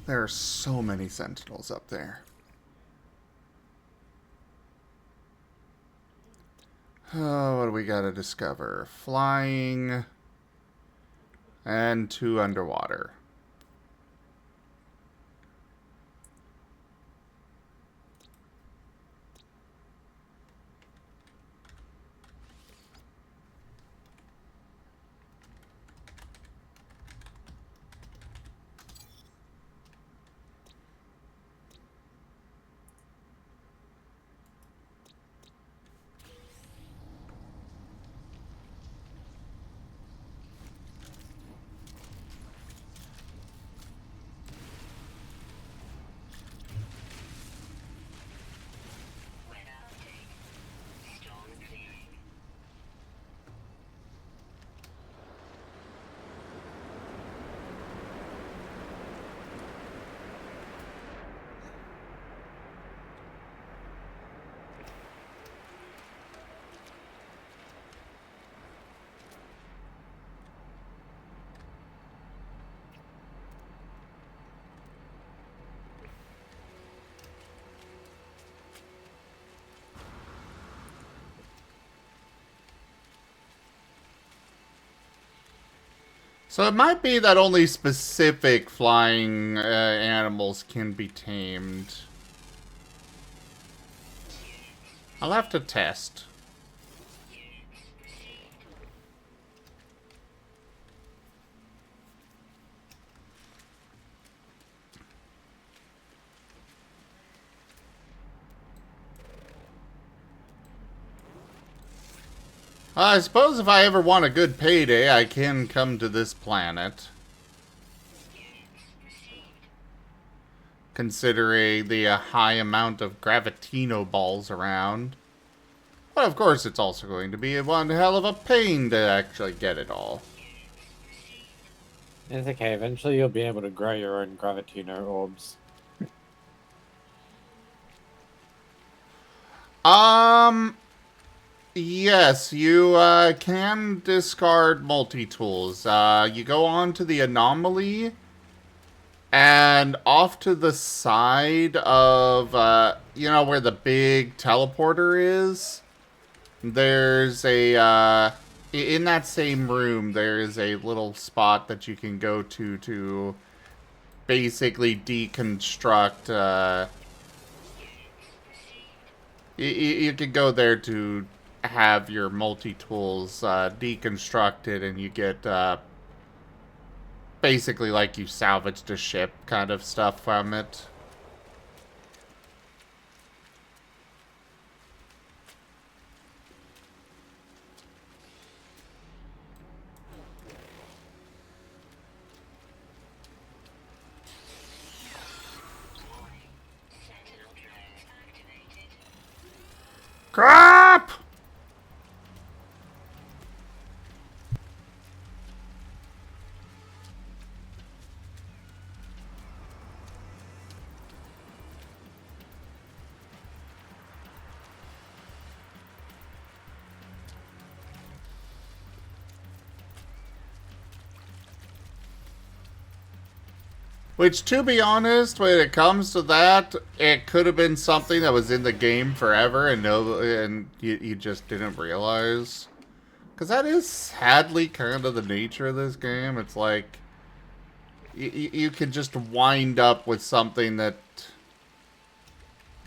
There are so many sentinels up there. Oh, what do we gotta discover? Flying and 2 underwater. Weather update. Storm clearing. So it might be that only specific flying animals can be tamed. I'll have to test. I suppose if I ever want a good payday, I can come to this planet. Considering the high amount of gravitino balls around. But of course it's also going to be one hell of a pain to actually get it all. It's okay, eventually you'll be able to grow your own Gravitino orbs. Yes, you can discard multi-tools. You go on to the anomaly, and off to the side of, you know, where the big teleporter is, there's a, in that same room, there is a little spot that you can go to basically deconstruct, you can go there to have your multi-tools deconstructed, and you get basically like you salvaged a ship kind of stuff from it. Sentinel drones activated. Crap! Which, to be honest, when it comes to that, it could have been something that was in the game forever, and you just didn't realize. Because that is sadly kind of the nature of this game. It's like, you can just wind up with something that...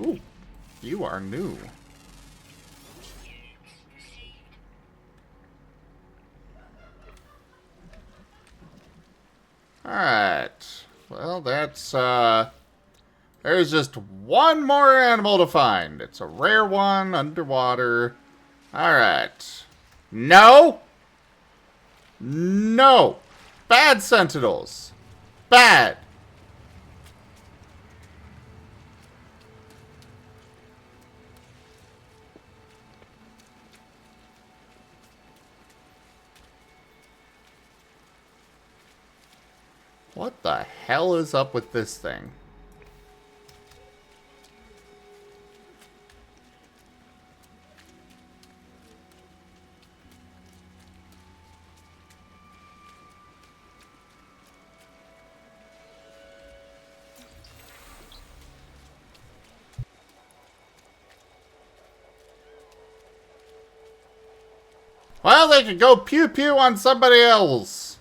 Ooh, you are new. Alright. Well, that's, there's just one more animal to find. It's a rare one, underwater. Alright. No! No! Bad sentinels! Bad! What the hell is up with this thing? Well, they could go pew-pew on somebody else.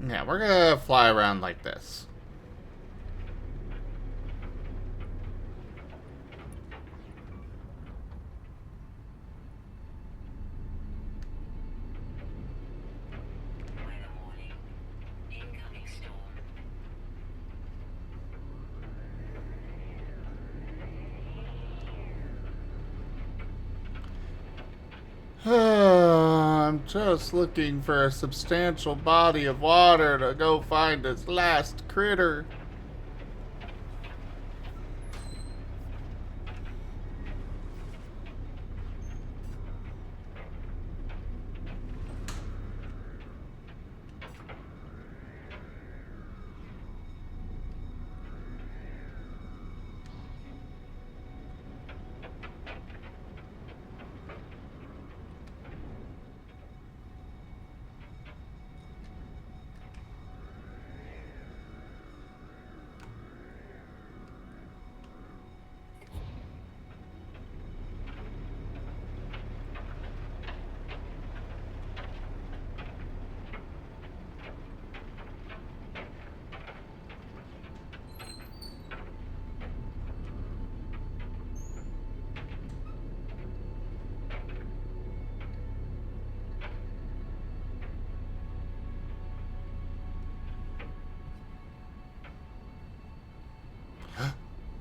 Yeah, we're gonna fly around like this. Weather warning. Incoming storm. I'm just looking for a substantial body of water to go find its last critter.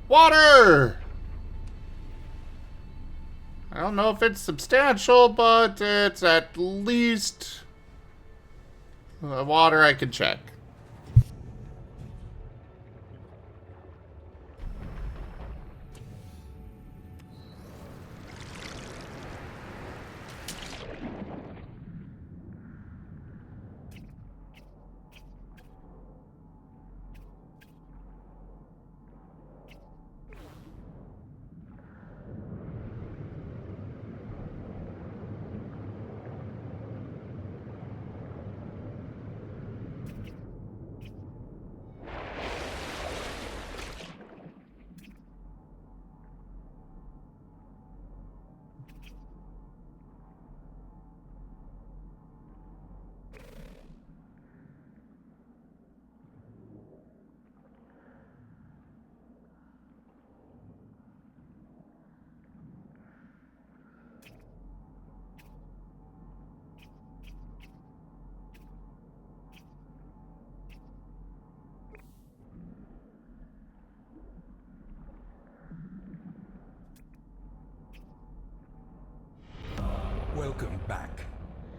Water! I don't know if it's substantial, but it's at least water I can check. Welcome back.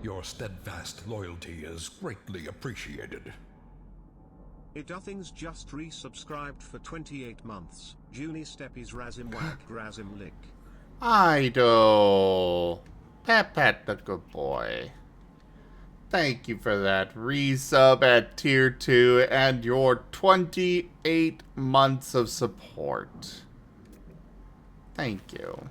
Your steadfast loyalty is greatly appreciated. Idothings just resubscribed for 28 months. Junie Steppies Razim Wag Razim Lick. Idol. Pat the good boy. Thank you for that resub at tier 2 and your 28 months of support. Thank you.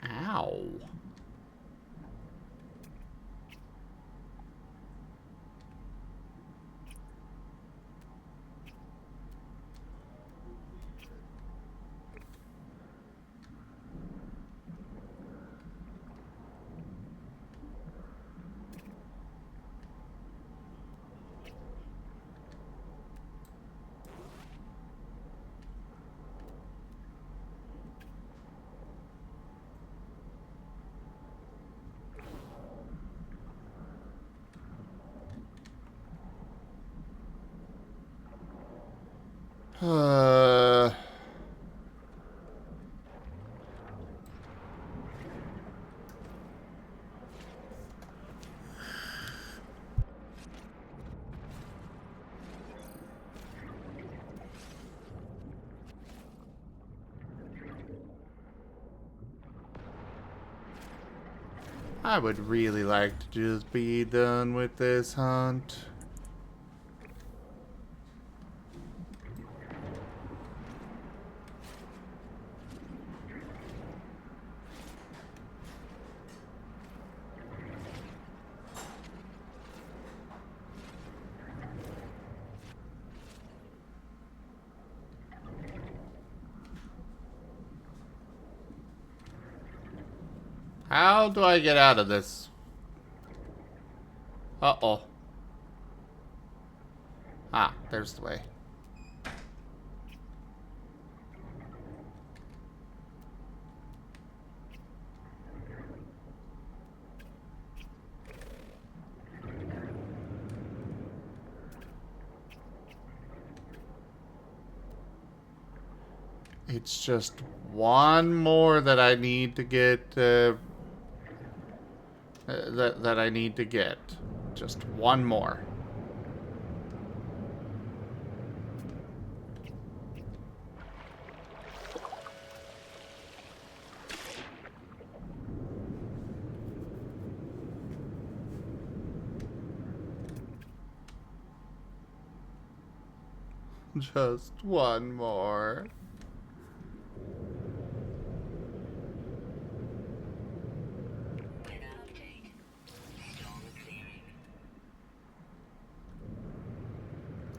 Ow. I would really like to just be done with this hunt. How do I get out of this? Uh-oh. Ah, there's the way. It's just one more that I need to get, that I need to get. Just one more. Just one more.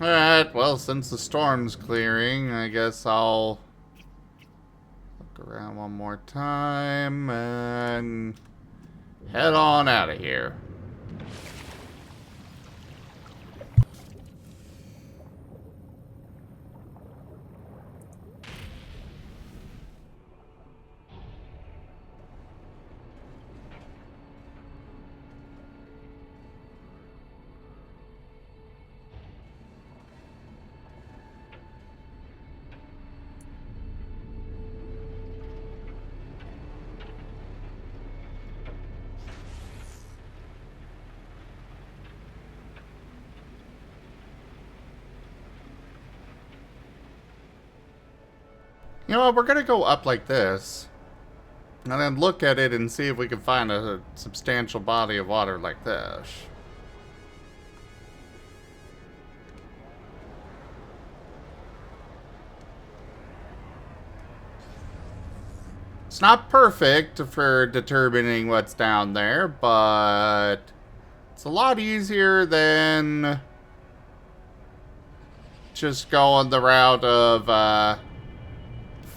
Alright, well, since the storm's clearing, I guess I'll look around one more time and head on out of here. You know what, we're gonna go up like this. And then look at it and see if we can find a substantial body of water like this. It's not perfect for determining what's down there, but it's a lot easier than just going the route of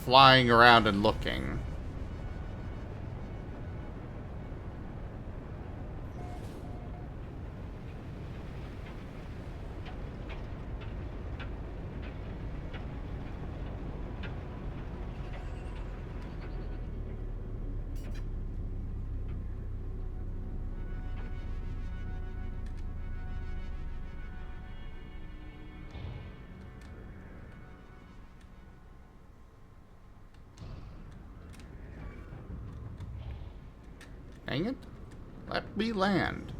flying around and looking. Dang it. Let me land.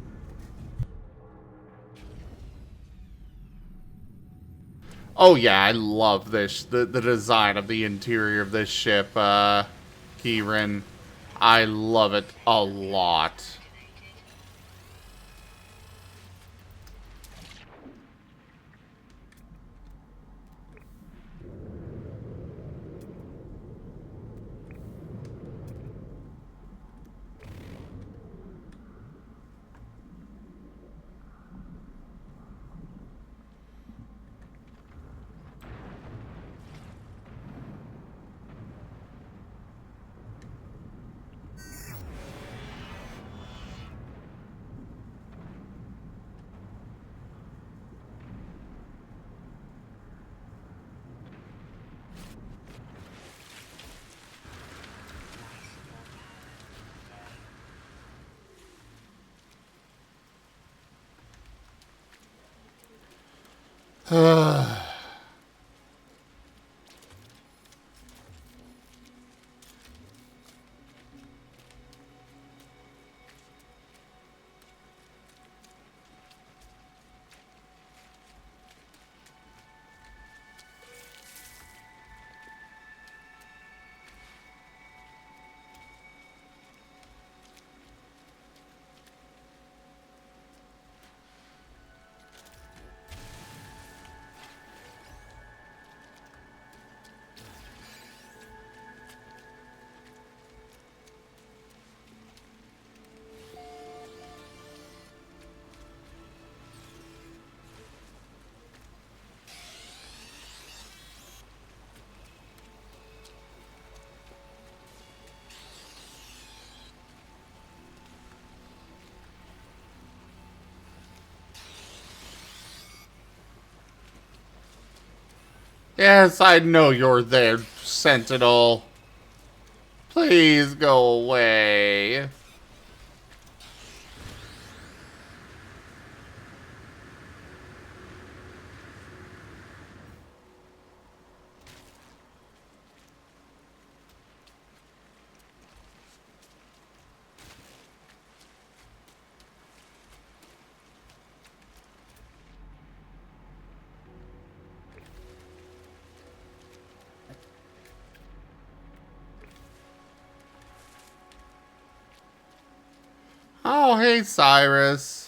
Oh yeah, I love this. The design of the interior of this ship, Kieran. I love it a lot. Yes, I know you're there, Sentinel. Please go away. Oh, hey, Cyrus.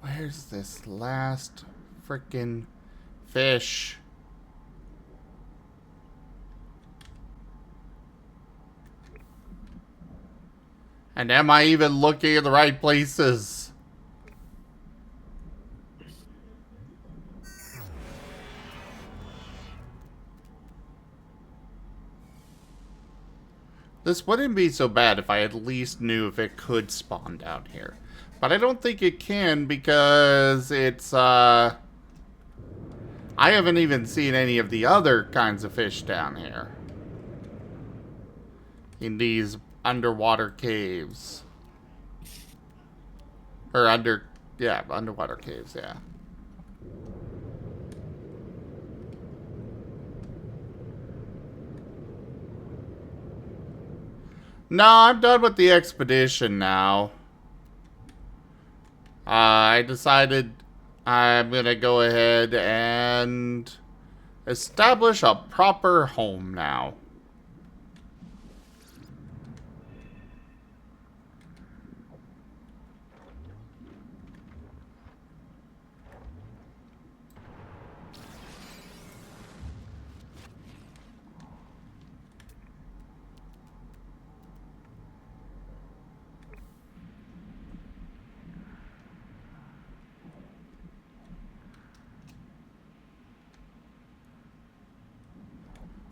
Where's this last frickin' fish? And am I even looking in the right places? This wouldn't be so bad if I at least knew if it could spawn down here. But I don't think it can because it's, I haven't even seen any of the other kinds of fish down here. In these underwater caves. Or underwater caves, yeah. No, I'm done with the expedition now. I decided I'm gonna go ahead and establish a proper home now.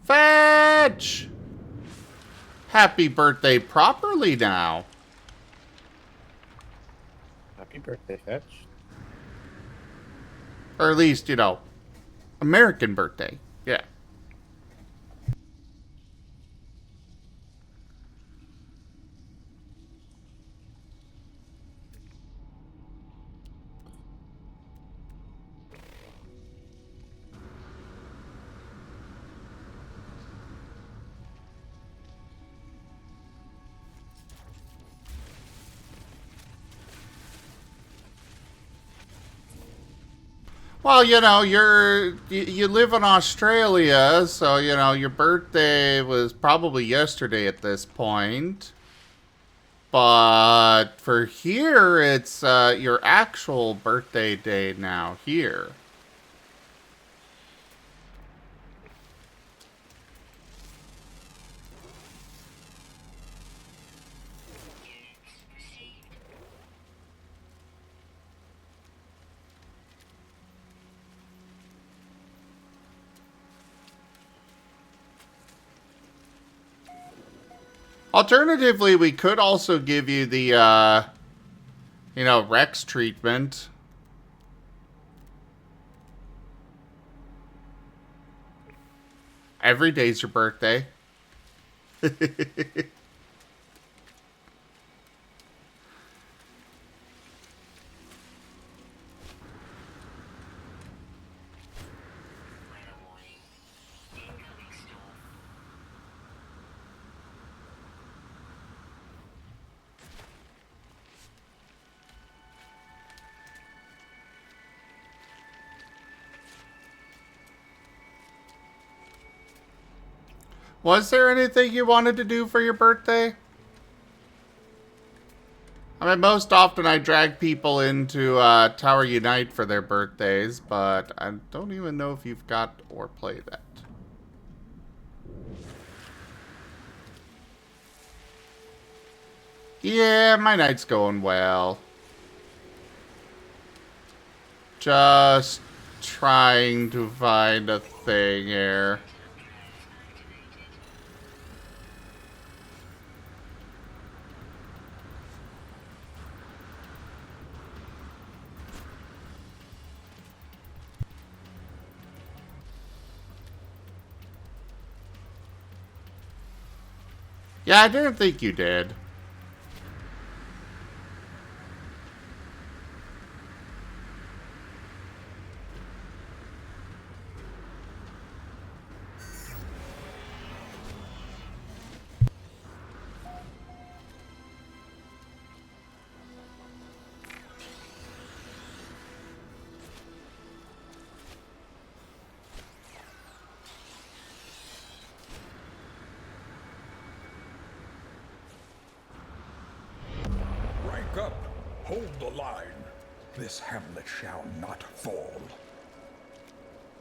Fetch! Happy birthday properly now. Happy birthday, Fetch. Or at least, you know, American birthday. Yeah. Well, you know, you live in Australia, so you know your birthday was probably yesterday at this point. But for here, it's your actual birthday day now here. Alternatively, we could also give you the, you know, Rex treatment. Every day's your birthday. Was there anything you wanted to do for your birthday? I mean, most often I drag people into Tower Unite for their birthdays, but I don't even know if you've got or play that. Yeah, my night's going well. Just trying to find a thing here. Yeah, I didn't think you did. Rank up. Hold the line. This hamlet shall not fall.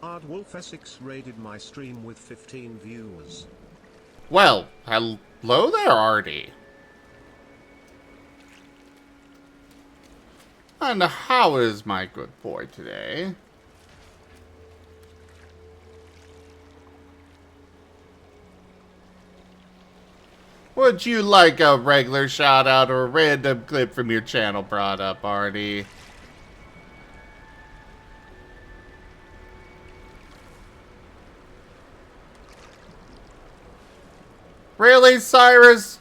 Ardwolf Essex raided my stream with 15 viewers. Well, hello there, Artie. And how is my good boy today? Would you like a regular shout out or a random clip from your channel brought up, Artie? Really, Cyrus?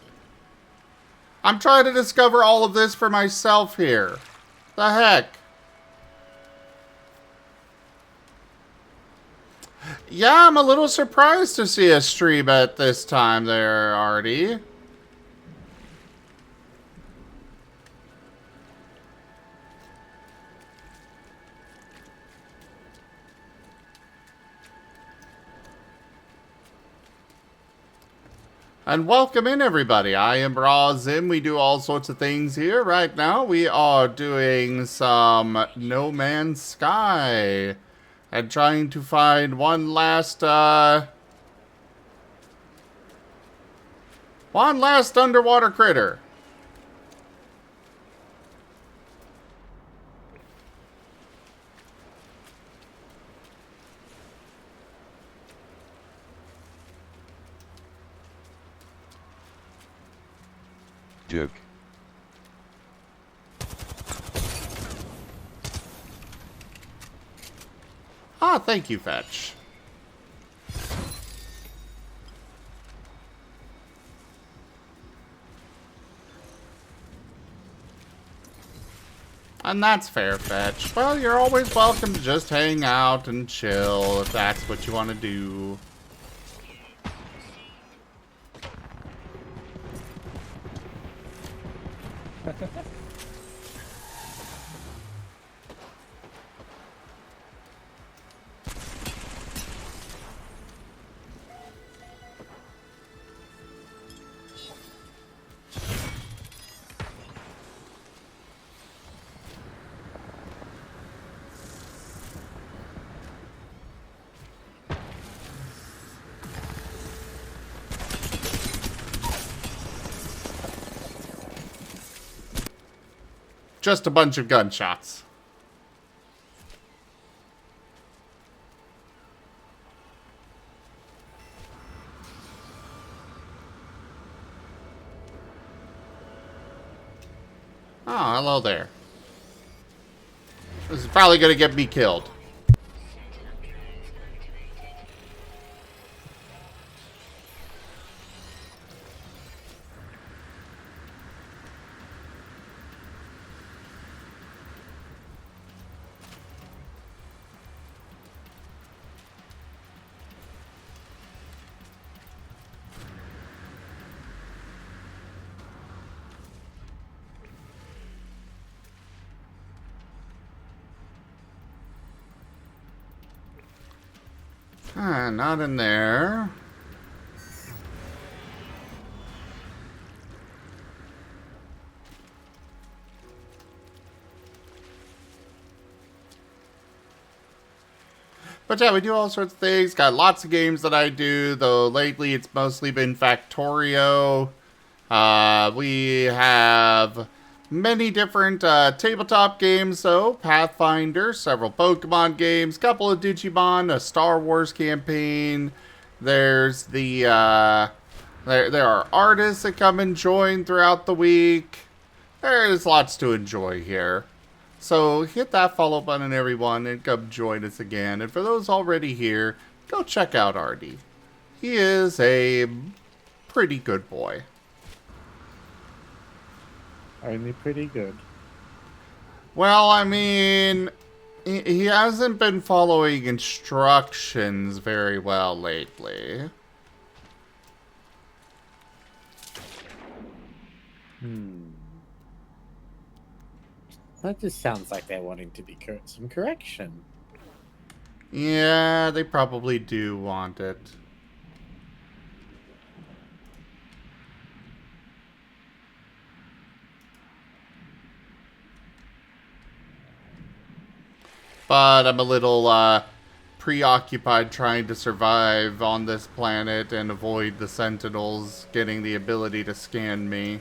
I'm trying to discover all of this for myself here. The heck? Yeah, I'm a little surprised to see a stream at this time there, Artie. And welcome in, everybody. I am Brazim. We do all sorts of things here. Right now, we are doing some No Man's Sky. And trying to find one last underwater critter. Duke. Ah, thank you, Fetch. And that's fair, Fetch. Well, you're always welcome to just hang out and chill if that's what you want to do. Just a bunch of gunshots. Oh, hello there. This is probably gonna get me killed. Ah, not in there. But yeah, we do all sorts of things. Got lots of games that I do, though lately it's mostly been Factorio. We have many different tabletop games, though. Pathfinder, several Pokemon games, couple of Digimon, a Star Wars campaign. There's the, there are artists that come and join throughout the week. There's lots to enjoy here. So hit that follow button, everyone, and come join us again. And for those already here, go check out Artie. He is a pretty good boy. Only pretty good. Well, I mean, he hasn't been following instructions very well lately. That just sounds like they're wanting to be some correction. Yeah, they probably do want it. But I'm a little preoccupied trying to survive on this planet and avoid the Sentinels getting the ability to scan me.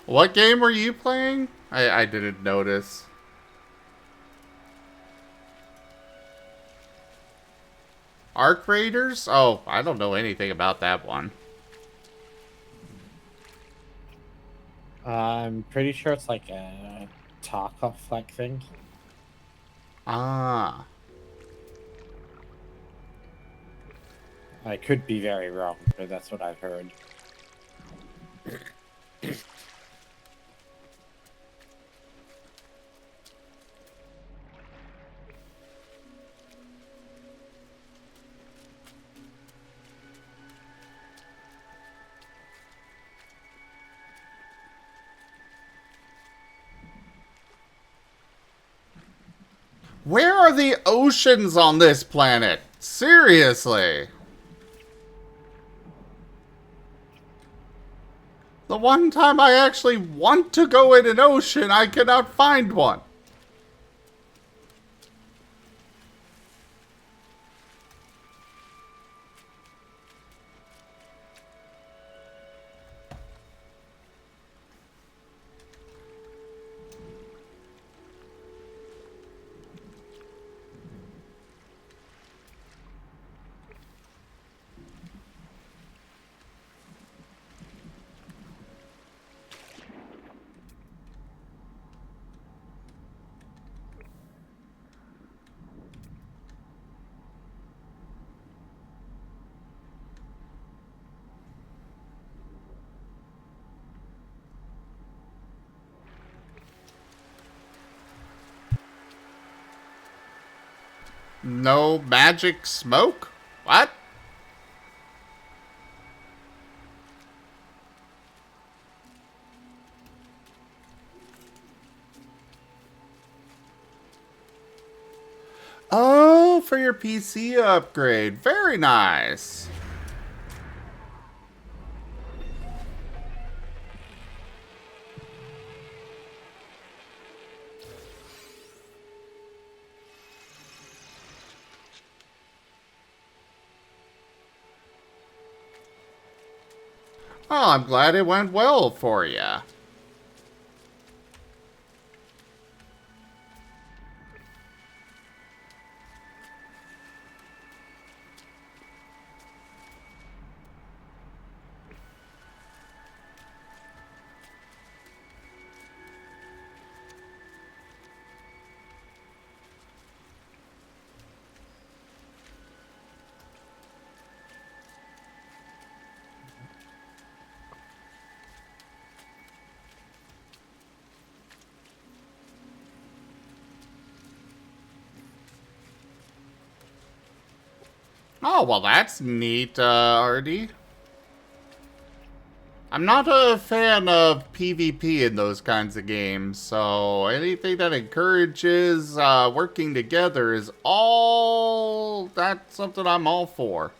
What game were you playing? I didn't notice. Arc Raiders? Oh, I don't know anything about that one. I'm pretty sure it's like a Tarkov-like thing. Ah. I could be very wrong, but that's what I've heard. Where are the oceans on this planet? Seriously. The one time I actually want to go in an ocean, I cannot find one. No magic smoke? What? Oh, for your PC upgrade. Very nice. Oh, I'm glad it went well for you. Oh, well, that's neat, Artie. I'm not a fan of PvP in those kinds of games, so anything that encourages working together is that's something I'm all for.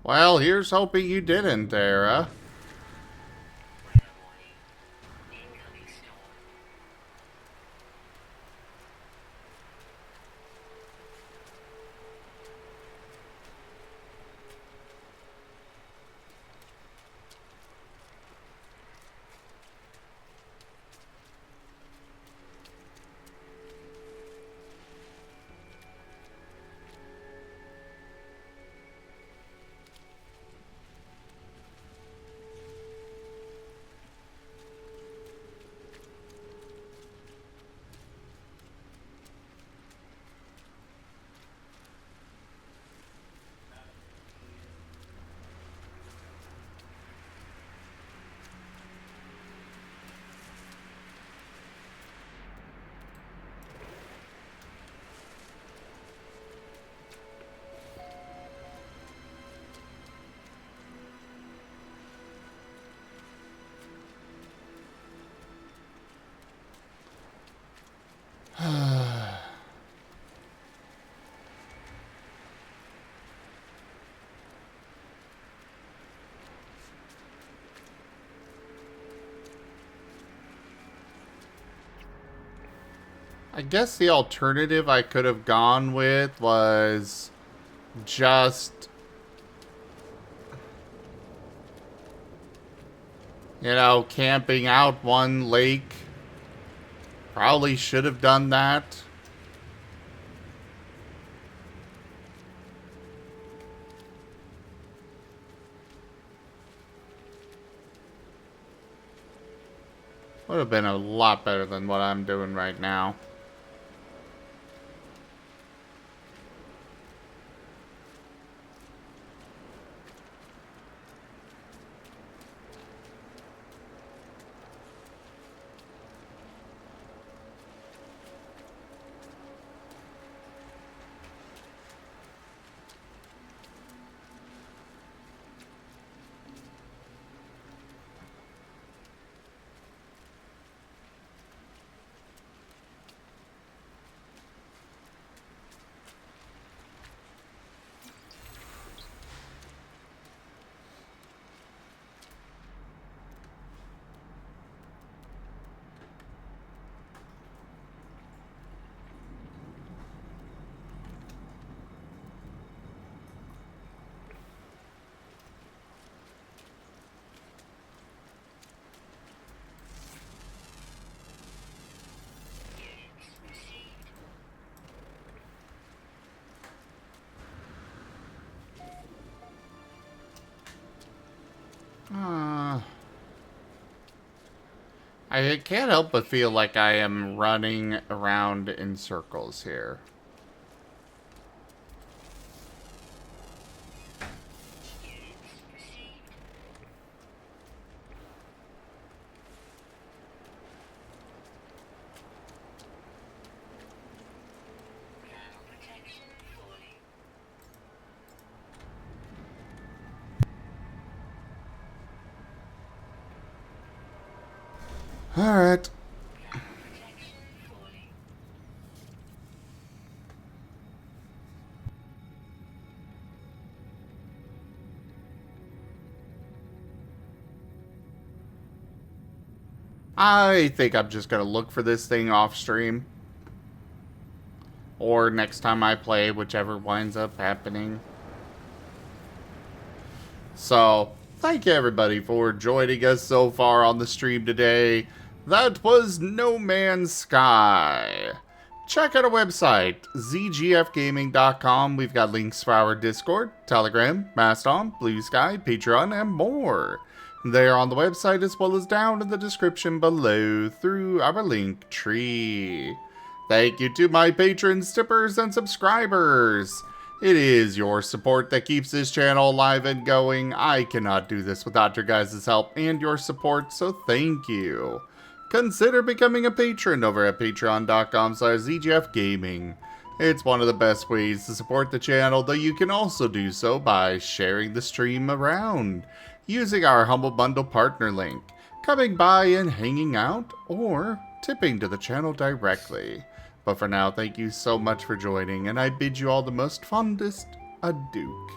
Well, here's hoping you didn't, Era. Weather warning. Incoming storm. I guess the alternative I could have gone with was just, camping out one lake. Probably should have done that. Would have been a lot better than what I'm doing right now. I can't help but feel like I am running around in circles here. Alright. I think I'm just gonna look for this thing off stream. Or next time I play, whichever winds up happening. So, thank you everybody for joining us so far on the stream today. That was No Man's Sky. Check out our website, zgfgaming.com. We've got links for our Discord, Telegram, Mastodon, Blue Sky, Patreon, and more. They are on the website as well as down in the description below through our link tree. Thank you to my patrons, tippers, and subscribers. It is your support that keeps this channel alive and going. I cannot do this without your guys' help and your support, so thank you. Consider becoming a patron over at patreon.com/zgfgaming. It's one of the best ways to support the channel, though you can also do so by sharing the stream around, using our Humble Bundle partner link, coming by and hanging out, or tipping to the channel directly. But for now, thank you so much for joining, and I bid you all the most fondest adieu.